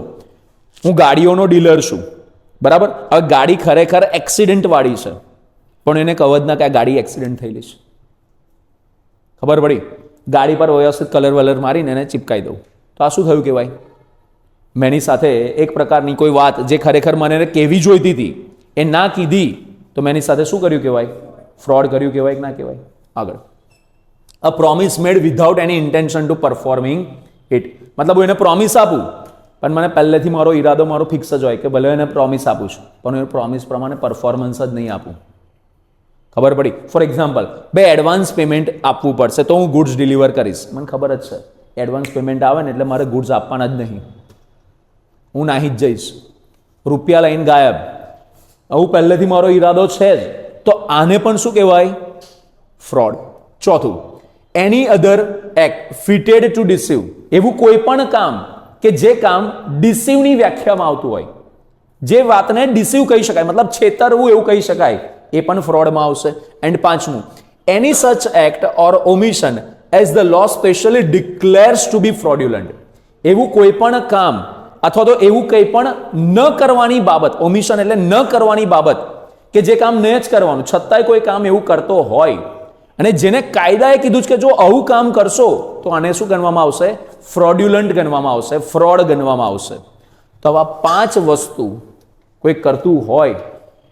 હું ગાડીઓનો ડીલર છું, બરાબર? હવે ગાડી ખરેખર એક્સિડન્ટ વાળી છે, પણ એને કહું જ ના કે આ ગાડી એક્સિડન્ટ થયેલી છે. ખબર પડી? ગાડી પર વ્યવસ્થિત કલર વલર મારીને એને ચીપકાઈ દઉં, તો આ શું થયું કહેવાય? મેની સાથે એક પ્રકારની કોઈ વાત જે ખરેખર મને કહેવી જોઈતી હતી એ ના કીધી, તો મેની સાથે શું કર્યું કહેવાય? ફ્રોડ કર્યું કહેવાય કે ના કહેવાય? આગળ, a promise made without any intention to performing it. મતલબ હું એને પ્રોમિસ આપું, પણ મને પહેલેથી મારો ઈરાદો મારો ફિક્સ જ હોય કે ભલે એને પ્રોમિસ આપું છું, પણ હું પ્રોમિસ પ્રમાણે પરફોર્મન્સ જ નહીં આપું. ખબર પડી? ફોર એક્ઝામ્પલ, બે એડવાન્સ પેમેન્ટ આપવું પડશે તો હું ગુડ્સ ડિલિવર કરીશ. મને ખબર જ છે એડવાન્સ પેમેન્ટ આવે ને એટલે મારે ગુડ્સ આપવાના જ નહીં, હું નાહી જ જઈશ, રૂપિયા લઈને ગાયબ. આવું પહેલેથી મારો ઈરાદો છે જ, તો આને પણ શું કહેવાય? ફ્રોડ. ચોથું, એની અધર એક્ટ ફિટેડ ટુ ડિસીવ. એવું કોઈ પણ કામ કે જે કામ ડિસીવની વ્યાખ્યામાં આવતું હોય, જે વાતને ડિસીવ કહી શકાય, મતલબ છેતરવું એવું કહી શકાય, એ પણ ફ્રોડમાં આવશે. એન્ડ પાંચમું, any such act or omission as the law specially declares to be fraudulent. એવું કોઈ પણ કામ અથવા તો એવું કંઈ પણ ન કરવાની બાબત, ઓમિશન એટલે ન કરવાની બાબત, કે જે કામ ન જ કરવાનું, છતાંય કોઈ કામ એવું કરતો હોય અને જેને કાયદાએ કીધું છે કે જો આવું કામ કરશો તો આને શું ગણવામાં આવશે? ફ્રોડ્યુલન્ટ ગણવામાં આવશે, ફ્રોડ ગણવામાં આવશે. તો આવા 5 વસ્તુ કોઈ કરતું હોય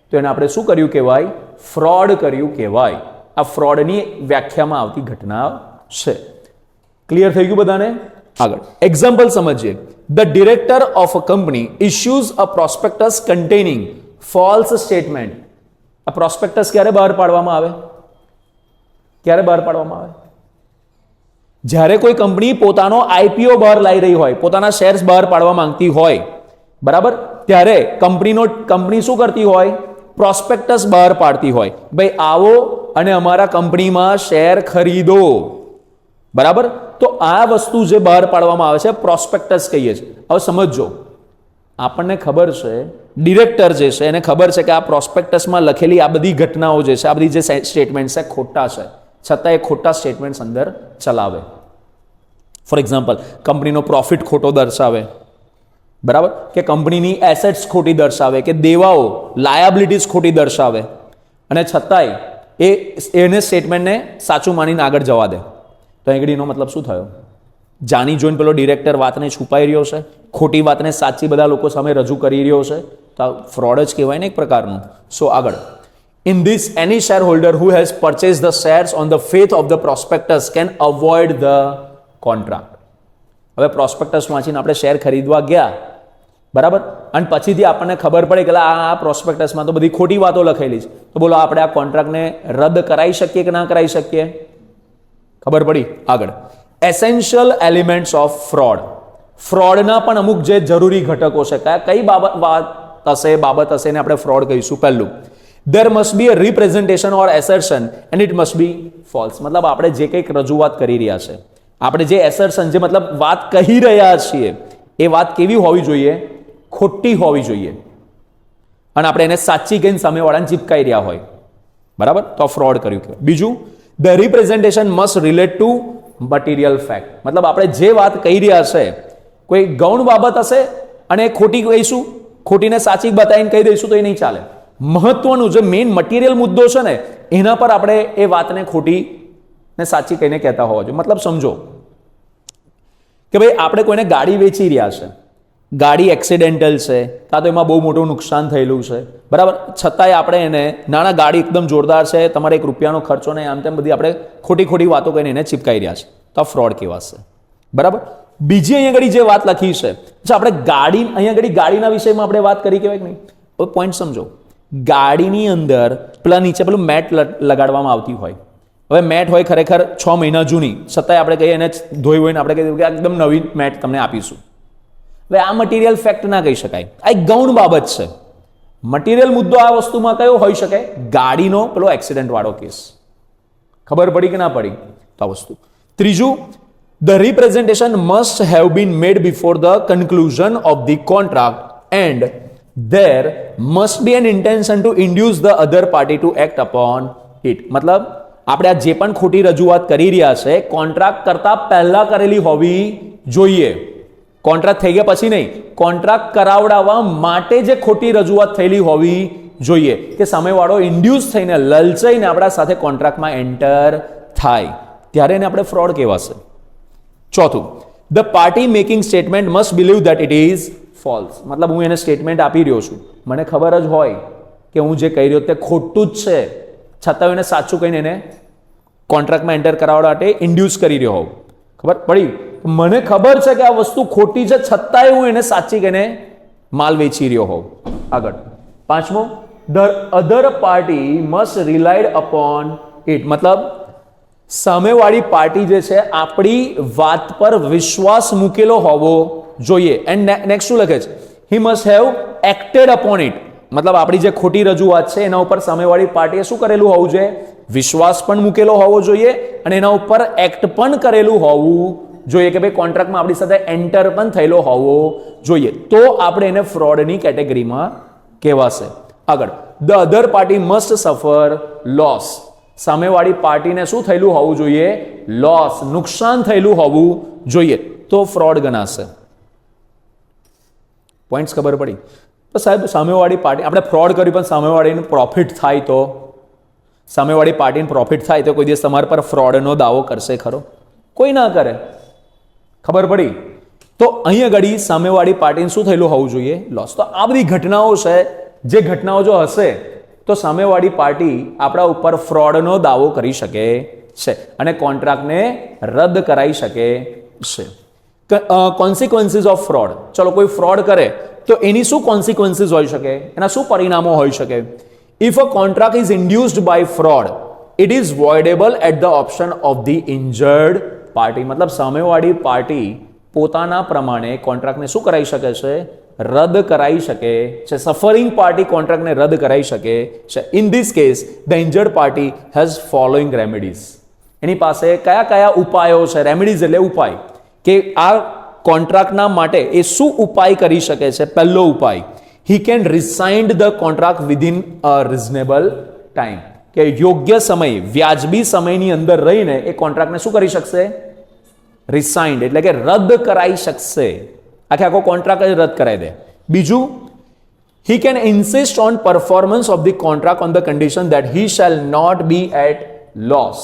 તો એને આપણે શું કર્યું કહેવાય? ફ્રોડ કર્યું કહેવાય. આ ફ્રોડની વ્યાખ્યામાં આવતી ઘટના છે. ક્લિયર થઈ ગયું બધાને? આગળ એક્ઝામ્પલ સમજીએ. The director of a company issues a prospectus containing false statement. આ પ્રોસ્પેક્ટસ ક્યારે બહાર પાડવામાં આવે? ક્યારે બહાર પાડવામાં આવે? જ્યારે કોઈ કંપની પોતાનો આઈપીઓ બહાર લાવી રહી હોય, પોતાના શેર્સ બહાર પાડવા માંગતી હોય, બરાબર, ત્યારે કંપની શું કરતી હોય? પ્રોસ્પેક્ટસ બહાર પાડતી હોય, ભાઈ આવો અને અમારા કંપનીમાં શેર ખરીદો. બરાબર? તો આ વસ્તુ જે બહાર પાડવામાં આવે છે પ્રોસ્પેક્ટસ કહીએ છીએ. હવે સમજો, આપણને ખબર છે, ડિરેક્ટર જે છે એને ખબર છે કે આ પ્રોસ્પેક્ટસમાં લખેલી આ બધી ઘટનાઓ જે છે, આ બધી જે સ્ટેટમેન્ટ છે ખોટા છે, છતાં એ ખોટા સ્ટેટમેન્ટ્સ અંદર ચલાવે. ફોર એક્ઝામ્પલ, કંપનીનો પ્રોફિટ ખોટો દર્શાવે, બરાબર, કે કંપનીની એસેટ્સ ખોટી દર્શાવે, કે દેવાઓ લાયાબિલિટીઝ ખોટી દર્શાવે, અને છતાંય એને સ્ટેટમેન્ટને સાચું માનીને આગળ જવા દે. તો એનો મતલબ શું થયો? જાણી જોઈને પેલો ડિરેક્ટર વાતને છુપાઈ રહ્યો છે, ખોટી વાતને સાચી બધા લોકો સામે રજૂ કરી રહ્યો છે, તો ફ્રોડ જ કહેવાય ને એક પ્રકારનું. સો આગળ, in this any share holder who has purchase the shares on the faith of the prospectus can avoid the contract. હવે પ્રોસ્પેક્ટસ વાંચીને આપણે શેર ખરીદવા ગયા, બરાબર, અને પછીથી આપણને ખબર પડે કે આ પ્રોસ્પેક્ટસમાં તો બધી ખોટી વાતો લખેલી છે, તો બોલો આપણે આ કોન્ટ્રાક્ટને રદ કરાવી શકીએ કે ના કરાવી શકીએ? ખબર પડી? આગળ, એસેન્શિયલ એલિમેન્ટ્સ ઓફ ફ્રોડ. ફ્રોડના પણ અમુક જે જરૂરી ઘટકો છે, કઈ બાબત હશે એને આપણે ફ્રોડ કહીશું. પહેલું, there must be a representation or assertion and it must be false. મતલબ આપણે જે કંઈક રજૂઆત કરી રહ્યા છે, આપણે જે assertion, જે મતલબ વાત કહી રહ્યા છીએ, એ વાત કેવી હોવી જોઈએ? ખોટી હોવી જોઈએ, અને આપણે એને સાચી કહીને સામેવાળાને ચીપકાઈ રહ્યા હોય, બરાબર, તો ફ્રોડ કર્યું કહેવાય. બીજું, the representation must relate to material fact. મતલબ આપણે જે વાત કહી રહ્યા છે કોઈ ગૌણ બાબત હશે અને ખોટી કહીશું, ખોટીને સાચી બતાવીને કહી દઈશું તો એ નહીં ચાલે. મહત્વનું જે મેઇન મટીરિયલ મુદ્દો છે ને એના પર આપણે એ વાતને ખોટી ને સાચી કહીને કહેતા હોવા જોઈએ. મતલબ સમજો કે ભાઈ આપણે કોઈને ગાડી વેચી રહ્યા છે, ગાડી એક્સિડેન્ટલ છે, કાં તો એમાં બહુ મોટું નુકસાન થયેલું છે, બરાબર, છતાંય આપણે એને નાના ગાડી એકદમ જોરદાર છે, તમારે 1 રૂપિયાનો ખર્ચો નહીં, આમ તેમ બધી આપણે ખોટી વાતો કહીને એને ચીપકાઈ રહ્યા છે, તો આ ફ્રોડ કહેવાશે. બરાબર. બીજી અહીંયા આગળ જે વાત લખી છે, આપણે અહીંયા આગળ ગાડીના વિષયમાં આપણે વાત કરી કહેવાય કે નહીં. હવે પોઈન્ટ સમજો, ગાડીની અંદર પેલા નીચે પેલું મેટ લગાડવામાં આવતી હોય. હવે મેટ હોય ખરેખર 6 મહિના જૂની, છતાંય આપણે કહીએ એને ધોઈ હોઈને આપણે કહીએ કે એકદમ નવી મેટ તમને આપીશું. હવે આ મટીરિયલ ફેક્ટ ના કહી શકાય, આ એક ગૌણ બાબત છે. મટીરિયલ મુદ્દો આ વસ્તુમાં કયો હોઈ શકે? ગાડીનો પેલો એક્સિડન્ટ વાળો કેસ. ખબર પડી કે ના પડી તો આ વસ્તુ. ત્રીજું, the representation must have been made before the conclusion of the contract and there must be an intention to induce the other party to act upon it. મતલબ આપણે આ જે પણ ખોટી રજૂઆત કરી રહ્યા છે કોન્ટ્રાક્ટ કરતા પહેલા કરેલી હોવી જોઈએ. કોન્ટ્રાક્ટ થઈ ગયા પછી નહીં, કોન્ટ્રાક્ટ કરાવડાવવા માટે જે ખોટી રજૂઆત થયેલી હોવી જોઈએ કે સામેવાળો ઇન્ડ્યુસ થઈને લલચાઈને આપણા સાથે કોન્ટ્રાક્ટમાં એન્ટર થાય, ત્યારે એને આપણે ફ્રોડ કહેવાશે. ચોથું, the party making statement must believe that it is false. મતલબ હું એને સ્ટેટમેન્ટ આપી રહ્યો છું, મને ખબર જ હોય કે હું જે કહી રહ્યો તે ખોટું જ છે, છતાં એને સાચું કહીને એને કોન્ટ્રાક્ટમાં એન્ટર કરાવવા માટે ઇન્ડ્યુસ કરી રહ્યો હોઉં. ખબર પડી, મને ખબર છે કે આ વસ્તુ ખોટી છે, છતાંય હું એને સાચી કહીને માલ વેચી રહ્યો હોઉં. આગળ 5મો, the other party must relied upon it. મતલબ સામેવાળી પાર્ટી જે છે આપણી વાત પર વિશ્વાસ મૂકેલો હોવો જોઈએ. એન્ડ નેક્સ્ટ શું લખે છે? He must have acted upon it. મતલબ આપણી જે ખોટી રજૂઆત છે એના ઉપર સામેવાળી પાર્ટીએ શું કરેલું હોવું જોઈએ? વિશ્વાસ પણ મૂકેલો હોવો જોઈએ અને એના ઉપર એક્ટ પણ કરેલું હોવું જોઈએ કે ભાઈ કોન્ટ્રાક્ટમાં આપણી સાથે એન્ટર પણ થયેલો હોવો જોઈએ, તો આપણે એને ફ્રોડની કેટેગરીમાં કહેવાશે. આગળ, ધ અધર પાર્ટી મસ્ટ સફર લોસ. સામેવાળી પાર્ટીને શું થયેલું હોવું જોઈએ? લોસ, નુકસાન થયેલું હોવું જોઈએ, તો ફ્રોડ ગણાશે. પોઈન્ટ્સ ખબર પડી? તો સાહેબ સામેવાળી પાર્ટી આપણે ફ્રોડ કર્યું પણ સામેવાળીને પ્રોફિટ થાય તો? સામેવાળી પાર્ટીને પ્રોફિટ થાય તો કોઈ દિવસ તમારા પર ફ્રોડનો દાવો કરશે ખરો? કોઈ ના કરે. ખબર પડી? તો અહીંયા ઘડી સામેવાળી પાર્ટીને શું થયેલું હોવું જોઈએ? લોસ. તો આ બધી ઘટનાઓ છે, જે ઘટનાઓ જો હશે તો સામેવાળી પાર્ટી આપણા ઉપર ફ્રોડનો દાવો કરી શકે છે અને કોન્ટ્રાક્ટને રદ કરાવી શકે છે. Consequences of fraud. ચલો કોઈ ફ્રોડ કરે તો એની શું કોન્સિક્વન્સીસ હોઈ શકે, એના શું પરિણામો હોઈ શકે? If a contract is induced by fraud it is voidable at the option of the injured party. મતલબ સામેવાળી પાર્ટી પોતાના પ્રમાણે કોન્ટ્રાક્ટને શું કરાવી શકે છે? રદ કરાવી શકે છે. સફરિંગ પાર્ટી કોન્ટ્રાક્ટને રદ કરાવી શકે છે. In this case the injured party has following remedies. એની પાસે કયા કયા ઉપાયો છે? રેમેડીઝ એટલે ઉપાય, કે આ કોન્ટ્રાક્ટના માટે એ શું ઉપાય કરી શકે છે? પહેલો ઉપાય, he can rescind the contract within a reasonable time. કે યોગ્ય સમય, વ્યાજબી સમયની અંદર રહીને એ કોન્ટ્રાક્ટને શું કરી શકશે? રિસાઇન્ડ એટલે કે રદ કરાવી શકશે. આખો કોન્ટ્રાક્ટ જ રદ કરાવી દે. બીજું, he can insist on performance of the contract on the condition that he shall not be at loss.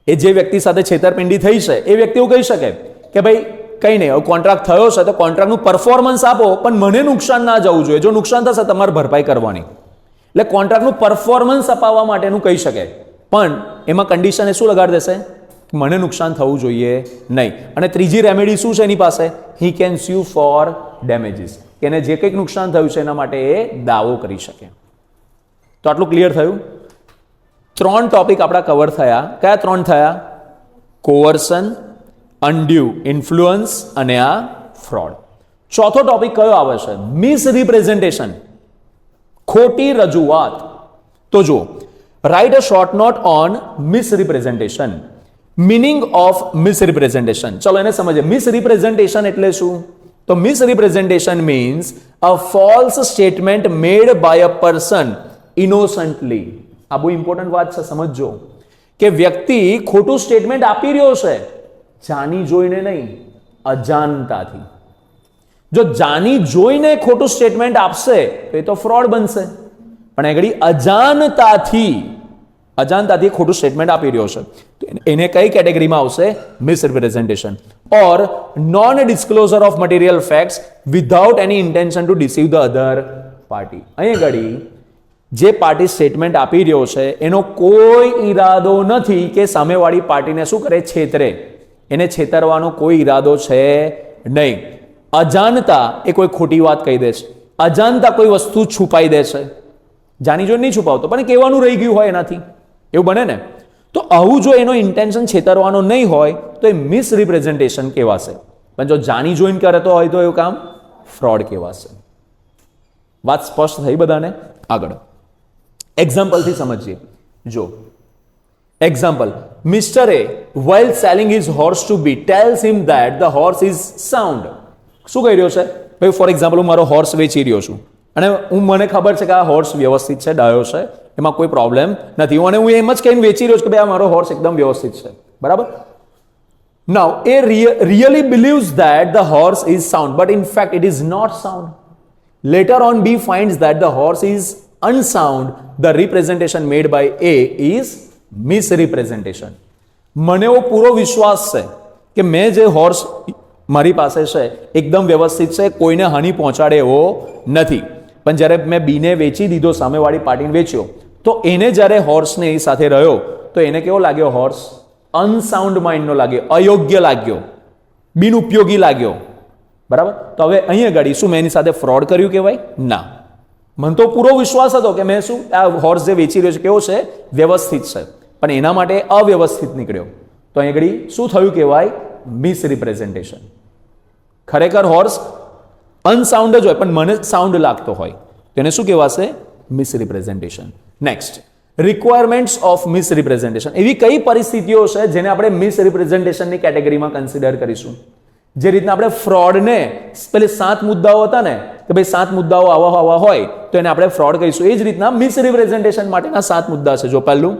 એ જે વ્યક્તિ સાથે છેતરપિંડી થઈ છે એ વ્યક્તિ એવું કહી શકે કે ભાઈ કંઈ નહીં, કોન્ટ્રાક્ટ થયો છે તો કોન્ટ્રાક્ટનું પરફોર્મન્સ આપો, પણ મને નુકસાન ના જવું જોઈએ. જો નુકસાન થશે તમારે ભરપાઈ કરવાની. એટલે કોન્ટ્રાક્ટનું પરફોર્મન્સ અપાવવા માટેનું કહી શકે, પણ એમાં કન્ડિશન એ શું લગાડી દેશે? મને નુકસાન થવું જોઈએ નહીં. અને ત્રીજી રેમેડી શું છે એની પાસે? He can sue for damages. એને જે કંઈક નુકસાન થયું છે એના માટે એ દાવો કરી શકે. તો આટલું ક્લિયર થયું? 3 ટોપિક આપણા કવર થયા. કયા 3 થયા? કોવર્શન, અનડ્યુ ઇન્ફ્લુઅન્સ અને આ ફ્રોડ. ચોથો ટોપિક કયો આવે છે? મિસરિપ્રેઝન્ટેશન, ખોટી રજૂઆત. તો જુઓ, write a short note on misrepresentation. Meaning of misrepresentation. ચલો એને સમજીએ. મિસરિપ્રેઝન્ટેશન એટલે શું? તો misrepresentation means a false statement made by a person innocently. આ બહુ ઇમ્પોર્ટન્ટ વાત છે, સમજજો. કે વ્યક્તિ ખોટું સ્ટેટમેન્ટ આપી રહ્યો છે, જાણી જોઈને નહીં, અજાણતાથી. જો જાણી જોઈને ખોટું સ્ટેટમેન્ટ આપશે તો એ તો ફ્રોડ બનશે, પણ આગળ અજાણતાથી ખોટું સ્ટેટમેન્ટ આપી રહ્યો છે તો એને કઈ કેટેગરીમાં આવશે? Misrepresentation or non disclosure of material facts without any intention to deceive the other party. અહીં આગળ જે પાર્ટી સ્ટેટમેન્ટ આપી રહ્યો છે એનો કોઈ ઈરાદો નથી કે સામેવાળી પાર્ટીને શું કરે? છેતરે. એને છેતરવાનો કોઈ ઈરાદો છે નહીં. અજાણતા એ કોઈ ખોટી વાત કહી દે છે, અજાણતા કોઈ વસ્તુ છુપાઈ દે છે, જાણી જોઈને નહીં છુપાવતો પણ કહેવાનું રહી ગયું હોય એનાથી, એવું બને ને? તો આવું જો એનો ઇન્ટેન્શન છેતરવાનો નહીં હોય તો એ મિસરિપ્રેઝન્ટેશન કહેવાશે, પણ જો જાણી જોઈને કરતો હોય તો એવું કામ ફ્રોડ કહેવાશે. વાત સ્પષ્ટ થઈ બધાને? આગળ એક્ઝામ્પલથી સમજીએ. જો example, mister A while selling his horse to B tells him that the horse is sound. શું કહી રહ્યો છે ભાઈ? ફોર એક્ઝામ્પલ, હું મારો હોર્સ વેચી રહ્યો છું અને મને ખબર છે કે આ હોર્સ વ્યવસ્થિત છે, ડાયો છે, એમાં કોઈ પ્રોબ્લેમ નથી, અને હું એમ જ કહીને વેચી રહ્યો છું કે ભાઈ આ મારો હોર્સ એકદમ વ્યવસ્થિત છે, બરાબર? નાઉ એ really believes that the horse is sound, but in fact it is not sound. Later on B finds that the horse is unsound. The representation made by A is misrepresentation. મને એવો પૂરો વિશ્વાસ છે કે મેં જે હોર્સ મારી પાસે છે એકદમ વ્યવસ્થિત છે, કોઈને હાનિ પહોંચાડે એવો નથી, પણ જ્યારે મેં બીને વેચી દીધો, સામેવાળી પાર્ટીને વેચ્યો, તો એને જ્યારે હોર્સને એ સાથે રહ્યો તો એને કેવો લાગ્યો? હોર્સ અનસાઉન્ડ માઇન્ડનો લાગ્યો, અયોગ્ય લાગ્યો, બિનઉપયોગી લાગ્યો, બરાબર? તો હવે અહીંયા આગળ શું મેં એની સાથે ફ્રોડ કર્યું કહેવાય? ના. મને તો પૂરો વિશ્વાસ હતો કે મેં શું આ હોર્સ જે વેચી રહ્યો છે કેવો છે? વ્યવસ્થિત છે, પણ એના માટે અવ્યવસ્થિત નીકળ્યો, તો અહીં આગળ શું થયું કહેવાય? મિસરિપ્રેઝન્ટેશન. ખરેખર હોર્સ અનસાઉન્ડ જ હોય પણ મને સાઉન્ડ લાગતો હોય, તેને શું કહેવાશે? Misrepresentation. Next, requirements of misrepresentation. એવી કઈ પરિસ્થિતિઓ છે જેને આપણે મિસરિપ્રેઝન્ટેશનની કેટેગરીમાં કન્સિડર કરીશું? જે રીતના આપણે ફ્રોડને પેલે 7 મુદ્દાઓ હતા ને કે ભાઈ 7 મુદ્દાઓ આવા હોય તો એને આપણે ફ્રોડ કહીશું, એ જ રીતના મિસરિપ્રેઝન્ટેશન માટેના 7 મુદ્દા છે. જો પહેલું,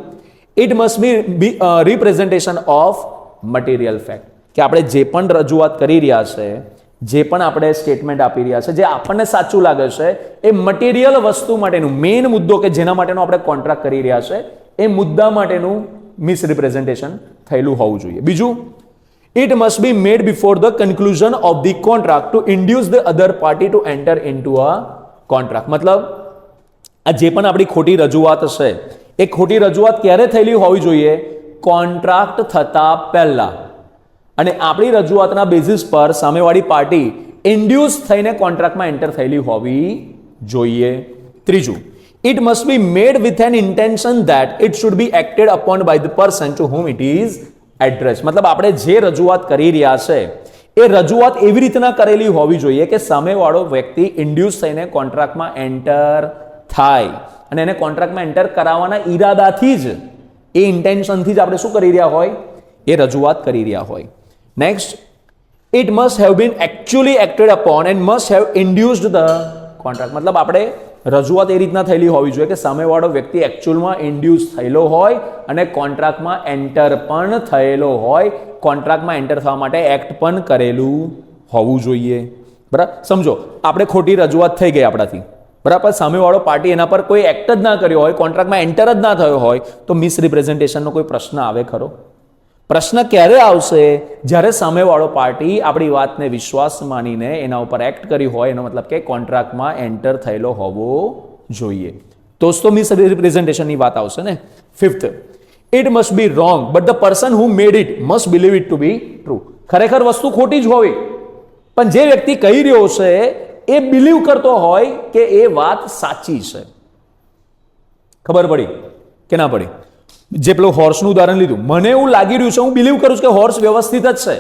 it must be representation of material fact, કે આપણે જે પણ રજૂઆત કરી રહ્યા છે, જે પણ આપણે સ્ટેટમેન્ટ આપી રહ્યા છે, જે આપણને સાચું લાગે છે એ મટીરિયલ વસ્તુ માટેનું મેઇન મુદ્દો કે જેના માટેનો આપણે કોન્ટ્રાક્ટ કરી રહ્યા છે એ મુદ્દા માટેનું મિસરિપ્રેઝન્ટેશન થયેલું હોવું જોઈએ. બીજું, it must be made before the conclusion of the contract to induce the other party to enter into a contract. મતલબ આ જે પણ આપણી ખોટી રજૂઆત છે એ ખોટી રજૂઆત ક્યારે થયેલી હોવી જોઈએ? કોન્ટ્રાક્ટ થતા પહેલા, અને આપણી રજૂઆતના બેઝિસ પર સામેવાળી પાર્ટી ઇન્ડ્યુસ થઈને કોન્ટ્રાક્ટમાં એન્ટર થયેલી હોવી જોઈએ. ત્રીજું, it must be made with an intention that it should be acted upon by the person to whom it is addressed. મતલબ આપણે જે રજૂઆત કરી રહ્યા છે એ રજૂઆત એવી રીતના કરેલી હોવી જોઈએ કે સામેવાળો વ્યક્તિ ઇન્ડ્યુસ થઈને કોન્ટ્રાક્ટમાં એન્ટર થાય અને એને કોન્ટ્રાક્ટમાં એન્ટર કરાવવાના ઈરાદાથી જ, એ ઇન્ટેન્શનથી જ આપણે શું કરી રહ્યા હોય? એ રજૂઆત કરી રહ્યા હોય. Next, it must have been actually acted upon and must have induced the contract. મતલબ આપણે રજૂઆત એ રીતના થયેલી હોવી જોઈએ કે સામેવાળો વ્યક્તિ એકચ્યુઅલમાં ઇન્ડ્યુસ થયેલો હોય અને કોન્ટ્રાક્ટમાં એન્ટર પણ થયેલો હોય, કોન્ટ્રાક્ટમાં એન્ટર થવા માટે એક્ટ પણ કરેલું હોવું જોઈએ. બરાબર? સમજો આપણે ખોટી રજૂઆત થઈ ગઈ આપણાથી, બરાબર? સામેવાળો પાર્ટી એના પર કોઈ એક્ટ જ ના કર્યો હોય, કોન્ટ્રાક્ટમાં એન્ટર જ ના થયો હોય, તો મિસરિપ્રેઝન્ટેશનનો કોઈ પ્રશ્ન આવે ખરો? પ્રશ્ન ક્યારે આવશે? જ્યારે સામેવાળો પાર્ટી આપણી વાતને વિશ્વાસ માનીને એના ઉપર એક્ટ કરી હોય, એનો મતલબ કે કોન્ટ્રાક્ટમાં એન્ટર થયેલો હોવો જોઈએ. તો મિસરિપ્રેઝન્ટેશનની વાત આવશે ને. Fifth, it must be wrong but the person who made it must believe it to be true. ખરેખર વસ્તુ ખોટી જ હોવી, પણ જે વ્યક્તિ કહી રહ્યો છે એ બિલીવ કરતો હોય કે એ વાત સાચી છે. ખબર પડી કે ના પડી? જે પેલું હોર્સનું ઉદાહરણ લીધું, મને એવું લાગી રહ્યું છે, હું બિલીવ કરું છું કે હોર્સ વ્યવસ્થિત જ છે,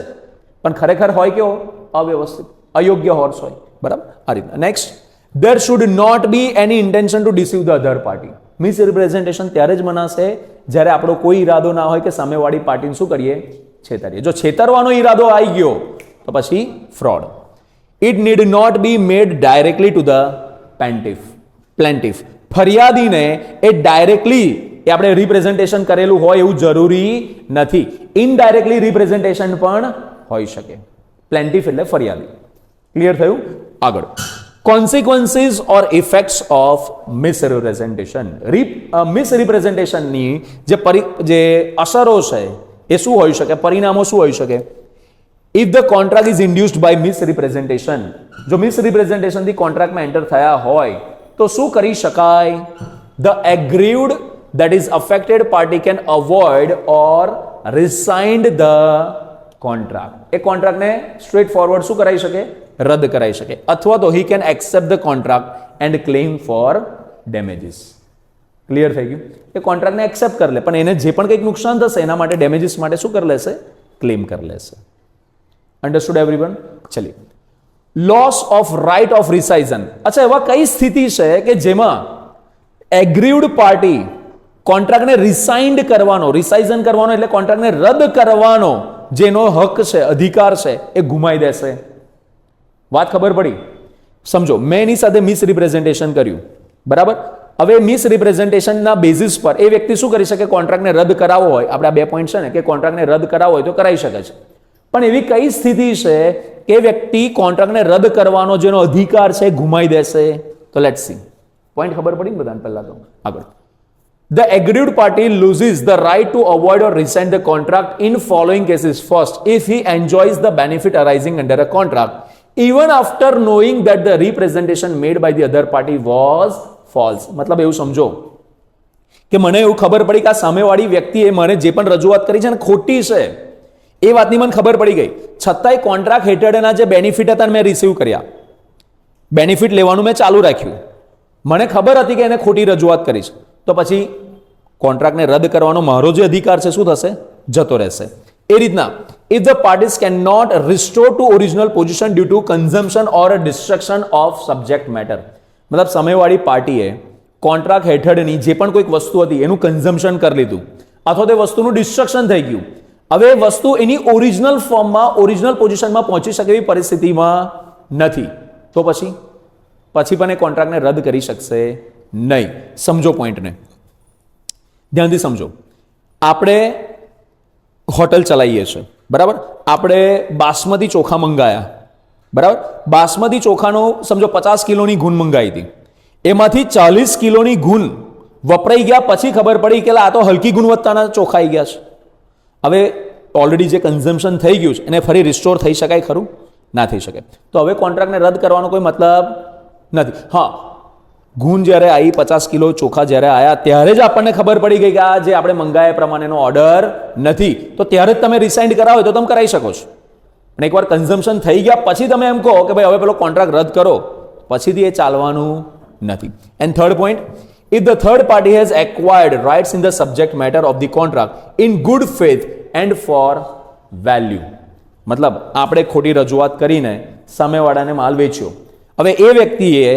પણ ખરેખર હોય કેવો? અવ્યવસ્થિત, અયોગ્ય હોર્સ હોય. બરાબર? આ રીતના. Next, there should not be any intention to deceive the other party. મિસરિપ્રેઝન્ટેશન ત્યારે જ મનાશે જ્યારે આપણો કોઈ ઈરાદો ના હોય કે સામેવાળી પાર્ટીને શું કરીએ? છેતરીએ. જો છેતરવાનો ઈરાદો આવી ગયો તો પછી fraud. It need not be made directly to the plaintiff. ફરિયાદીને એ ડાયરેક્ટલી એ આપણે રિપ્રેઝન્ટેશન કરેલું હોય એવું જરૂરી નથી. ઇનડાયરેક્ટલી રિપ્રેઝન્ટેશન પણ હોઈ શકે. પ્લેન્ટિફ એટલે ફરિયાદી. ક્લિયર થયું? આગળ, કોન્સિક્વન્સીસ ઓર ઇફેક્ટ્સ ઓફ મિસરિપ્રેઝન્ટેશન. મિસરિપ્રેઝન્ટેશનની જે અસરો છે એ શું હોઈ શકે, પરિણામો શું હોઈ શકે? If the contract is induced by misrepresentation, જો મિસરિપ્રેઝન્ટેશનથી કોન્ટ્રાક્ટમાં એન્ટર થયા હોય તો શું કરી શકાય? The aggrieved that is affected party can avoid or rescind the contract. એ કોન્ટ્રાક્ટને સ્ટ્રેટ ફોરવર્ડ શું કરાવી શકે? રદ કરાવી શકે. અથવા તો he can accept the contract and claim for damages. Clear થઈ ગયું? એ કોન્ટ્રાક્ટને એક્સેપ્ટ કરી લે, પણ એને જે પણ કંઈક નુકસાન થશે એના માટે ડેમેજીસ માટે શું કરી લેશે? ક્લેમ કરી લેશે. Understood everyone? ચલિए, loss of right of rescission. અચ્છા, એવા કઈ સ્થિતિ છે કે જેમાં એગ્રીવડ પાર્ટી કોન્ટ્રાક્ટને રિસાઇન્ડ કરવાનો, રિસાઇઝન કરવાનો એટલે કોન્ટ્રાક્ટને રદ કરવાનો જેનો હક છે, અધિકાર છે, એ ગુમાઈ દેશે. વાત ખબર પડી? સમજો, મેં એની સાથે મિસરિપ્રેઝન્ટેશન કર્યું, બરાબર? હવે મિસરિપ્રેઝન્ટેશનના બેઝિસ પર એ વ્યક્તિ શું કરી શકે? કોન્ટ્રાક્ટને રદ કરાવવો હોય, આપણે આ 2 પોઈન્ટ છે ને કે કોન્ટ્રાક્ટને રદ કરાવવો હોય તો કરાવી શકે છે. પણ એવી કઈ સ્થિતિ છે કે વ્યક્તિ કોન્ટ્રાક્ટને રદ કરવાનો જેનો અધિકાર છે ગુમાઈ દેશે? તો લેટ્સ સી. પોઈન્ટ ખબર પડી ને બધાને? પહેલા તો આગળ, the aggrieved party loses the right to avoid or rescind the contract in following cases. First, if he enjoys the benefit arising under a contract even after knowing that the representation made by the other party was false. મતલબ એવું સમજો કે મને એવું ખબર પડી કે આ સામેવાળી વ્યક્તિએ મને જે પણ રજૂઆત કરી છે ને ખોટી છે, એ વાતની મને ખબર પડી ગઈ, છતાંય કોન્ટ્રાક્ટ હેઠળના જે બેનિફિટ હતા મેં રિસીવ કર્યા, બેનિફિટ લેવાનું મેં ચાલુ રાખ્યું, મને ખબર હતી કે એને ખોટી રજૂઆત કરી છે, તો પછી કોન્ટ્રાક્ટને રદ કરવાનો મારો જે અધિકાર છે શું થશે? જતો રહેશે. એ રીતના if the parties can not restore to original position due to consumption or destruction of subject matter. મતલબ સામેવાળી પાર્ટીએ કોન્ટ્રાક્ટ હેઠળની જે પણ કોઈક વસ્તુ હતી એનું કન્ઝમ્પશન કરી લીધું અથવા તે વસ્તુનું ડિસ્ટ્રક્શન થઈ ગયું, હવે વસ્તુ એની ઓરિજિનલ ફોર્મમાં, ઓરિજિનલ પોઝિશનમાં પહોંચી શકે એવી પરિસ્થિતિમાં નથી, તો પછી પણ એ કોન્ટ્રાક્ટને રદ કરી શકશે નહીં. સમજો પોઈન્ટને, ધ્યાનથી સમજો. આપણે હોટલ ચલાવીએ છીએ, બરાબર? આપણે બાસમતી ચોખા મંગાયા, બરાબર? બાસમતી ચોખાનો સમજો 50 કિલોની ગુણ મંગાવી હતી, એમાંથી 40 કિલોની ગુણ વપરાઈ ગયા, પછી ખબર પડી કે આ તો હલકી ગુણવત્તાના ચોખા આવી ગયા છે. હવે ઓલરેડી જે કન્ઝમ્પશન થઈ ગયું છે એને ફરી રિસ્ટોર થઈ શકાય ખરું? ના થઈ શકે. તો હવે કોન્ટ્રાક્ટને રદ કરવાનો કોઈ મતલબ નથી. હા, ગુણ જ્યારે આવી, 50 કિલો ચોખા જ્યારે આવ્યા ત્યારે જ આપણને ખબર પડી ગઈ કે આ જે આપણે મંગાયા પ્રમાણેનો ઓર્ડર નથી, તો ત્યારે જ તમે રિસાઇન્ડ કરાવો તો તમે કરાવી શકો છો. અને એકવાર કન્ઝમ્પશન થઈ ગયા પછી તમે એમ કહો કે ભાઈ હવે પેલો કોન્ટ્રાક્ટ રદ કરો, પછીથી એ ચાલવાનું નથી. And third point, if the third party has acquired rights in the subject matter of the contract in good faith and for value. મતલબ આપણે ખોટી રજૂઆત કરીને સામેવાળાને માલ વેચ્યો, હવે એ વ્યક્તિએ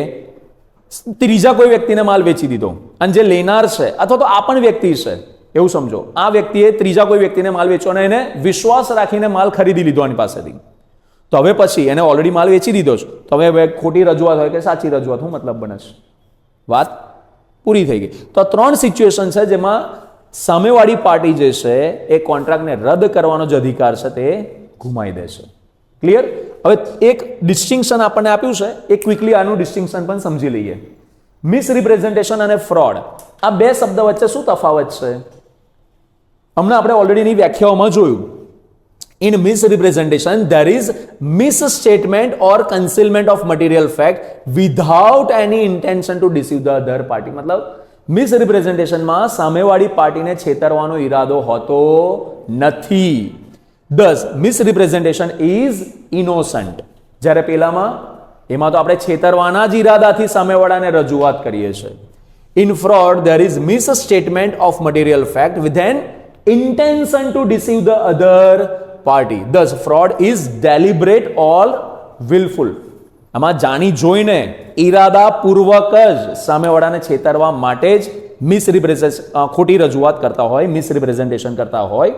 ત્રીજા કોઈ વ્યક્તિને માલ વેચી દીધો, અને જે લેનાર છે અથવા તો આ પણ વ્યક્તિ છે એવું સમજો, આ વ્યક્તિએ ત્રીજા કોઈ વ્યક્તિને માલ વેચ્યો અને એને વિશ્વાસ રાખીને માલ ખરીદી લીધો આની પાસેથી, તો હવે પછી એને ઓલરેડી માલ વેચી દીધો છે, તો હવે ખોટી રજૂઆત હોય કે સાચી રજૂઆત શું મતલબ બને છે? વાત પૂરી થઈ ગઈ. તો 3 સિચ્યુએશન છે જેમાં સામેવાળી પાર્ટી જે છે એ કોન્ટ્રાક્ટને રદ કરવાનો જે અધિકાર છે તે ગુમાવી દેશે. ક્લિયર? હવે એક ડિસ્ટિંક્શન આપણને આપ્યું છે, એ ક્વિકલી આનું ડિસ્ટિંક્શન પણ સમજી લઈએ. મિસરિપ્રેઝન્ટેશન અને ફ્રોડ, આ બે શબ્દ વચ્ચે શું તફાવત છે? હમણાં આપણે ઓલરેડી એની વ્યાખ્યાઓમાં જોયું. In misrepresentation, there is misstatement or concealment of material fact without any intention to deceive the other party. મતલબ મિસરિપ્રેઝન્ટેશનમાં સામેવાળી પાર્ટીને છેતરવાનો ઈરાદો હોતો નથી. Thus, misrepresentation is innocent. જ્યારે પેલામાં એમાં તો આપણે છેતરવાના જ ઈરાદાથી સામેવાળાને રજૂઆત કરીએ છીએ. In fraud, there is misstatement of material fact with an intention to deceive the other party. Thus, fraud is deliberate or willful. આમાં જાણી જોઈને ઈરાદાપૂર્વક જ સામેવાળાને છેતરવા માટે જ ખોટી રજૂઆત કરતા હોય, મિસરિપ્રેઝન્ટેશન કરતા હોય,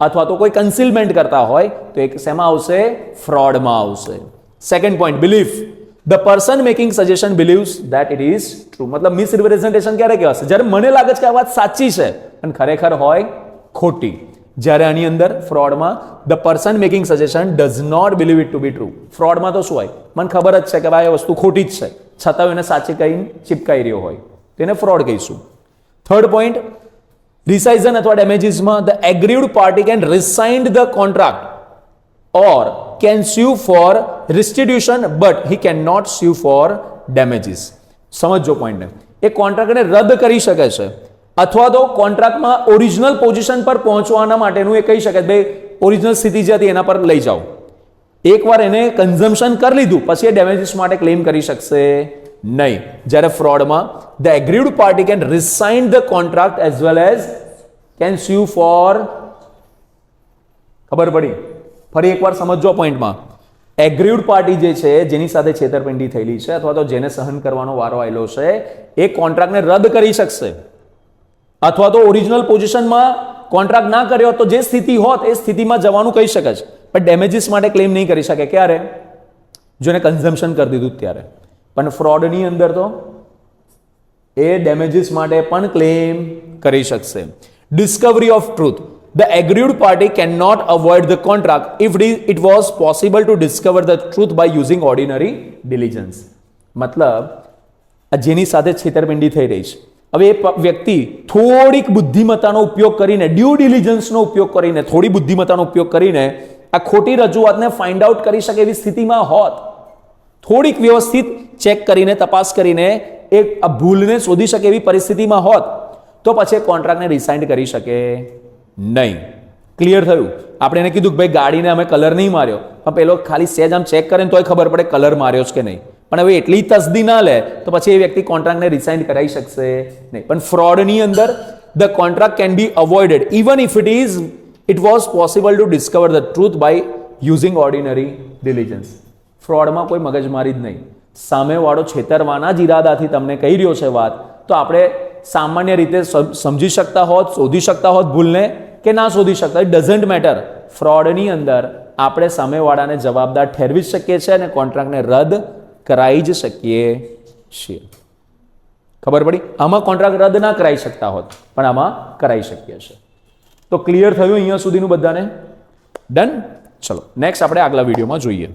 અથવા તો કોઈ કન્સીલમેન્ટ કરતા હોય, તો એક શેમાં આવશે? ફ્રોડમાં આવશે. Second point, belief. The person making suggestion believes that it is true. મતલબ મિસરિપ્રેઝન્ટેશન ક્યારે કહેવાશે? જ્યારે મને લાગે છે કે આ વાત સાચી છે અને ખરેખર હોય ખોટી. જ્યારે આની અંદર ફ્રોડમાં the person making suggestion does not believe it to be true. ફ્રોડમાં તો શું હોય, મને ખબર જ છે કે ભાઈ આ વસ્તુ ખોટી જ છે, છતાં એને સાચી કહીને ચીપકાઈ રહ્યો હોય, તેને ફ્રોડ કહીશું. થર્ડ પોઈન્ટ, રિસાઇઝન અથવા ડેમેજીસમાં the aggrieved party can rescind the contract or can sue for restitution but he cannot sue for damages. સમજો પોઈન્ટને. એ કોન્ટ્રાક્ટને રદ કરી શકે છે અથવા તો કોન્ટ્રાક્ટમાં ઓરિજિનલ પોઝિશન પર પહોંચવાના માટેનું એ કહી શકે ભાઈ ઓરિજિનલ સ્થિતિ જે હતી એના પર લઈ જાઓ. એકવાર એને કન્ઝમ્પશન કરી લીધું પછી એ ડેમેજીસ માટે ક્લેમ કરી શકશે નહીં. જ્યારે ફ્રોડમાં the aggrieved party can rescind the contract as well as can sue for, ખબર પડી? ફરી એકવાર સમજો પોઈન્ટમાં. એગ્રીડ પાર્ટી જે છે જેની સાથે છેતરપિંડી થયેલી છે અથવા તો જેને સહન કરવાનો વારો આવેલો છે એ કોન્ટ્રાક્ટને રદ કરી શકશે અથવા તો ઓરિજિનલ પોઝિશનમાં કોન્ટ્રાક્ટ ના કર્યો તો જે સ્થિતિ હોત એ સ્થિતિમાં જવાનું કહી શકે છે, પણ ડેમેજીસ માટે ક્લેમ નહીં કરી શકે. ક્યારે? જેને કન્ઝમ્પશન કરી દીધું ત્યારે. પણ ફ્રોડની અંદર તો એ ડેમેજીસ માટે પણ ક્લેમ કરી શકશે. Discovery of truth. The aggrieved party cannot avoid the contract if it was possible to discover the truth by using ordinary diligence. મતલબ જેની સાથે છેતરપિંડી થઈ રહી છે, હવે એ વ્યક્તિ થોડીક બુદ્ધિમત્તાનો ઉપયોગ કરીને, ડ્યુ ડિલિજન્સનો ઉપયોગ કરીને, થોડી બુદ્ધિમત્તાનો ઉપયોગ કરીને આ ખોટી રજૂઆતને ફાઇન્ડ આઉટ કરી શકે એવી સ્થિતિમાં હોત, થોડીક વ્યવસ્થિત ચેક કરીને, તપાસ કરીને એ આ ભૂલને શોધી શકે એવી પરિસ્થિતિમાં હોત તો પછી કોન્ટ્રાક્ટને રિસાઇન્ડ કરી શકે નહીં. ક્લિયર થયું? આપણે એને કીધું કે ભાઈ ગાડીને અમે કલર નહીં માર્યો, પણ પેલો ખાલી સેજ આમ ચેક કરે તોય ખબર પડે કલર માર્યો છે કે નહીં, પણ હવે એટલી તસદી ના લે તો પછી એ વ્યક્તિ કોન્ટ્રાક્ટને રિસાઇન કરાવી શકશે નહીં. પણ ફ્રોડની અંદર the contract can be avoided even if it was possible to discover the truth by using ordinary diligence. ફ્રોડમાં કોઈ મગજમારી જ નહીં, સામેવાળો છેતરવાના જ ઈરાદાથી તમને કહી રહ્યો છે વાત, તો આપણે સામાન્ય રીતે સમજી શકતા હોત, શોધી શકતા હોત ભૂલને કે ના શોધી શકતા, ઇટ ડઝન્ટ મેટર. ફ્રોડની અંદર આપણે સામેવાળાને જવાબદાર ઠેરવી જ શકીએ છીએ અને કોન્ટ્રાક્ટને રદ કરાવી જ શકીએ છીએ. ખબર પડી? આમાં કોન્ટ્રાક્ટ રદ ના કરાવી શકતા હોત પણ આમાં કરાવી શકીએ છીએ. તો ક્લિયર થયું અહીંયા સુધીનું બધાને? ડન? ચલો નેક્સ્ટ આપણે આગલા વિડીયોમાં જોઈએ.